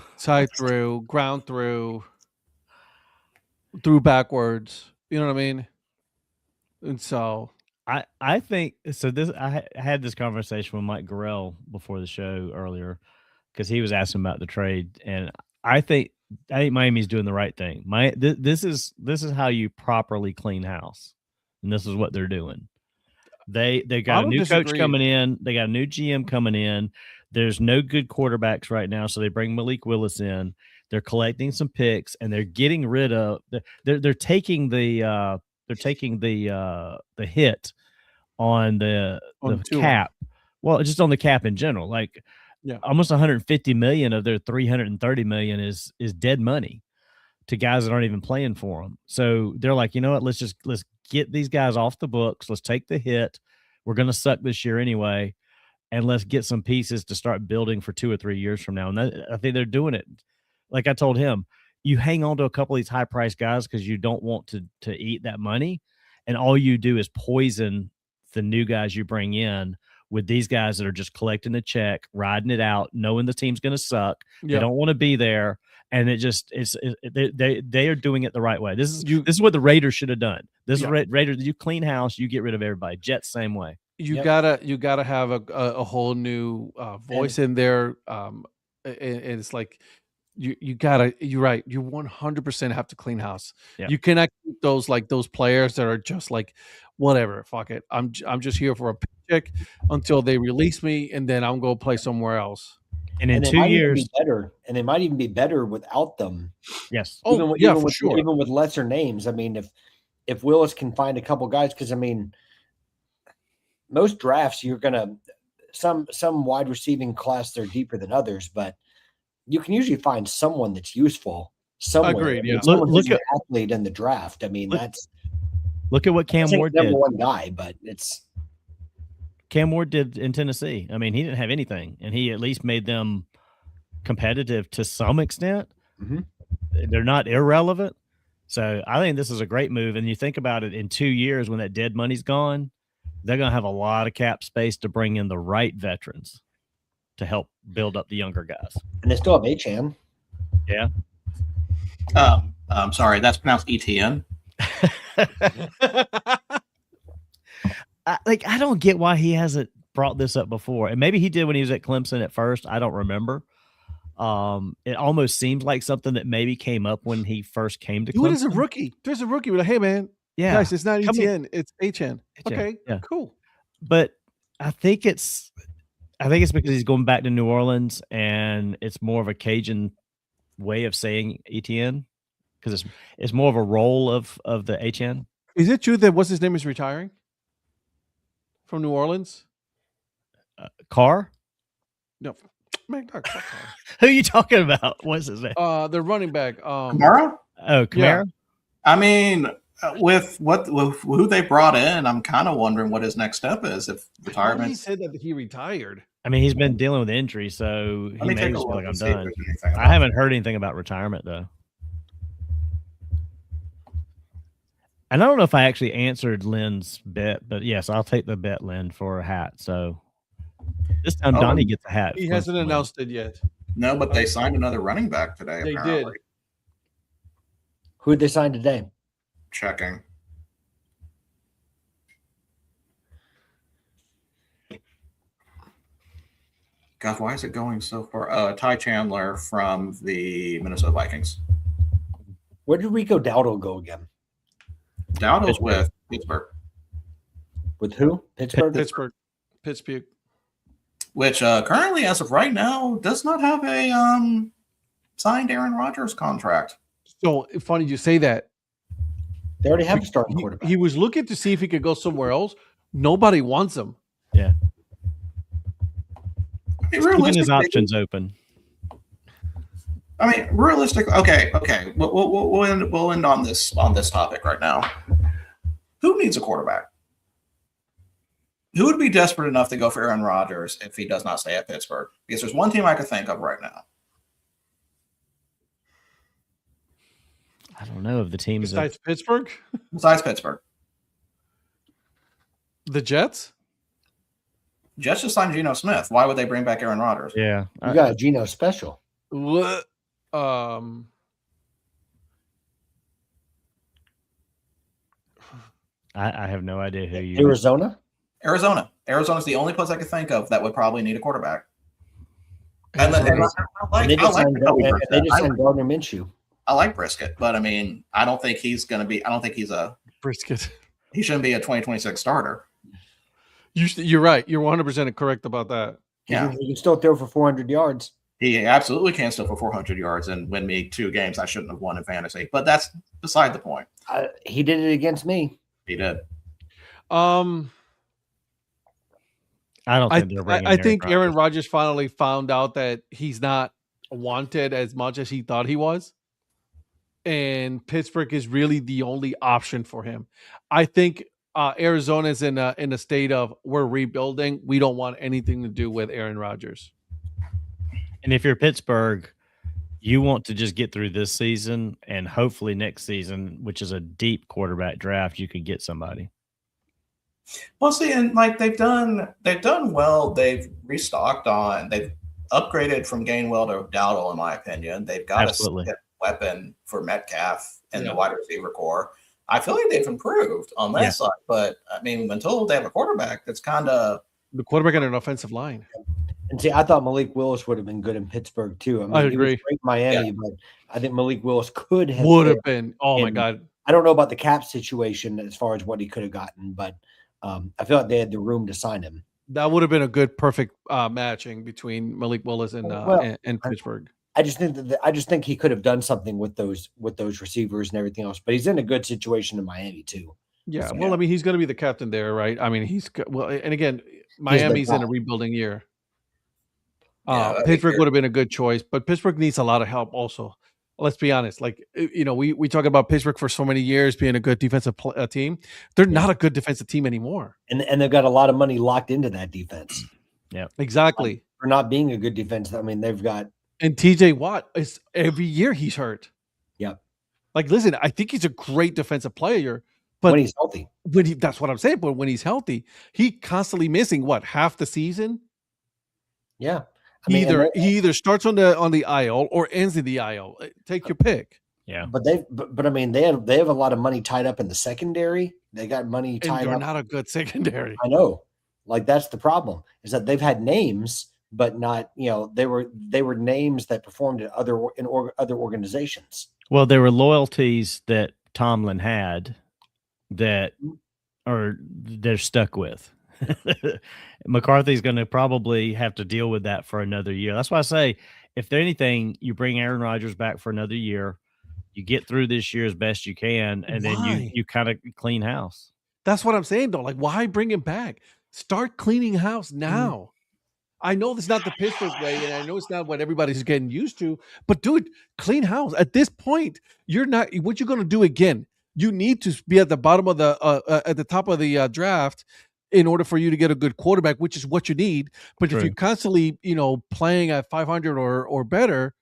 ground threw backwards. You know what I mean? And so I think so. I had this conversation with Mike Gorell before the show earlier, because he was asking about the trade, and I think Miami's doing the right thing. This is how you properly clean house, and this is what they're doing. They got a new coach coming in. They got a new GM coming in. There's no good quarterbacks right now, so they bring Malik Willis in. They're collecting some picks, and they're getting rid of. They're taking the hit on the cap. Well, just on the cap in general, like almost 150 million of their 330 million is dead money to guys that aren't even playing for them. So they're like, you know what? Let's get these guys off the books. Let's take the hit. We're going to suck this year anyway, and let's get some pieces to start building for 2 or 3 years from now. And I think they're doing it. Like I told him, you hang on to a couple of these high-priced guys because you don't want to eat that money, and all you do is poison the new guys you bring in with these guys that are just collecting a check, riding it out, knowing the team's going to suck. Yep. They don't want to be there. And they are doing it the right way. This is what the Raiders should have done. This is Raiders. You clean house, you get rid of everybody. Jets same way. you Yep. gotta have a whole new voice in there. And it's like you're right. You 100% have to clean house. Yeah. You cannot keep those players that are just like, whatever, fuck it. I'm just here for a paycheck until they release me, and then I'm gonna play somewhere else. And in And they 2 might even years, be better, and they might even be better without them. yes. Oh, Even, yeah, even for with sure. even with lesser names. I mean, if Willis can find a couple guys, because I mean, most drafts you're gonna some wide receiving class they're deeper than others, but you can usually find someone that's useful somewhere. Agreed, I mean, yeah. someone Look who's an at- athlete in the draft. I mean, that's Look at what Cam Ward did. number one guy, but it's Cam Ward did in Tennessee. I mean, he didn't have anything, and he at least made them competitive to some extent. Mhm. They're not irrelevant. So I think this is a great move. And you think about it, in 2 years when that dead money's gone, they're going to have a lot of cap space to bring in the right veterans to help build up the younger guys. and they still have Achane. Yeah. I'm sorry, that's pronounced ETN. I don't get why he hasn't brought this up before. And maybe he did when he was at Clemson at first. I don't remember. It almost seems like something that maybe came up when he first came to Do it as a Clemson. rookie. There's a rookie. We're like, hey man, Yeah. guys, it's not Come ETN, it's HN. HN, Okay, yeah. cool. But I think it's because he's going back to New Orleans, and it's more of a Cajun way of saying ETN, because it's more of a role of the HN. Is it true that what's his name is retiring from New Orleans? Carr? No, man, not Carr. Who are you talking about? What's his name? The running back. Kamara? Oh, Kamara? I mean, with who they brought in, I'm kind of wondering what his next step is. If He retirement, said that he retired. I mean, he's been dealing with injury, so he let me may take a just be look like, I'm and see if done. there's anything about I haven't heard anything about retirement, though. And I don't know if I actually answered Lynn's bet, but yes, I'll take the bet, Lynn, for a hat. So this time, Oh, Donnie gets a hat. He for hasn't Lynn. announced it yet. No, but they signed another running back today. They apparently. did. Who did they sign today? Checking. God, why is it going so far? Ty Chandler from the Minnesota Vikings. Where did Rico Dowdle go again? Dowdle's with Pittsburgh, With who? Pittsburgh. Pittsburgh. which currently, as of right now, does not have a signed Aaron Rodgers contract. So funny you say that. They already have a starting quarterback. He was looking to see if he could go somewhere else. Nobody wants him. Yeah. I mean, Keeping his realistically, options open. realistic. Okay. We'll end on this topic right now. Who needs a quarterback? Who would be desperate enough to go for Aaron Rodgers if he does not stay at Pittsburgh? Because there's one team I could think of right now. I don't know if the teams are, Besides Pittsburgh, Besides Pittsburgh, the Jets. Jets just signed Geno Smith. Why would they bring back Aaron Rodgers? yeah. You got a Geno special. What? I have no idea who you. Arizona. Arizona's the only place I could think of that would probably need a quarterback. And then, Arizona. And they just signed Gardner Minshew. I like Brisket, but I mean, I don't think he's going to be. I don't think Brisket. he shouldn't be a 2026 starter. You're right. You're 100% correct about that. Yeah, He can still throw for 400 yards. he absolutely can still for 400 yards and win me 2 games I shouldn't have won in fantasy. But that's beside the point. He did it against me. He did. I don't I think they're bringing I think Aaron Rodgers. Rodgers finally found out that he's not wanted as much as he thought he was. And Pittsburgh is really the only option for him. I think Arizona is in a state of we're rebuilding. We don't want anything to do with Aaron Rodgers. And if you're Pittsburgh, you want to just get through this season, and hopefully next season, which is a deep quarterback draft, you could get somebody. Well, see, and like they've done well. They've restocked on. They've upgraded from Gainwell to Dowdle, in my opinion. They've got Absolutely. a weapon for Metcalf and the wide receiver core. I feel like they've improved on that side. But I mean, until they have a quarterback, that's kind of the quarterback and an offensive line. And see, I thought Malik Willis would have been good in Pittsburgh too. I mean, I he was agree. great in Miami, but I think Malik Willis could have been. Oh my God! I don't know about the cap situation as far as what he could have gotten, but I feel like they had the room to sign him. That would have been a good, perfect matching between Malik Willis and Pittsburgh. I just think he could have done something with those receivers and everything else. But he's in a good situation in Miami too. Yeah, well, I mean, he's going to be the captain there, right? I mean, and again, Miami's in a rebuilding year. Pittsburgh would have been a good choice, but Pittsburgh needs a lot of help also. Let's be honest. Like, we talk about Pittsburgh for so many years being a good defensive team. They're not a good defensive team anymore. And they've got a lot of money locked into that defense. Yeah, exactly. For not being a good defense. I mean, they've got. And TJ Watt is every year he's hurt. Yep. Like, listen, I think he's a great defensive player, but when he's healthy, that's what I'm saying. But when he's healthy, he constantly missing half the season. Yeah. He either starts on the IL or ends in the IL. Take your pick. Yeah, but I mean they have a lot of money tied up in the secondary. They got money tied and they're up. Not a good secondary. I know, like that's the problem is that they've had names, but not they were names that performed in other organizations. Well, there were loyalties that Tomlin had that they're stuck with. McCarthy's going to probably have to deal with that for another year. That's why I say, if there's anything, you bring Aaron Rodgers back for another year, you get through this year as best you can, and then you kind of clean house. That's what I'm saying, though. Like, why bring him back? Start cleaning house now. I know that's not the Pittsburgh way, and I know it's not what everybody's getting used to, but dude, clean house. At this point, what you're going to do again? You need to be at the bottom of at the top of the draft in order for you to get a good quarterback, which is what you need. But if you're constantly, playing at 500 or better,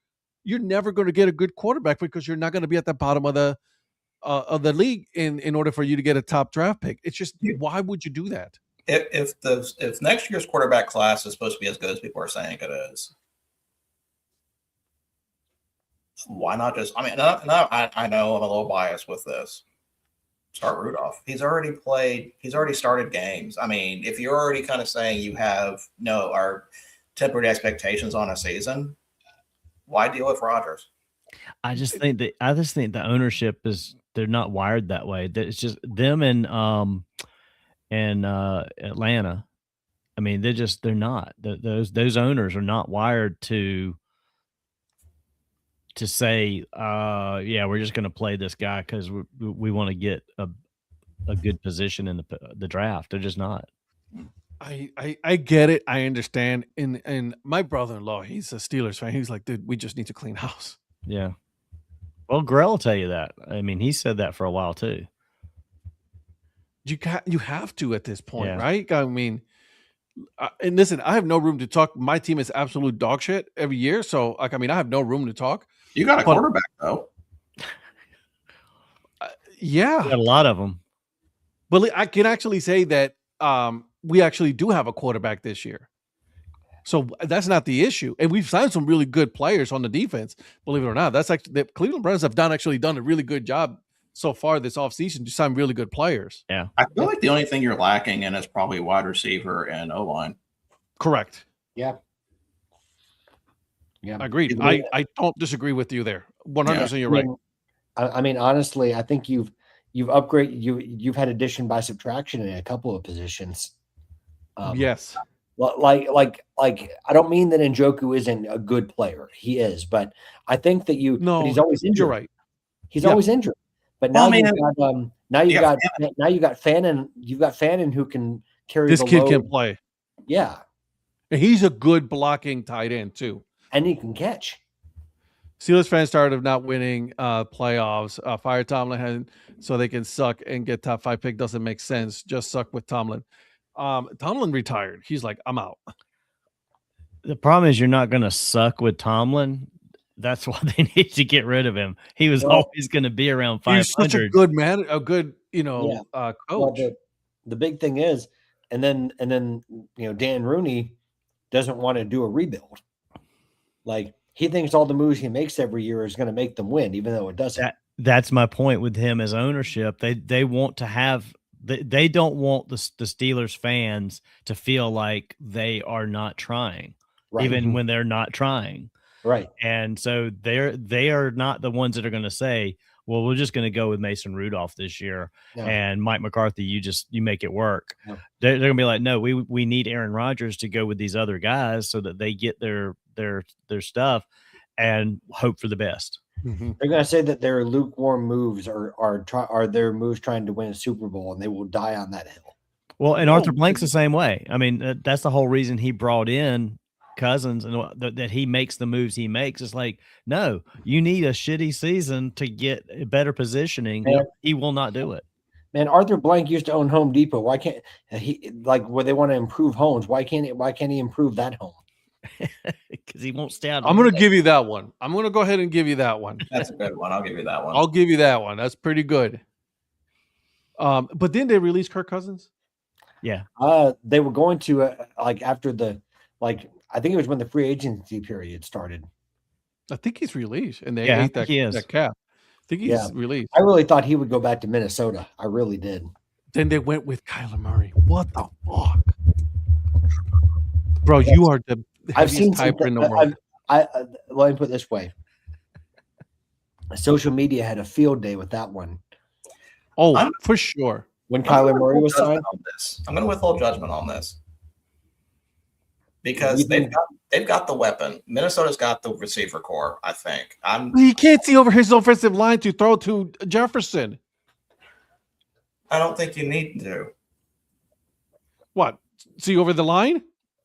you're never going to get a good quarterback because you're not going to be at the bottom of the league in order for you to get a top draft pick. It's just, why would you do that? If next year's quarterback class is supposed to be as good as people are saying it is, why not just? I mean, I know I'm a little biased with this. Start Rudolph. He's already started games. I mean, if you're already kind of saying you have our tempered expectations on a season, why deal with Rodgers? I just think the ownership they're not wired that way. It's just them and Atlanta. I mean, they're not. Those owners are not wired to say, we're just going to play this guy because we want to get a good position in the draft. They're just not. I get it. I understand. And my brother-in-law, he's a Steelers fan. He's like, dude, we just need to clean house. Yeah. Well, Grell will tell you that. I mean, he said that for a while too. You have to at this point, right? I mean, and listen, I have no room to talk. My team is absolute dog shit every year. So, I have no room to talk. You got a quarterback, though. Yeah. You got a lot of them. But I can actually say that we actually do have a quarterback this year. So that's not the issue. And we've signed some really good players on the defense, believe it or not. That's actually the Cleveland Browns have done a really good job so far this offseason to sign really good players. Yeah. I feel like the only thing you're lacking in is probably wide receiver and O-line. Correct. Yeah. Yeah. Agreed. I don't disagree with you there. 100% you're right. I mean, honestly, I think you've upgraded, you've had addition by subtraction in a couple of positions. Yes. Like I don't mean that Njoku isn't a good player. He is, but I think that but he's always injured. You're right. He's always injured. But now you got Fannin. You've got Fannin who can carry this the kid load. can play. Yeah, and he's a good blocking tight end too, and he can catch. Steelers fans tired of not winning playoffs. Fire Tomlin so they can suck and get top 5 pick doesn't make sense. Just suck with Tomlin. Tomlin retired. He's like, I'm out. The problem is you're not going to suck with Tomlin. That's why they need to get rid of him. He was always going to be around 500. He's such a good man, a good, coach. Well, the big thing is, and then Dan Rooney doesn't want to do a rebuild. Like he thinks all the moves he makes every year is going to make them win, even though it doesn't. that's my point with him as ownership. They want to have they don't want the Steelers fans to feel like they are not trying, Right. even when they're not trying. Right. And so they are not the ones that are going to say, well, we're just going to go with Mason Rudolph this year and Mike McCarthy. You make it work. No. They're going to be like, no, we need Aaron Rodgers to go with these other guys so that they get their stuff and hope for the best. They're going to say that their lukewarm moves are their moves trying to win a Super Bowl, and they will die on that hill. Well, and Arthur Blank's the same way. I mean, that's the whole reason he brought in Cousins and that he makes the moves he makes. It's like, no, you need a shitty season to get better positioning. Man, he will not do it. Man, Arthur Blank used to own Home Depot. Why can't he, like, where they want to improve homes? Why can't he improve that home? Because he won't stay out. I'm going to give you that one. I'm going to go ahead and give you that one. That's a good one. I'll give you that one. I'll give you that one. That's pretty good. But then they released Kirk Cousins. Yeah. They were going to after I think it was when the free agency period started. I think he's released, and they ate that cap. I think he's released. I really thought he would go back to Minnesota. I really did. Then they went with Kyler Murray. What the fuck, bro? You are the I've seen typer in the world. Let me put it this way: social media had a field day with that one. Oh, for sure. When Kyler Murray was signed, I'm going to withhold judgment on this because they've got the weapon. Minnesota's got the receiver core. I think he can't see over his offensive line to throw to Jefferson. I don't think you need to. What? See over the line?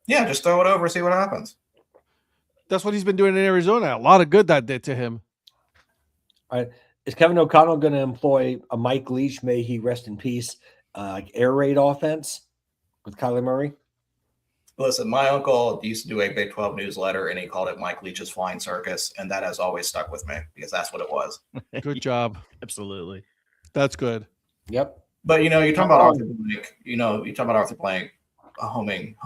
Yeah, just throw it over, see what happens. That's what he's been doing in Arizona. A lot of good that did to him. All right. Is Kevin O'Connell going to employ a Mike Leach, may he rest in peace, air raid offense with Kyler Murray? Listen, my uncle used to do a Big 12 newsletter, and he called it Mike Leach's Flying Circus, and that has always stuck with me because that's what it was. Good job. Absolutely. That's good. Yep. But, you're talking about Arthur Blank, you're talking about Arthur Blank honing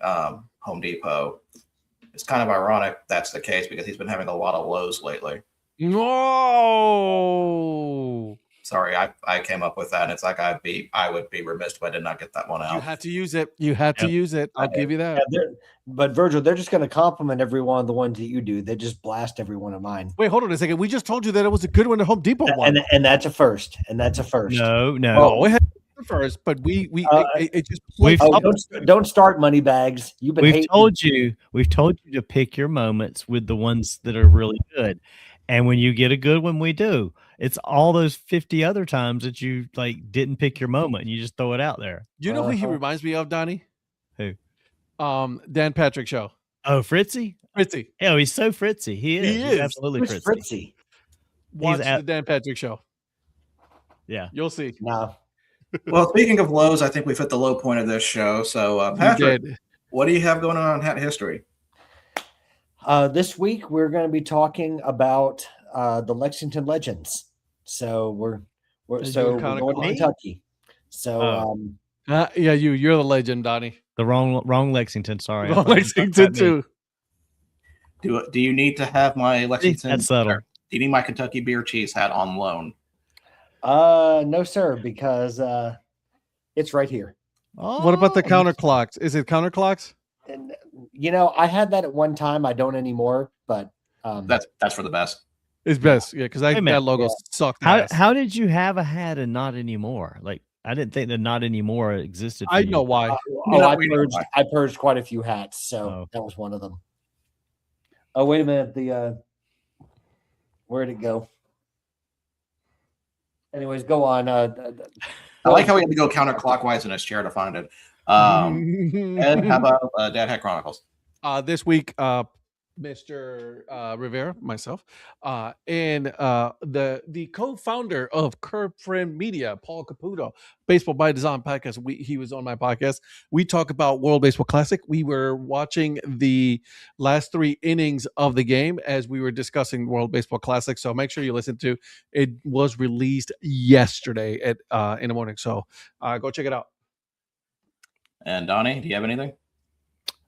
Home Depot. It's kind of ironic that's the case because he's been having a lot of lows lately. No. Sorry, I came up with that, and it's like I would be remiss if I did not get that one out. You had to use it. You had to use it. I'll give you that. Yeah, but Virgil, they're just going to compliment every one of the ones that you do. They just blast every one of mine. Wait, hold on a second. We just told you that it was a good one. The Home Depot one, and that's a first. And that's a first. No. Oh, it had the first, but it just. Don't start money bags. We've told you to pick your moments with the ones that are really good. And when you get a good one, we do. It's all those 50 other times that you didn't pick your moment and you just throw it out there. You know who he reminds me of, Donnie? Who? Dan Patrick Show. Oh, Fritzy? Fritzy. Oh, he's so Fritzy. He is. He's absolutely Who's Fritzy. Watch the Dan Patrick Show. Yeah. You'll see. No. Well, speaking of lows, I think we've hit the low point of this show. So, Patrick, what do you have going on Hat History? This week we're going to be talking about the Lexington Legends. So we're going to Kentucky. So you're the legend, Donnie. The wrong Lexington. Sorry, wrong Lexington too. Do you need to have my Lexington? That's subtle. Do you need my Kentucky beer cheese hat on loan? No, sir, because it's right here. What about the counterclocks? Is it counterclocks? And I had that at one time. I don't anymore, but that's for the best. It's best, yeah, because that logo sucked. How did you have a hat and not anymore? I didn't think that not anymore existed. I know why. I purged quite a few hats, so that was one of them. Oh, wait a minute. Where'd it go? Anyways, go on. I like how we had to go counterclockwise in his chair to find it. Ed, how about Dad Hat Chronicles? This week, Mr. Rivera, myself, and the co-founder of Curb Friend Media, Paul Caputo, Baseball by Design podcast. He was on my podcast. We talk about World Baseball Classic. We were watching the last 3 innings of the game as we were discussing World Baseball Classic. So make sure you listen to it. Was released yesterday in the morning. So go check it out. And Donnie, do you have anything?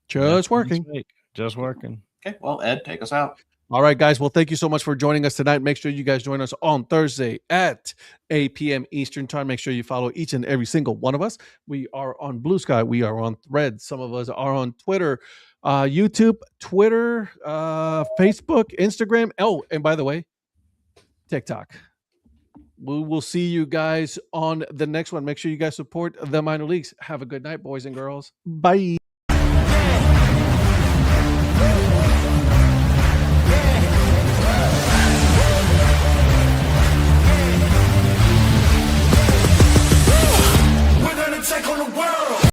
Just working. Just working. Okay, well, Ed, take us out. All right, guys. Well, thank you so much for joining us tonight. Make sure you guys join us on Thursday at 8 p.m. Eastern time. Make sure you follow each and every single one of us. We are on Blue Sky. We are on Threads. Some of us are on Twitter, YouTube, Twitter, Facebook, Instagram. Oh, and by the way, TikTok. We will see you guys on the next one. Make sure you guys support the minor leagues. Have a good night, boys and girls. Bye.